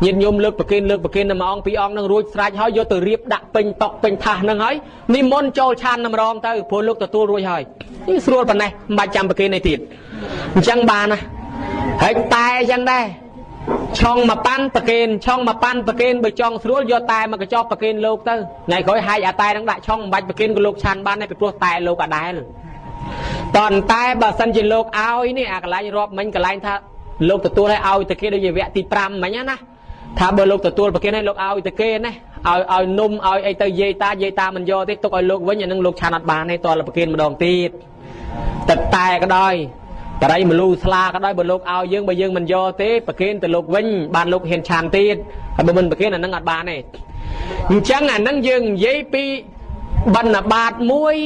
S4: ញាតិញោមលើកប្រគេនតែ1អង្គ2អង្គហ្នឹងរួចស្រេចហើយយកទៅរៀបដាក់ពេញតុពេញថាសហ្នឹងហើយនិមន្តចូលឆានម្ដងទៅព្រោះលោកទទួលរួចហើយនេះស្រួលប៉ុណ្ណេះមិនបាច់ចាំប្រគេនឯទៀតអញ្ចឹងបានណាហើយតែអញ្ចឹងដែរឆុងមកប៉ាន់ប្រគេនឆុងមកប៉ាន់ប្រគេនបើចង់ស្រួលយកតែមកកញ្ចប់ប្រគេនលោកទៅថ្ងៃក្រោយហាយអាតែនឹងដាក់ឆុងមិនបាច់ប្រគេនក៏លោកឆានបានដែរពីព្រោះតែលោកអដែលតន្តែបើសិនជាលោកឲ្យនេះអាកន្លែងរាប់មិញកន្លែងថាលោកទទួលឲ្យទៅគេដូចជាវគ្គទី5មិញណាថាបើលោកទទួលប្រគេនឲ្យលោកឲ្យទៅគេណាឲ្យនំឲ្យអីទៅយាយតាមិនយកទេទុកឲ្យលោកវិញអានឹងលោកឆានអត់បានទេតើប្រគេនម្ដងទៀតតែក៏ដោយបរិយមលូស្លាក៏ដោយបើលោកឲ្យយើងបើយើងមិនយកទេប្រគេនទៅលោកវិញបានលោកហ៊ានឆានទៀតហើយបើមិនប្រគេនអានឹងអត់បានទេអញ្ចឹងអានឹងយើងនិយាយពីបណ្ឌបាតមួយ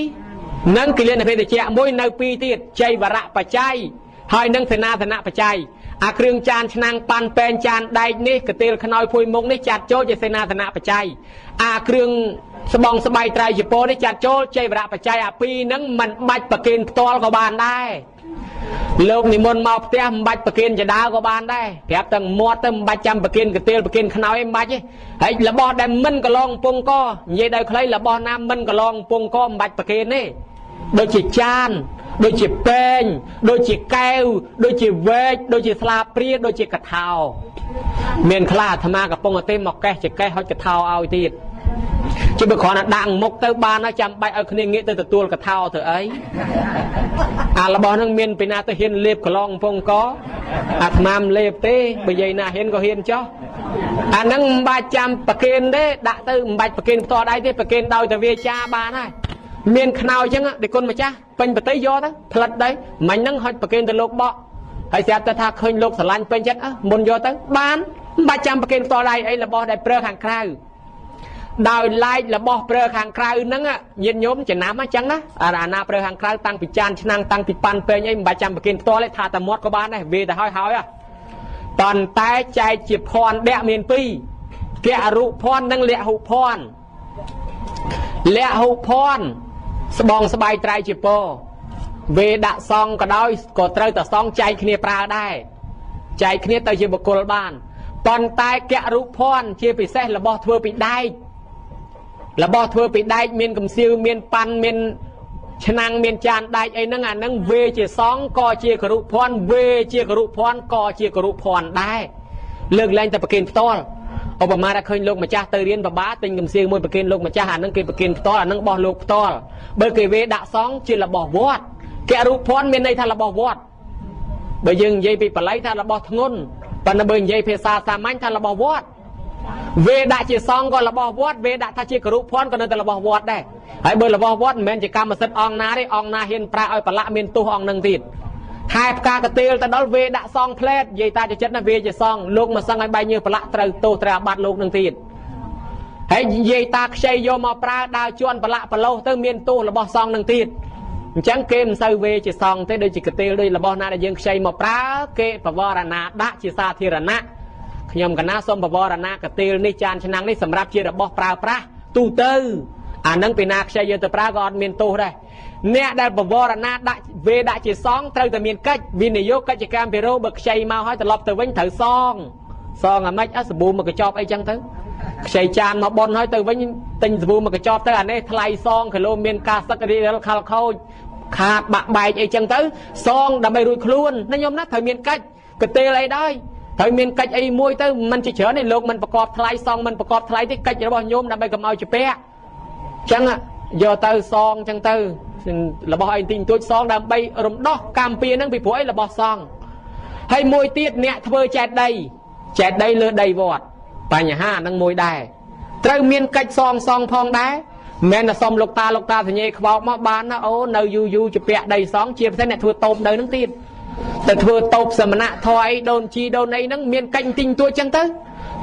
S4: និងគិលានភេទជ្ជៈមួយនៅ2ទៀតចៃវរៈបច្ច័យហើយនឹងសេនាសនៈបច្ច័យអាគ្រឿងចានឆ្នាំងប៉ាន់ពេងចានដែកនេះកន្ទេលខ្នើយភួយមុខនេះចាត់ចូលជាសេនាសនៈបច្ច័យអាគ្រឿងស្បង់ស្បៃត្រៃជប៉ុននេះចាត់ចូលចៃវរៈបច្ច័យអា2ហ្នឹងមិនបាច់ប្រគេនផ្ទាល់ក៏បានដែរលោកនិមន្តមកផ្ទះមិនបាច់ប្រគេនចដាក៏បានដែរប្រាប់ទាំងមាត់ទៅមិនបាច់ចាំប្រគេនកន្ទេលប្រគេនខ្នើយមិនបាច់ទេហើយរបស់ដែលមិនកន្លងពងកនិយាយដល់ខ្លីរបស់ណាមិនកន្លងពងកមិនបាច់ប្រគេនទេដូចជាចានដូចជាពេងដូចជាកែវដូចជាវែកដូចជាស្លាព្រាដូចជាកថោមានខ្លះអាត្មាកំពុងតែមកកេះចកេះហុចកថោឲ្យទៀតជិះបើគ្រាន់តែដាក់មុខទៅបានហើយចាំបាច់ឲ្យគ្នាងាកទៅទទួលកថោទៅអីអារបស់ហ្នឹងមានពីណាទៅហ៊ានលេបកន្លងពងកអាត្មាមិនលេបទេបើយាយណាហ៊ានក៏ហ៊ានចោះអាហ្នឹងមិនបាច់ចាំប្រគេនទេដាក់ទៅមិនបាច់ប្រគេនផ្ទាល់ដៃទេប្រគេនដោយតែវាចាបានហើយមានខ្នើយអញ្ចឹងដឹកគុណម្ចាស់ពេញប្រតិយកទៅផ្លិតដីមិញហ្នឹងហុចប្រគេនទៅលោកបកហើយស្រាប់តែថាឃើញលោកស្រឡាញ់ពេញចិត្តមុនយកទៅបានមិនបាច់ចាំប្រគេនផ្ទាល់ដៃអីរបស់ដែលប្រើខាងក្រៅដោយឡែករបស់ប្រើខាងក្រៅហ្នឹងញាតិញោមចំណាំអញ្ចឹងណាអាណាប្រើខាងក្រៅតាំងពីចានឆ្នាំងតាំងពីប៉ាន់ពេងអីមិនបាច់ចាំប្រគេនផ្ទាល់ទេថាតែមាត់ក៏បានដែរវាទៅហើយប៉ុន្តែចែកជាភ័ណ្ឌដកមាន2គៈរុភ័ណ្ឌនិងលះហុភ័ណ្ឌលះហុភ័ណ្ឌស្បងស្បាយត្រៃជាពោវេដាក់សងក៏ដោយក៏ត្រូវតែសងចែកគ្នាប្រើដែរចែកគ្នាទៅជាបុគ្គលបានប៉ុន្តែគៈរុភ័ណ្ឌជាពិសេសរបស់ធ្វើពីដែករបស់ធ្វើពីដែកមានកំសៀវមានប៉ាន់មានឆ្នាំងមានចានដែកអីហ្នឹងអាហ្នឹងវេជាសងក៏ជាគរុភ័ណ្ឌវេជាគរុភ័ណ្ឌក៏ជាគរុភ័ណ្ឌដែរលើកលែងតែប្រគេនផ្ទាល់ឧបមាថាឃើញលោកម្ចាស់ទៅរៀនបបាទិញកំសៀវមួយប្រគេនលោកម្ចាស់អាហ្នឹងគេប្រគេនផ្ទាល់អាហ្នឹងរបស់លោកផ្ទាល់បើគេវេដាក់សងជារបស់វត្តគរុភ័ណ្ឌមានន័យថារបស់វត្តបើយើងនិយាយពីបល័យថារបស់ធ្ងន់ប៉ុន្តែបើនិយាយភាសាសាមញ្ញថារបស់វត្តវេដាក់ជាសងក៏របស់វត្តវេដាក់ថាជាគរុភ័ណ្ឌក៏នៅតែរបស់វត្តដែរហើយបើរបស់វត្តមិនមែនជាកម្មសិទ្ធិអង្គណាទេអង្គណាហ៊ានប្រើឲ្យប្រឡាក់មានទោសអង្គនឹងទៀតខែផ្កាកទេលទៅដល់វេដាក់សងផ្លែតនិយាយតាចិត្តណាវេជាសងលោកមកសឹងឲ្យបាយញើប្រឡាក់ត្រូវទោសត្រូវអាបត្តិលោកនឹងទៀតហើយនិយាយតាខ្ចីយកមកប្រើដើរជន់ប្រឡាក់ប្រឡោសទៅមានទោសរបស់សងនឹងទៀតអញ្ចឹងគេមិនសូវវេជាសងទេដូចជាកទេលដូចរបស់ណាដែលយើងខ្ចីមកប្រើគេបវរណាដាក់ជាសាធារណៈខ្ញុំកណាសូមបវរណាកទេលនេះចានឆ្នាំងនេះសម្រាប់ជារបស់ប្រើប្រាស់ទូទៅអានឹងពីណាខ្ចីយកទៅប្រើក៏អត់មានទោសដែរអ្នកដែលបវរណាដាក់វេដាក់ជាសងត្រូវតែមានកិច្ចវិនិយោគកិច្ចកម្មពីរោបើខ្ចីមកហើយត្រឡប់ទៅវិញត្រូវសងអាម៉េចសាប៊ូមកកញ្ចប់អីចឹងទៅខ្ចីចានមកបនហើយទៅវិញទិញសាប៊ូមកកញ្ចប់ទៅអានេះថ្លៃសងគីឡូមានការសឹករីលខលខូចខាតបាក់បែកអីចឹងទៅសងដើម្បីរួចខ្លួនណាញោមណាត្រូវមានកិច្ចកទេលអីដែរត្រូវមានកិច្ចអីមួយទៅមិនជាច្រើនទេលោកមិនប្រកបថ្លៃសងមិនប្រកបថ្លៃទេកិច្ចរបស់ញោមដើម្បីកុំឲ្យជាពាក់ចឹងយកទៅសងចឹងទៅរបស់អីទីងទួចសងដើម្បីរំដោះកម្មពៀនឹងពីព្រោះអីរបស់សងហើយមួយទៀតអ្នកធ្វើចែកដីលើដីវត្តបញ្ហាហ្នឹងមួយដែរត្រូវមានកិច្ចសងផងដែរមិនមែនតែសុំលោកតាសញ្ញេខ្វោកមកបានណាអូនៅយូរជាពាក់ដីសងជាពិសេសអ្នកធ្វើតូបនៅហ្នឹងទៀតតែធ្វើតូបសមណៈធွာអីដូនជីដូនអីហ្នឹងមានកិច្ចទីងទួចចឹងទៅ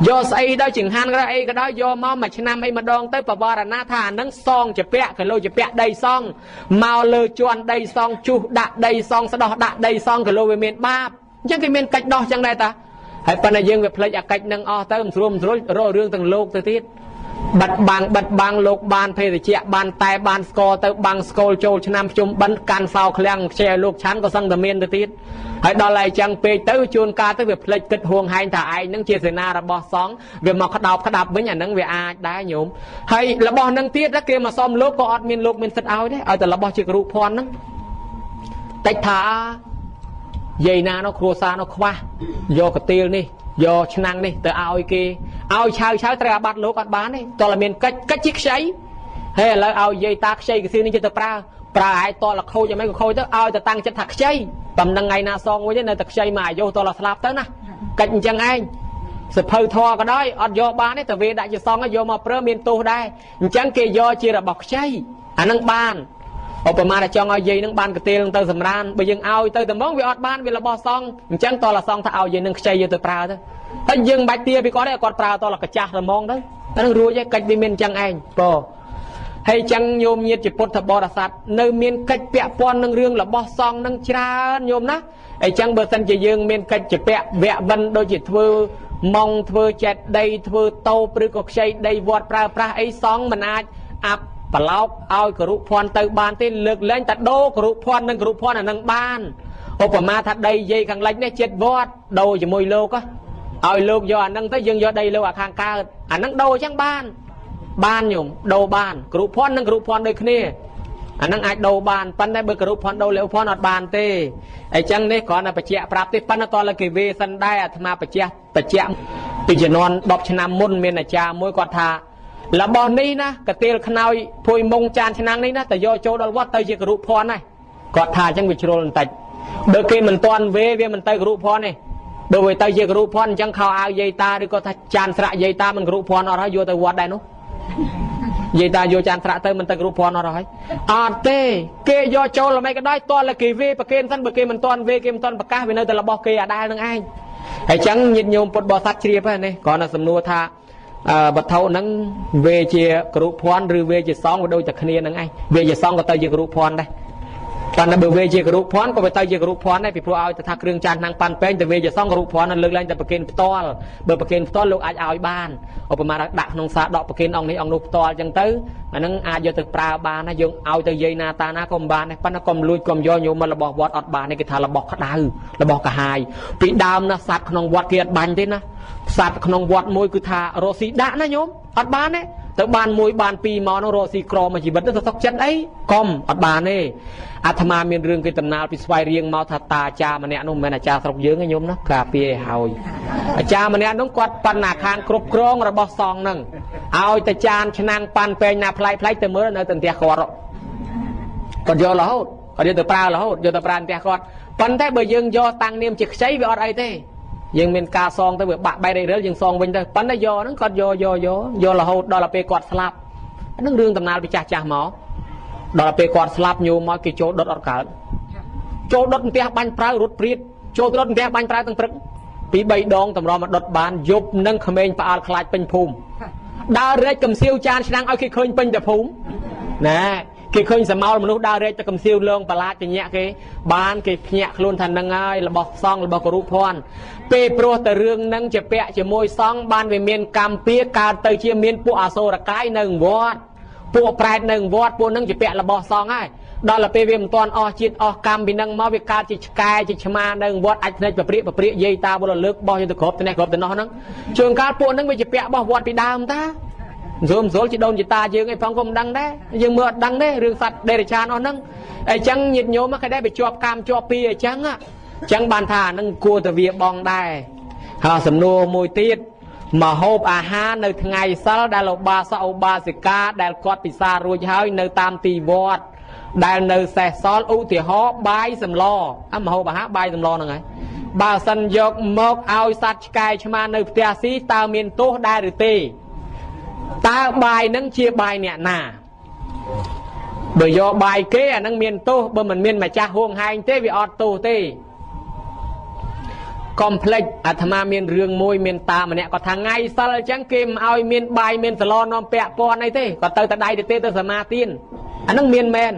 S4: យកស្អីដល់ចង្ហាន់ក៏អីក៏ដល់យកមកមួយឆ្នាំអីម្ដងទៅបវរណាថាអានឹងសងជាពាក់គីឡូជាពាក់ដីសងមកលើជាន់ដីសងជុះដាក់ដីសងស្ដោះដាក់ដីសងគីឡូវាមានបាបអញ្ចឹងគេមានកិច្ចដោះអញ្ចឹងដែរតាហើយប៉ុន្តែយើងវាភ្លេចអាកិច្ចនឹងអស់ទៅមិនស្រួលរករឿងទាំងលោកទៅទៀតបាត់បាំងលោកបានភេទជ្ជៈបានតែបានស្គរទៅបាំងស្គលចូលឆ្នាំភ្ជុំបិណ្ឌកាន់សោឃ្លាំងខ្ជិលឲ្យលោកឆាន់ក៏សឹងតែមានទៅទៀតហើយដល់ហើយចឹងពេកទៅជួនកាលទៅវាភ្លេចគិតហួងហែងថាឯងនឹងជាសេនារបស់សង្ឃវាមកក្តោបក្តាប់វិញអានឹងវាអាចដែរញោមហើយរបស់នឹងទៀតគេមកសុំលោកក៏អត់មានលោកមានសិទ្ធឲ្យដែរឲ្យតែរបស់ជាគ្រូភ័ណ្ឌហ្នឹងតិចថាយាយណានោះគ្រួសារនោះខ្វះយកកទៀលនេះយកឆ្នាំងនេះទៅឲ្យគេឲ្យឆៅត្រូវអាបត្តិលោកអត់បានទេតើមានកិច្ចជាខ្ចីហើយឥឡូវឲ្យយាយតាខ្ចីកសៀននេះទៅប្រើឲ្យតលខូចយ៉ាងម៉េចក៏ខូចទៅឲ្យទៅតាំងចិត្តថាខ្ចីបំនឹងថ្ងៃណាសងវិញនៅតែខ្ចីមកអាយុតលស្លាប់ទៅណាកិច្ចអញ្ចឹងឯងសភៅធរក៏ដោយអត់យកបានទេតែវាដាក់ជាសងយកមកប្រើមានទោសដែរអញ្ចឹងគេយកជារបស់ខ្ចីអានឹងបានឧបមាថាចង់ឲ្យយាយនឹងបានកទៀលនឹងទៅសម្រានបើយើងឲ្យទៅតែហ្មងវាអត់បានវារបស់សងអញ្ចឹងតលសងថាឲ្យយាយនឹងខ្ចីយកទៅប្រើទៅហើយយើងបាច់ទាពីគាត់ទេគាត់ប្រើតលកាចាស់តែហ្មងទៅអានឹងរួចឯងកិច្ចវាមានអញ្ចឹងឯងបងហើយចឹងញោមញាតិជាពុទ្ធបរិស័ទនៅមានកិច្ចពាក់ព័ន្ធនឹងរឿងរបស់សង្ឃនឹងច្រើនញោមណាអញ្ចឹងបើសិនជាយើងមានកិច្ចជាពាក់វគ្គវិនដូចជាធ្វើម៉ងធ្វើចេតដីធ្វើតោព្រឹកក៏ខ្ចីដីវត្តប្រើប្រាស់អីសង្ឃមិនអាចអាប់ប្រឡោកឲ្យគរុភ័ណ្ឌទៅបានទេលើកលែងតែដូរគរុភ័ណ្ឌនិងគរុភ័ណ្ឌអានឹងបានឧបមាថាដីយាយខាងលិចនេះចិត្តវត្តដូរជាមួយលោកឲ្យលោកយកអានឹងទៅយើងយកដីលោកអាខាងកើតអានឹងដូរអញ្ចឹងបានញោមដូរបានគ្រូភ័ណ្ឌនិងគ្រូភ័ណ្ឌដូចគ្នាអានឹងអាចដូរបានប៉ុន្តែបើគ្រូភ័ណ្ឌដូរលេវភ័ណ្ឌអត់បានទេអញ្ចឹងនេះគ្រាន់តែបញ្ជាក់ប្រាប់ទេប៉ុន្តែតើគេវេសិនដែរអាត្មាបញ្ជាក់ពីជំនាន់10ឆ្នាំមុនមានអាចារ្យមួយគាត់ថារបស់នេះណាកទៀលខ្នើយភួយមុងចានឆ្នាំងនេះណាតែយកចូលដល់វត្តទៅជាគ្រូភ័ណ្ឌដែរគាត់ថាអញ្ចឹងវាជ្រុលបន្តិចបើគេមិនទាន់វេវាមិនទៅគ្រូភ័ណ្ឌទេបើវាទៅជាគ្រូភ័ណ្ឌអញ្ចឹងខោអាវយាយតាឬក៏ថាចានស្រាក់យាយតាមិនគ្រូភ័ណ្ឌអត់ហើយយកទៅវត្តដែរនោះយាយតាយកចានត្រាក់ទៅមិនទៅគ្រូភ័ណ្ឌអត់ហើយអត់ទេគេយកចូលល្មិចក៏ដោយតលគេវេប្រគេនសិនបើគេមិនទាន់វេគេមិនទាន់ប្រកាសវានៅតែរបស់គេអាដែលនឹងឯងហើយចឹងញាតិញោមពុទ្ធបរិស័ទជ្រាបហ្នឹងនេះគ្រាន់តែសំណួរថាវត្ថុហ្នឹងវេជាគ្រូភ័ណ្ឌឬវេជាសង្ឃវាដូចតែគ្នាហ្នឹងឯងវេជាសង្ឃក៏ទៅជាគ្រូភ័ណ្ឌដែរប៉ុន្តែបើវេជាគ្រូភ័ណ្ឌក៏វាទៅជាគ្រូភ័ណ្ឌដែរពីព្រោះឲ្យទៅថាគ្រឿងចានឆ្នាំងប៉ាន់ពេងទៅវេជាសង្ឃគ្រូភ័ណ្ឌលើកឡើងតែប្រគេនផ្ទាល់បើប្រគេនផ្ទាល់លោកអាចឲ្យបានឧបមាថាដាក់ក្នុងសាដកប្រគេនអង្គនេះអង្គនោះផ្ទាល់អញ្ចឹងទៅអានឹងអាចយកទៅប្រើបានណាយើងឲ្យទៅយាយណាតាណាក៏មិនបានដែរប៉ុន្តែកុំលួចកុំយកញោមមករបស់វត្តអត់បានទេគេថារបស់ក្តៅរបស់កាហាយពីដើមណាសត្វក្នុងវត្តគេអត់បាញ់ទេណាសត្វក្នុងវត្តមួយគឺថារស់ស៊ីដាក់ណាញោមអត់បានទេទៅបានមួយបានពីរមកនោះរស់ស៊ីក្រមកជីវិតទៅសុខចិត្តអីកុំអត់បានទេអាត្មាមានរឿងគេតំណាលពីស្វាយរៀងមកថាតាអាចារ្យម្នាក់នោះមិនមែនអាចារ្យស្រុកយើងទេញោមណាការពារឲ្យហើយអាចារ្យម្នាក់នោះគាត់បណ្ណាខាងគ្រប់គ្រងរបស់សង្ឃហ្នឹងឲ្យតែចានឆ្នាំងប៉ាន់ពេងណាផ្លែកទៅមើលនៅតែផ្ទះគាត់គាត់យករហូតគាត់យកទៅប្រើរហូតយកទៅប្រើផ្ទះគាត់ប៉ុន្តែបើយើងយកតាំងនាមជាខ្ចីវាអត់អីទេយើងមានការសងទៅវាបាក់បែករិលយើងសងវិញទៅប៉ុន្តែយកហ្នឹងគាត់យករហូតដល់ពេលគាត់ស្លាប់ហ្នឹងរឿងតំណាលពីចាស់មកដល់ពេលគាត់ស្លាប់ញោមមកគេចូលដុតអត់កើតចូលដុតផ្ទះបាញ់ប្រើរត់ព្រាតចូលដុតផ្ទះបាញ់ប្រើទាំងព្រឹកពី3ដងតម្រុំមកដុតបានយប់នឹងក្មេងផ្អើលខ្លាចពេញភូមិដើររែកកំសៀវចានឆ្នាំងឲ្យគេឃើញពេញតែភូមិណែគេឃើញសមោលមនុស្សដើររែកតែកំសៀវលងប្រឡាចជាញាក់គេបានគេភ្ញាក់ខ្លួនថានឹងហើយរបស់សង្ឃរបស់គរុភ័ណ្ឌពេលព្រោះតែរឿងនឹងជាពាក់ជាមួយសង្ឃបានវាមានកម្មពៀកើតទៅជាមានពួកអសូរកាយនៅវត្តពួកប្រែតនៅវត្តពួកនឹងជាពាក់របស់សង្ឃហើយដល់ទៅពេលវាមិនទាន់អស់ជាតិអស់កម្មពីនឹងមកវាកើតជាឆ្កែជាឆ្មានៅវត្តអាចភ្នែកប្រព្រាកយាយតាបុរលើកបោះយកទៅគ្រប់ទៅនេះគ្រប់ទៅនោះហ្នឹងជួនកាលពួកនឹងវាជាពាក់របស់វត្តពីដើមតាស្រួលជាដូនជាតាយើងឯងផងក៏មិនដឹងដែរយើងមើលអត់ដឹងទេរឿងសត្វដេរឆានអស់ហ្នឹងអញ្ចឹងញាតិញោមគេដែរវាជាប់កម្មជាប់ពីអញ្ចឹងបានថាហ្នឹងគួរតែវាបងដែរហើយសំណួរមួយទៀតមហូបអាហារនៅថ្ងៃសិលដែលឧបាសកឧបាសិកាដែលគាត់ពិសារួចហើយនៅតាមទីវត្តដែលនៅសេសសល់ឧទាហរណ៍បាយសម្លមហូបអាហារបាយសម្លហ្នឹងហើយបើសិនយកមកឲ្យសត្វឆ្កែឆ្មានៅផ្ទះស៊ីតើមានទោសដែរឬទេតើបាយនឹងជាបាយអ្នកណាបើយកបាយគេអានឹងមានទោសបើមិនមានម្ចាស់ហួងហែងទេវាអត់ទោសទេ complex អាត្មាមានរឿងមួយមានតាម្នាក់គាត់ថាថ្ងៃសិលអញ្ចឹងគេមិនឲ្យមានបាយមានសឡនាំពាក់ព័ន្ធអីទេគាត់ទៅតែដៃទៅទេទៅសមាទានអាហ្នឹងមានមែន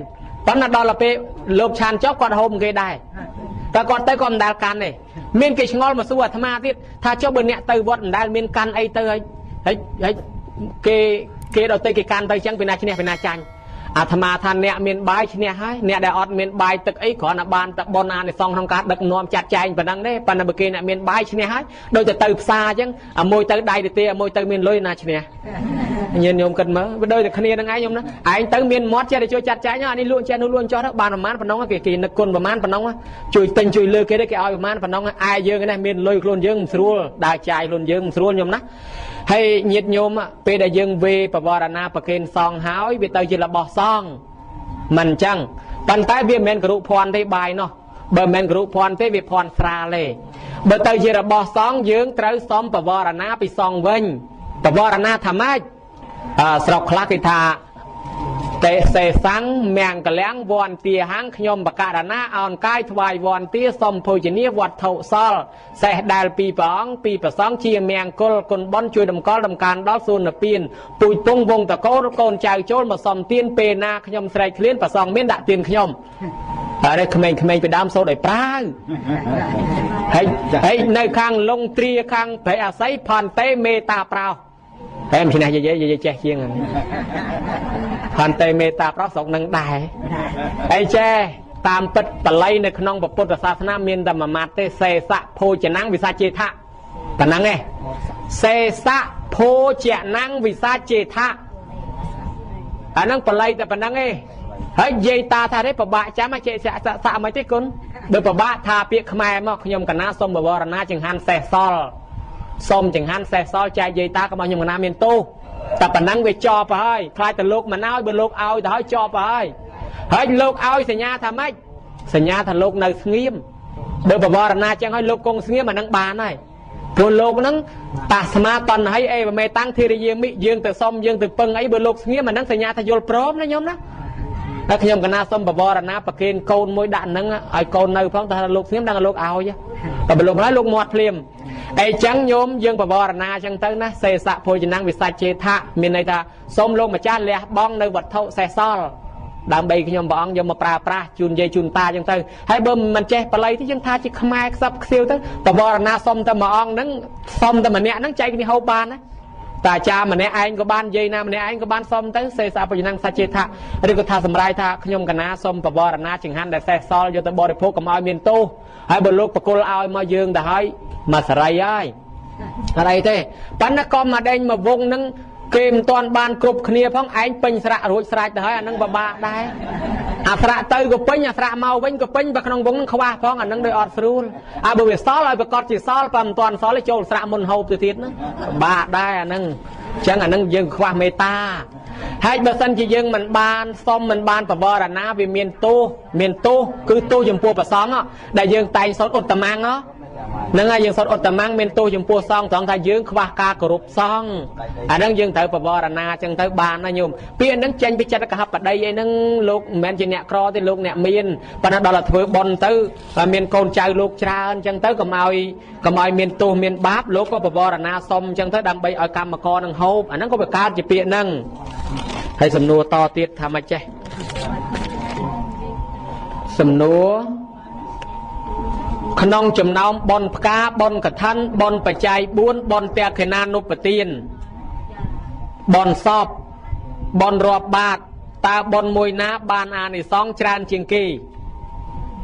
S4: ប៉ុន្តែដល់ពេលលោកឆានចុះគាត់ហូបគេដែរតែគាត់ទៅគាត់មិនដែលកាន់ទេមានគេឆ្ងល់មកសួរអាត្មាទៀតថាចុះបើអ្នកទៅវត្តមិនដែលមានកាន់អីទៅហើយគេដល់ទៅគេកាន់ទៅអញ្ចឹងពីណាឈ្នះពីណាចាញ់អាត្មាថាអ្នកមានបាយឈ្នះហើយអ្នកដែលអត់មានបាយទឹកអីគ្រាន់តែបានតែបនអានិសង្ឃក្នុងការដឹកនាំចាត់ចែងប៉ុណ្ណឹងទេប៉ុន្តែបើគេអ្នកមានបាយឈ្នះហើយដូចទៅផ្សារអញ្ចឹងអាមួយទៅដៃទៅទេអាមួយទៅមានលុយណាឈ្នះញញោមគិតមើលវាដូចតែគ្នានឹងឯងញោមណាឯងទៅមានមាត់ចេះតែជួយចាត់ចែងអានេះលក់ចេះនោះលក់ចោះទៅបានប្រមាណប៉ុណ្ណឹងគេនឹកគុណប្រមាណប៉ុណ្ណឹងជួយទិញជួយលើគេទេគេឲ្យប្រមាណប៉ុណ្ណឹងឯយើងនេះមានលុយខ្លួនយើងមិនស្រួលដើរចាយខ្លួនយើងមិនស្រួលញោមណាហើយញាតិញោមពេលដែលយើងវេបវរណាប្រគេនសង្ឃហើយវាទៅជារបស់សង្ឃមិនអញ្ចឹងប៉ុន្តែវាមិនមែនគរុភ័ណ្ឌទេបាយនោះបើមិនមែនគរុភ័ណ្ឌទេវាភ័ណ្ឌស្រាលទេបើទៅជារបស់សង្ឃយើងត្រូវសុំបវរណាពីសង្ឃវិញបវរណាថាម៉េចស្រុកខ្លះគេថាតេសេសាំងមៀងកលាំងវន្ទាហាំងខ្ញុំបករណាអោនកាយថ្វាយវន្ទាសុំភោជនាវត្ថុសលសេះដែលពីព្រះអង្គពីព្រះសង្ឃជាមៀងគុលគុណបុណ្យជួយតម្កល់តម្កានដល់សួនពៀនពូជពងវងតកូនកូនចៅចូលមកសុំទានពេលណាខ្ញុំស្រែកឃ្លានព្រះសង្ឃមានដាក់ទានខ្ញុំហើយក្មេងៗពីដើមសូត្រឲ្យប្រាវហើយនៅខាងលងទ្រាខាងព្រៃអាស័យផនតេមេតាប្រោតែមិនឈ្នះនិយាយចេះជាងផនតេមេតាប្រោស្រុកនឹងដែរអីចេះតាមពិតបល័យនៅក្នុងពុទ្ធសាសនាមានតែមួយម៉ាត់ទេសេសៈភោជនាំងវិសាចេថៈប៉ុណ្ណឹងឯងសេសៈភោជនាំងវិសាចេថៈអាហ្នឹងបល័យតែប៉ុណ្ណឹងឯងហើយនិយាយតាថាទេពិបាកចាំចេះសាក់មិនទេគុណបើពិបាកថាពាក្យខ្មែរមកខ្ញុំកណាសូមបវរណាចង្ហាន់សេះសល់សូមចង្ហាន់សេះសល់ចែកនិយាយតាក៏មកខ្ញុំកណាមានទោសតែប៉ុណ្ណឹងវាចប់ទៅហើយខ្លាចតែលោកមិនឲ្យបើលោកឲ្យទៅហើយចប់ទៅហើយលោកឲ្យសញ្ញាថាម៉េចសញ្ញាថាលោកនៅស្ងៀមបើបវរណាចឹងឲ្យលោកគង់ស្ងៀមអានឹងបានហើយព្រោះលោកហ្នឹងតាស្មាតនហើយអេបមេតាំងធីរយាមិយើងទៅសុំយើងទៅពឹងអីបើលោកស្ងៀមអានឹងសញ្ញាថាយល់ព្រមណាញោមណាតែខ្ញុំកណាសុំបវរណាប្រគេនកូនមួយដាក់ហ្នឹងឲ្យកូននៅផងតែលោកស្ងៀមដឹងថាលោកឲ្យតែបើលោកហើយលោកមាត់ភ្លាមអីចឹងញោមយើងបវរណាចឹងទៅណាសេសៈភោជនាំងវិសាចេថៈមានន័យថាសូមលោកម្ចាស់លះបង់នៅវត្ថុសេះសល់ដើម្បីខ្ញុំព្រះអង្គយកមកប្រើប្រាស់ជូនយាយជូនតាចឹងទៅហើយបើមិនចេះបល័យទេយើងថាជាខ្មែរខ្សឹបខ្សៀវទៅបវរណាសុំតែមួយអង្គហ្នឹងសុំតែម្នាក់ហ្នឹងចែកគ្នាហូបបានណាតាអាចារ្យម្នាក់ឯងក៏បាននិយាយណាម្នាក់ឯងក៏បានសុំទៅសេសាបញ្ញាសច្ចេថៈឬក៏ថាសម្រាប់ថាខ្ញុំកណាសុំបវរណាចង្ហាន់ដែលសេះសល់យកទៅបរិភោគកុំឲ្យមានទោសហើយបើលោកបកុលឲ្យមកយើងទៅហើយមកសរិយហើយអីទេប៉ុន្តែក៏មកដេញមកវងហ្នឹងគេមិនទាន់បានគ្រប់គ្នាផងឯងពេញស្រៈរួចស្រេចទៅហើយអានឹងពិបាកដែរអាស្រៈទៅក៏ពេញអាស្រៈមកវិញក៏ពេញបើក្នុងវងនឹងខ្វះផងអានឹងដោយអត់ស្រួលបើវាសល់ឲ្យប្រកាសជាសល់បើមិនទាន់សល់ទេចូលស្រៈមុនហូបទៅទៀតហ្នឹងពិបាកដែរអានឹងអញ្ចឹងអានឹងយើងខ្វះមេត្តាហើយបើសិនជាយើងមិនបានសុំមិនបានបវរណាវាមានទោសគឺទោសចំពោះព្រះសង្ឃដែលយើងតែងសូត្រឧត្តមាំងហ្នឹងហើយយើងសូត្រឧត្តមាំងមានទោសចំពោះសង្ឃត្រង់ថាយើងខ្វះការគោរពសង្ឃអាហ្នឹងយើងត្រូវបវរណាចឹងទៅបានណាញោមពាក្យហ្នឹងចេញពីចិត្តកហបតីអីហ្នឹងលោកមិនមែនជាអ្នកក្រទេលោកអ្នកមានប៉ុន្តែដល់តែធ្វើបុណ្យទៅមានកូនចៅលោកច្រើនចឹងទៅកុំឲ្យមានទោសមានបាបលោកក៏បវរណាសុំចឹងទៅដើម្បីឲ្យកម្មករនឹងហូបអាហ្នឹងក៏វាកើតជាពាក្យហ្នឹងហើយសំណួរតទៀតថាម៉េចចេះសំណួរក្នុងចំណោមបុណ្យផ្កាបុណ្យកឋិនបុណ្យបច្ច័យ4បុណ្យតេខេណានុបទានបុណ្យសពបុណ្យរាប់បាតតើបុណ្យមួយណាបានអានិសង្សច្រើនជាងគេ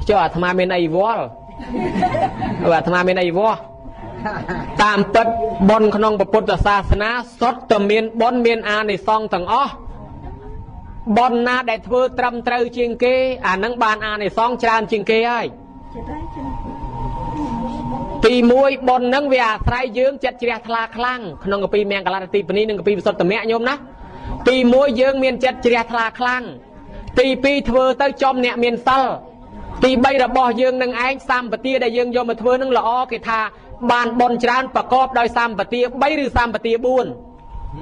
S4: ចុះអាត្មាមានអីវល់អាត្មាមានអីវល់តាមពិតបុណ្យក្នុងពុទ្ធសាសនាសុទ្ធតែមានបុណ្យមានអានិសង្សទាំងអស់បុណ្យណាដែលធ្វើត្រឹមត្រូវជាងគេអានឹងបានអានិសង្សច្រើនជាងគេហើយទី1បុណ្យនឹងវាអាស្រ័យយើងចិត្តជ្រះថ្លាខ្លាំងក្នុងកាពីមង្គលរទីបនីនិងកាពីវិសុទ្ធមគ្គញោមណាទី1យើងមានចិត្តជ្រះថ្លាខ្លាំងទី2ធ្វើទៅចំអ្នកមានសិលទី3របស់យើងនឹងឯងសម្បទាដែលយើងយកមកធ្វើនឹងល្អគេថាបានបុណ្យច្រើនប្រកបដោយសម្បទា3ឬសម្បទា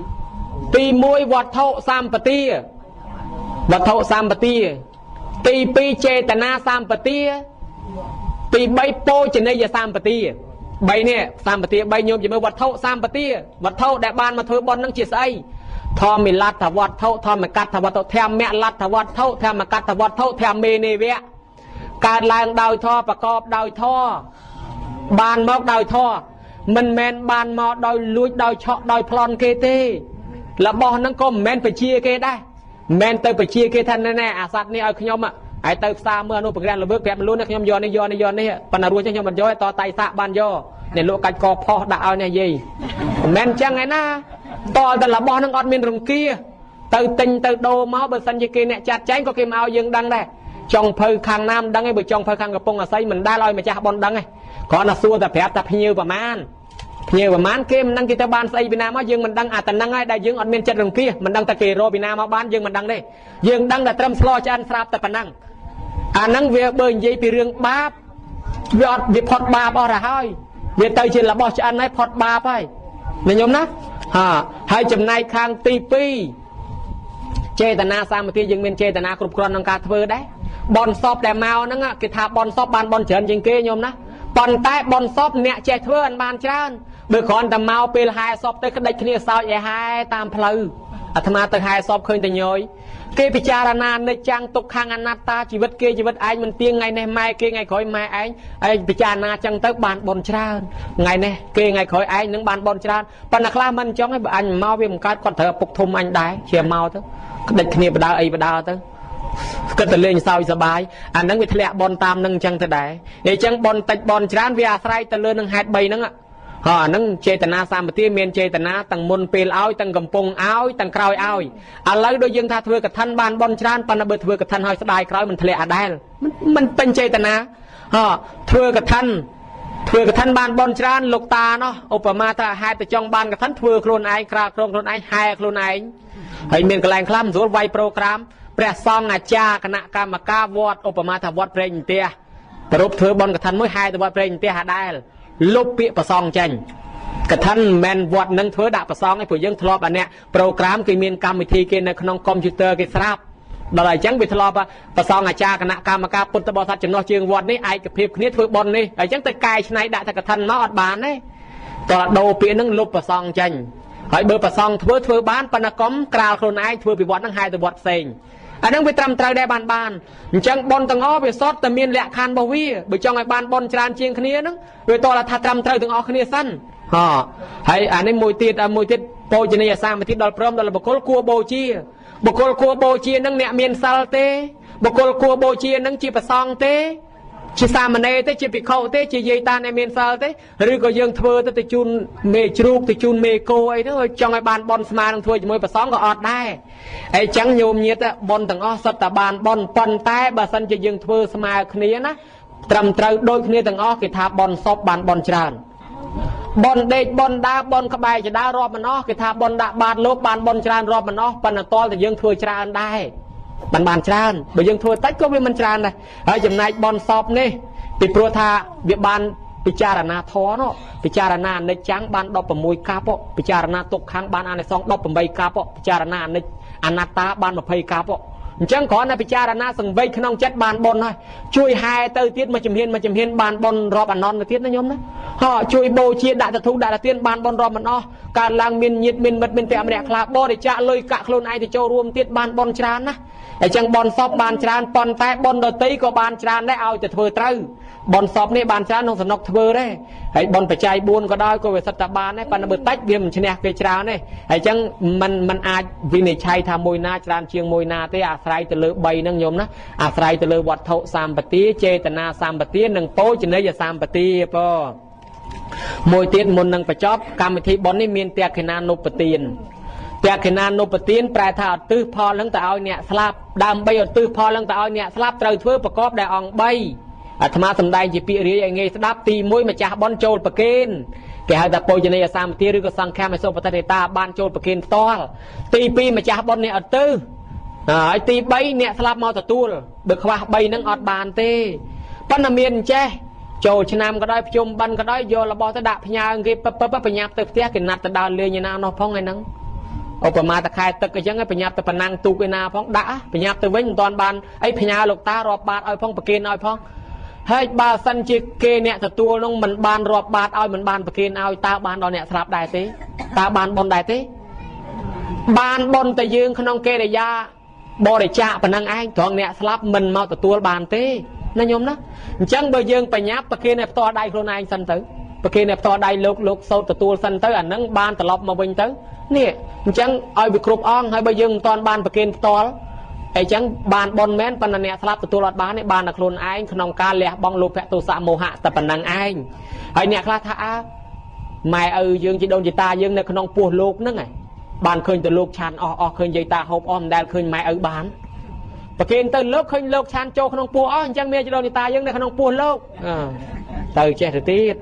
S4: 4ទី1វត្ថុសម្បទាទី2ចេតនាសម្បទាទី3ពោជនីយសម្បទា 3នេះសាមបទា3ញោមជាមួយវត្ថុសាមបទាវត្ថុដែលបានមកធ្វើបុណ្យនឹងជាស្អីធម្មលទ្ធវត្ថុធម្មកតវត្ថុធម្មលទ្ធវត្ថុធម្មកតវត្ថុធម្មមេនេវៈកើតឡើងដោយធម៌ប្រកបដោយធម៌បានមកដោយធម៌មិនមែនបានមកដោយលួចដោយឆក់ដោយប្លន់គេទេរបស់ហ្នឹងក៏មិនមែនបជាគេដែរមិនមែនទៅបជាគេថាណែអាសត្វនេះឲ្យខ្ញុំហើយទៅផ្សារមើលអនុប្រក្រាស់ល្វើកប្រាប់មលូនខ្ញុំយកនេះប៉ុន្តែរួចខ្ញុំមិនយកទេតតៃសាក់បានយកអ្នកលក់កាច់កផុសដាក់ឲ្យនេះយាយមិនមែនចឹងឯណាតតែរបស់ហ្នឹងអត់មានរង្គៀទៅទិញទៅដូរមកបើសិនជាគេអ្នកចាត់ចែងក៏គេមកឲ្យយើងដឹងដែរចង់ភៅខាងណាមដឹងឯងបើចង់ភៅខាងកំពង់អាស័យមិនដែលឲ្យម្ចាស់បនដឹងឯងគ្រាន់តែសួរតែប្រាប់តែភ្ញៀវប្រមាណគេមិនដឹងគេទៅបានស្អីពីណាមកយើងមិនដឹងអាតំណឹងហើយដែលយើងអត់មានចិត្តរង្គៀមិនដឹងតែគេរកពីណាមកបានយើងមិនដឹងទេយើងដឹងតែត្រឹមស្លោឆ្អិនស្រាប់តែប៉ុណ្ណឹងអាហ្នឹងវាបើនិយាយពីរឿងបាបវាផុតបាបអស់ទៅហើយវាទៅជារបស់ឆ្អិនហើយផុតបាបហើយញោមណាហើយចំណែកខាងទី2ចេតនាសាមគ្គីយើងមានចេតនាគ្រប់គ្រាន់ក្នុងការធ្វើដែរបនសពដែលមកហ្នឹងគេថាបនសពបានបនច្រើនជាងគេញោមណាប៉ុន្តែបនសពអ្នកចេះធ្វើអត់បានច្រើនបើគ្រាន់តែមកពេលហែសពទៅក្តិចគ្នាសោចឲ្យហែតាមផ្លូវអាត្មាទៅហែសពឃើញតែញយគេពិចារណានិច្ចាំងទុក្ខំអនត្តាជីវិតគេជីវិតឯងមិនទៀងថ្ងៃនេះម៉ែគេថ្ងៃក្រោយម៉ែឯងហើយពិចារណាចឹងទៅបានបនច្រើនថ្ងៃនេះគេថ្ងៃក្រោយឯងនឹងបានបនច្រើនប៉ុន្តែខ្លះមិនអញ្ចឹងឯងបើអញមកវាមិនកើតគាត់ត្រូវពុកធំអញដែរជាមកទៅក្តិចគ្នាបដើអីបដើទៅគិតតែលេងសើចសប្បាយអាហ្នឹងវាធ្លាក់បនតាមនឹងអញ្ចឹងទៅដែរអញ្ចឹងបនតិចបនច្រើនវាអាស្រ័យទៅលើនឹងហេតុ3ហ្នឹងអាហ្នឹងចេតនាសម្បទាមានចេតនាទាំងមុនពេលឲ្យទាំងកំពុងឲ្យទាំងក្រោយឲ្យឥឡូវដូចយើងថាធ្វើកឋិនបានបនច្រើនប៉ុន្តែបើធ្វើកឋិនឲ្យស្ដាយក្រោយមិនធ្លាក់អាដែលមិនពេញចេតនាធ្វើកឋិនបានបនច្រើនលោកតាណោះឧបមាថាហេតុតែចង់បានកឋិនធ្វើខ្លួនឯងក្រៅក្រុមខ្លួនឯងហែខ្លួនឯងហើយមានកន្លែងខ្លះមិនស្រួលវាយប្រូក្រាមព្រះសង្ឃអាចារ្យគណៈកម្មការវត្តឧបមាថាវត្តព្រែកអន្ទះប្រពធ្វើបនកឋិនមួយហែទៅវត្តព្រែកអន្ទះអាដែលលុបពាក្យប្រសងចេញកឋិនមិនមែនវត្តនឹងធ្វើដាក់ប្រសងឯងព្រោះយើងធ្លាប់អាអ្នកប្រូក្រាមគេមានកម្មវិធីគេនៅក្នុងកុំព្យូទ័រគេស្រាប់ដល់ហើយអញ្ចឹងវាធ្លាប់ប្រសងអាចារ្យគណៈកម្មការពុទ្ធបរិស័ទចំណោះជើងវត្តនេះឯកភាពគ្នាធ្វើបន់នេះហើយអញ្ចឹងទៅកែច្នៃដាក់តែកឋិនមកអត់បានទេតោះដូរពាក្យហ្នឹងលុបប្រសងចេញហើយបើប្រសងធ្វើបានប៉ុន្តែកុំក្រាលខ្លួនឯងធ្វើពីវត្តហ្នឹងហែទៅវត្តផ្សេងអាហ្នឹងវាត្រឹមត្រូវដែរបានអញ្ចឹងបនទាំងអស់វាសុទ្ធតែមានលក្ខខណ្ឌរបស់វាបើចង់ឲ្យបានបនច្រើនជាងគ្នាហ្នឹងវាតោះថាត្រឹមត្រូវទាំងអស់គ្នាសិនហើយអានេះមួយទៀតបូជនីយសាមគ្គីដល់ព្រមដល់បុគ្គលគួរបូជាហ្នឹងអ្នកមានសិលទេបុគ្គលគួរបូជាហ្នឹងជាប្រសងទេជាសាមណេរទេជាភិក្ខុទេជាយាយតាអ្នកមានសិលទេឬក៏យើងធ្វើទៅជូនមេជ្រូកទៅជូនមេគោអីទៅចង់ឲ្យបានបនស្មើនឹងធ្វើជាមួយប្រសងក៏អត់ដែរអញ្ចឹងញោមញាតបនទាំងអស់សុទ្ធតែបានបនប៉ុន្តែបើសិនជាយើងធ្វើស្មើគ្នាណាត្រឹមត្រូវដូចគ្នាទាំងអស់គេថាបនសពបានបនច្រើនបនដេកបនដើរបនក្បែរចដារាប់មិនអស់គេថាបនដាក់បាតលោកបានបនច្រើនរាប់មិនអស់ប៉ុន្តែតលតែយើងធ្វើច្រើនដែរបានច្រើនបើយើងធ្វើតិចក៏វាមិនច្រើនដែរហើយចំណែកបនសពនេះពីព្រោះថាវាបានពិចារណាធម៌នោះពិចារណាអនិច្ចំបាន16កាប់ពិចារណាទុក្ខំបានអានិសង្ស18កាប់ពិចារណាអនិច្ចំអនត្តាបាន20កាប់អញ្ចឹងគ្រាន់តែពិចារណាសង្វេគក្នុងចិត្តបានបុណ្យហើយជួយហែទៅទៀតមួយជំហានបានបុណ្យរាប់អនន្តទៅទៀតណាញោមណាជួយបូជាដាក់ទៅធុដាក់ទៅទៀនបានបុណ្យរាប់មិនអស់កើតឡើងមានញាតិមានមិត្តមានតែម្នាក់ខ្លះបរិច្ចាគលុយកាក់ខ្លួនឯងទៅចូលរួមទៀតបានបុណ្យច្រើនណាអញ្ចឹងបុណ្យសពបានច្រើនប៉ុន្តែបុណ្យដតីក៏បានច្រើនដែរឲ្យតែធ្វើត្រូវបុណ្យសពនេះបានច្រើនក្នុងសំណុកធ្វើដែរហើយបុណ្យបច្ច័យ4ក៏ដោយក៏វាសិតតែបានដែរប៉ុន្តែបើតិចវាមិនឈ្នះគេច្រើនទេហើយអញ្ចឹងมันអាចវិនិច្ឆ័យថាមួយណាច្រើនជាងមួយណាទេអាស្រ័យទៅលើ3ហ្នឹងញោមណាអាស្រ័យទៅលើវត្ថុសម្បទាចេតនាសម្បទានិងបូជនីយសម្បទាមួយទៀតមុននឹងបញ្ចប់កម្មវិធីបុណ្យនេះមានតក្កិណានុបទានប្រែថាឧទ្ទិសផលនឹងទៅឲ្យអ្នកស្លាប់ដើម្បីឧទ្ទិសផលនឹងទៅឲ្យអ្នកស្លាប់ត្រូវធ្វើប្រកបដោយអង្គ3អាត្មាសំដែងជាពាក្យរាយឲ្យងាយស្ដាប់ទី1ម្ចាស់បុណ្យចូលប្រគេនគេហៅថាបូជនីយសម្បទាឬក៏សង្ឃាមេសុបតេតាបានចូលប្រគេនផ្ទាល់ទី2ម្ចាស់បុណ្យនេះឧទ្ទិសហើយទី3អ្នកស្លាប់មកទទួលបើខ្វះ3ហ្នឹងអត់បានទេប៉ុន្តែមានចេះចូលឆ្នាំក៏ដោយភ្ជុំបិណ្ឌក៏ដោយយករបស់ទៅដាក់ផ្ញើគេបញ្ញាប់ទៅផ្ទះគេណាត់ទៅដើរលេងឯណានោះផងឯហ្នឹងឧបមាតខែទឹកអញ្ចឹងបញ្ញាប់ទៅប៉ណ្ណាំងទូកឯណាផងដាក់បញ្ញាប់ទៅវិញមិនតាន់បានអីផ្ញើលោកតារាប់បាតឲ្យផងប្រគេនឲ្យផង ហើយបើសិនជាគេអ្នកទទួលនោះមិនបានរាប់បាតឲ្យមិនបានប្រគិនឲ្យតើបានដល់អ្នកស្លាប់ដែរទេតើបានបុណ្យដែរទេបានបុណ្យតែយើងក្នុងកិរិយាបរិច្ចាគប៉ុណ្ណឹងឯងត្រង់អ្នកស្លាប់មិនមកទទួលបានទេណាញោមណាអញ្ចឹងបើយើងបញ្ញាប់ប្រគិនឲ្យផ្ទាល់ដៃខ្លួនឯងសិនទៅប្រគិនឲ្យផ្ទាល់ដៃលោកសោតទទួលសិនទៅអានឹងបានត្រឡប់មកវិញទៅនេះអញ្ចឹងឲ្យវាគ្រប់អង្គហើយបើយើងមិនទាន់បានប្រគិនផ្ទាល់អញ្ចឹងបានបនមែនប៉ុន្តែអ្នកស្លាប់ទទួលអត់បានទេបានតែខ្លួនឯងក្នុងការលះបង់លោភៈទោសៈមោហៈតែប៉ុណ្ណឹងឯងហើយអ្នកខ្លះថាម៉ែឪយើងជីដូនជីតាយើងនៅក្នុងពោះលោកហ្នឹងឯងបានឃើញទៅលោកឆានអស់ឃើញយាយតាហូបអស់មិនដែលឃើញម៉ែឪបានប្រគិនទៅលោកឃើញលោកឆានចូលក្នុងពោះអស់អញ្ចឹងមានជីដូនជីតាយើងនៅក្នុងពោះលោកទៅចេះទៅទៀត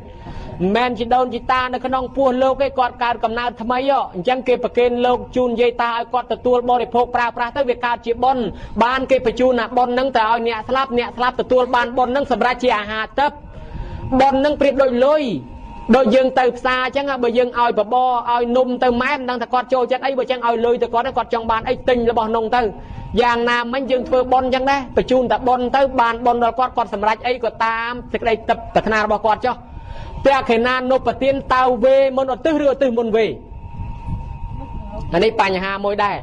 S4: មិនជីដូនជីតានៅក្នុងពោះលោកឯងគាត់កើតកំណើតថ្មីអញ្ចឹងគេប្រគេនលោកជូនយាយតាឲ្យគាត់ទទួលបរិភោគប្រើប្រាស់ទៅវាកើតជាបុណ្យបានគេបញ្ជូនអាបុណ្យហ្នឹងទៅឲ្យអ្នកស្លាប់ទទួលបានបុណ្យហ្នឹងសម្រាប់ជាអាហារទឹកបុណ្យហ្នឹងប្រៀបដូចលុយដូចយើងទៅផ្សារអញ្ចឹងបើយើងឲ្យបបរឲ្យនំទៅម៉ែមិនដឹងថាគាត់ចូលចិត្តអីបើចឹងឲ្យលុយទៅគាត់ចង់បានអីទិញរបស់នំទៅយ៉ាងណាមិញយើងធ្វើបុណ្យអញ្ចឹងដែរបញ្ជូនតែបុណ្យទៅបានបុណ្យដល់គាត់សម្រេចអីក៏តាមសេចក្តីទឹកប្រាថ្នារបស់គាត់ចុះតែខេណានុបទានតៅវេមុនឧទ្ទិសឬឧទ្ទិសមុនវេអានេះបញ្ហាមួយដែរ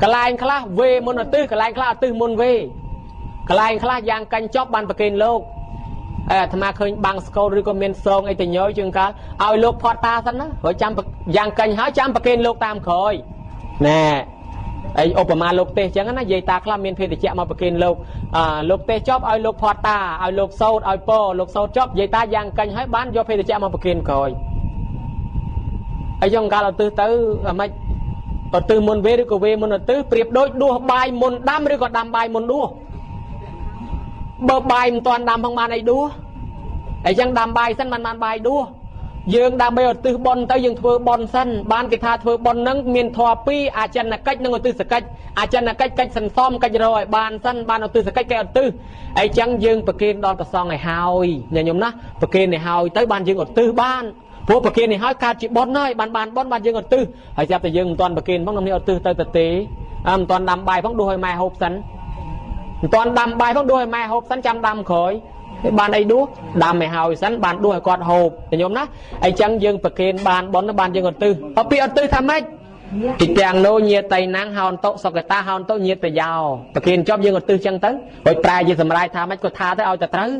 S4: កន្លែងខ្លះវេមុនឧទ្ទិសកន្លែងខ្លះឧទ្ទិសមុនវេកន្លែងខ្លះយ៉ាងកាញ់ចប់បានប្រគេនលោកអាត្មាឃើញបាំងស្កូលឬក៏មានស្រងអីទៅញយជាងកាលឲ្យលោកផតតាសិនណាហើយចាំយ៉ាងកាញ់ហើយចាំប្រគេនលោកតាមក្រោយណែអីឧបមាលោកទេសអញ្ចឹងណាយាយតាខ្លះមានភេទជ្ជៈមកប្រគេនលោកទេសចប់ឲ្យលោកផតតាឲ្យលោកសោតឲ្យពរលោកសោតចប់យាយតាយ៉ាងកាញ់ហើយបានយកភេទជ្ជៈមកប្រគេនក្រោយអីចឹងកាលឧទ្ទិសទៅអាម៉េចឧទ្ទិសមុនវេឬក៏វេមុនឧទ្ទិសប្រៀបដូចដួសបាយមុនដាំឬក៏ដាំបាយមុនដួសបើបាយមិនទាន់ដាំផងបានអីដួសអញ្ចឹងដាំបាយសិនបានបាយដួសយើងដើម្បីឧទ្ទិសបុណ្យទៅយើងធ្វើបុណ្យសិនបានគេថាធ្វើបុណ្យហ្នឹងមានធម៌ពីរអាចិនកិច្ចនិងឧទ្ទិសកិច្ចអាចិនកិច្ចកិច្ចសន្សំកិច្ចរកឲ្យបានសិនបានឧទ្ទិសកិច្ចគេឧទ្ទិសអញ្ចឹងយើងប្រគេនដល់ព្រះសង្ឃឲ្យហើយញោមណាប្រគេនឲ្យហើយទៅបានយើងឧទ្ទិសបានព្រោះប្រគេនឲ្យហើយកើតជាបុណ្យហើយបានបុណ្យបានយើងឧទ្ទិសហើយស្រាប់តែយើងមិនទាន់ប្រគេនផងនេះឧទ្ទិសទៅទេមិនទាន់ដាំបាយផងដួសឲ្យម៉ែហូបសិនមិនទាន់ដាំបាយផងដួសឲ្យម៉ែហូបសិនចាំដាំក្រោយបានអីដួសដាំឲ្យហើយសិនបានដួសឲ្យគាត់ហូបញោមណាអញ្ចឹងយើងប្រគេនបានបុណ្យបានយើងឧទ្ទិសពីឧទ្ទិសថាម៉េចទីទាំងនោះញាតៃណាំងហោនតុសុកតាហោនតុញាតប្រយោប្រគេនចប់យើងឧទ្ទិសចឹងទៅហើយប្រែជាសម្រាប់ថាម៉េចក៏ថាទៅឲ្យតែត្រូវ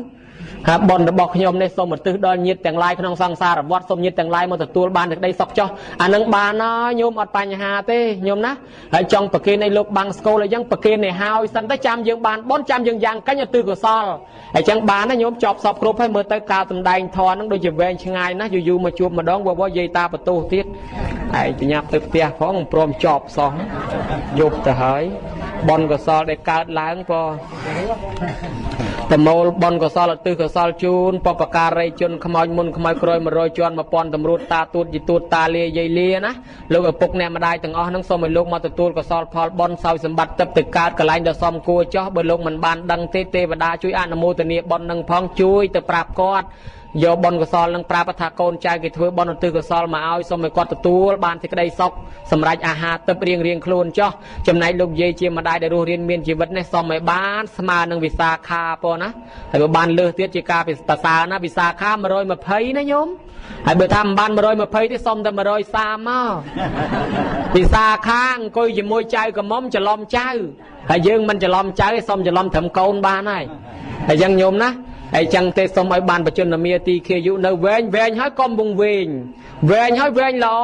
S4: ហើយបុណ្យរបស់ខ្ញុំនេះសូមឧទ្ទិសដល់ញាតិទាំងឡាយក្នុងសង្សារវត្តសូមញាតិទាំងឡាយមកទទួលបានសេចក្តីសុខចុះអានឹងបានហើយញោមអត់បញ្ហាទេញោមណាហើយចង់ប្រគេនឲ្យលោកបាំងស្គលអីចឹងប្រគេនឲ្យហើយសិនទៅចាំយើងបានបុណ្យចាំយើងយ៉ាងកាញ់ឧទ្ទិសកុសលហើយចឹងបានណាញោមចប់សពគ្រប់ហើយមើលទៅការសំដែងធម៌ហ្នឹងដូចជាវែងឆ្ងាយណាស់យូរមកជួបម្ដងវយាយតាបន្ទោសទៀតហើយបញ្ញាប់ទៅផ្ទះផងព្រមចប់សោះយប់ទៅហើយបុណ្យកុសលដែលកើតឡើងក៏ប្រមូលបុណ្យកុសលឧទ្ទិសកុសលជូនបព្វការីជនខ្មោចមុនខ្មោចក្រោយ100ជាន់1000តម្រួតតាទួតយីទួតតាលាយាយលាណាលោកឪពុកអ្នកម្ដាយទាំងអស់ហ្នឹងសូមឲ្យលោកមកទទួលកុសលផលបុណ្យសោយសម្បត្តិទឹកទៅកើតកន្លែងដ៏សមគួរចោះបើលោកមិនបានដឹងទេទេវតាជួយអនុមោទនាបុណ្យនឹងផងជួយទៅប្រាប់គាត់យកបុណ្យកុសលនឹងប្រាប់ថាកូនចៅគេធ្វើបុណ្យឧទ្ទិសកុសលមកឲ្យសូមឲ្យគាត់ទទួលបានសេចក្តីសុខសម្រាប់អាហារទឹករៀងខ្លួនចោះចំណែកលោកយាយជាម្ដាយដែលរស់រៀនមានជីវិតនេះសូមឲ្យបានស្មើនឹងវិសាខាប៉ុណ្ណាហើយបើបានលើសទៀតជាការពិសាសាណាវិសាខា120ណាញោមហើយបើថាមិនបាន120ទេសុំតែ130មកវិសាខាអង្គុយជាមួយចៅកំមុំច្រឡំចៅហើយយើងមិនច្រឡំចៅទេសុំច្រឡំត្រឹមកូនបានហើយហើយយ៉ាងញោមណាហើយចឹងទេសូមឲ្យបានបច្ចុប្បន្នមាទីខាយុនៅវែងហើយកុំវង្វេងវែងហើយវែងល្អ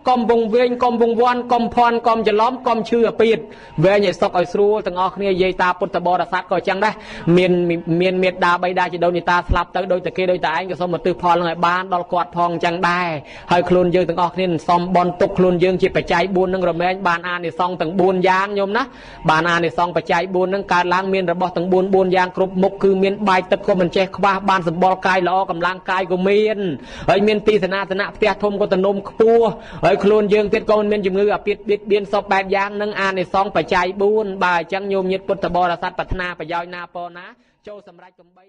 S4: កុំវង្វេងកុំវង្វាន់កុំភ័ណ្ឌកុំច្រឡំកុំឈឺអាពីតវែងឲ្យសុខឲ្យស្រួលទាំងអស់គ្នាយាយតាពុទ្ធបរិស័ទក៏ចឹងដែរមានមេត្តាបិតាជីដូនជីតាស្លាប់ទៅដូចតែគេដូចតែឯងក៏សូមឧទ្ទិសផលនឹងឲ្យបានដល់គាត់ផងចឹងដែរហើយខ្លួនយើងទាំងអស់គ្នាសំបនទុកខ្លួនយើងជាបច្ច័យ4នឹងរមែងបានអានិសង្សទាំង4យ៉ាងញោមណាបានអានិសង្សបច្ច័យ4នឹងកើតឡើងមានរបស់ទាំង4យ៉ាងគ្រប់មុខគឺមានបាយទឹកក៏មិនចេះខ្វះបានសម្បល់កាយល្អកម្លាំងកាយក៏មានហើយមានទីសនាសនៈផ្ទះធំក៏ទំនំខ្ពស់ហើយខ្លួនយើងទៀតក៏មានជំងឺអាពាធបៀតបៀនសពបែបយ៉ាងនឹងអានិសង្សបច្ច័យ4បើអញ្ចឹងញោមញាតិពុទ្ធបរិស័ទប្រាថ្នាប្រយោជន៍ណាប៉ុណ្ណាចូលសម្រេចកំបី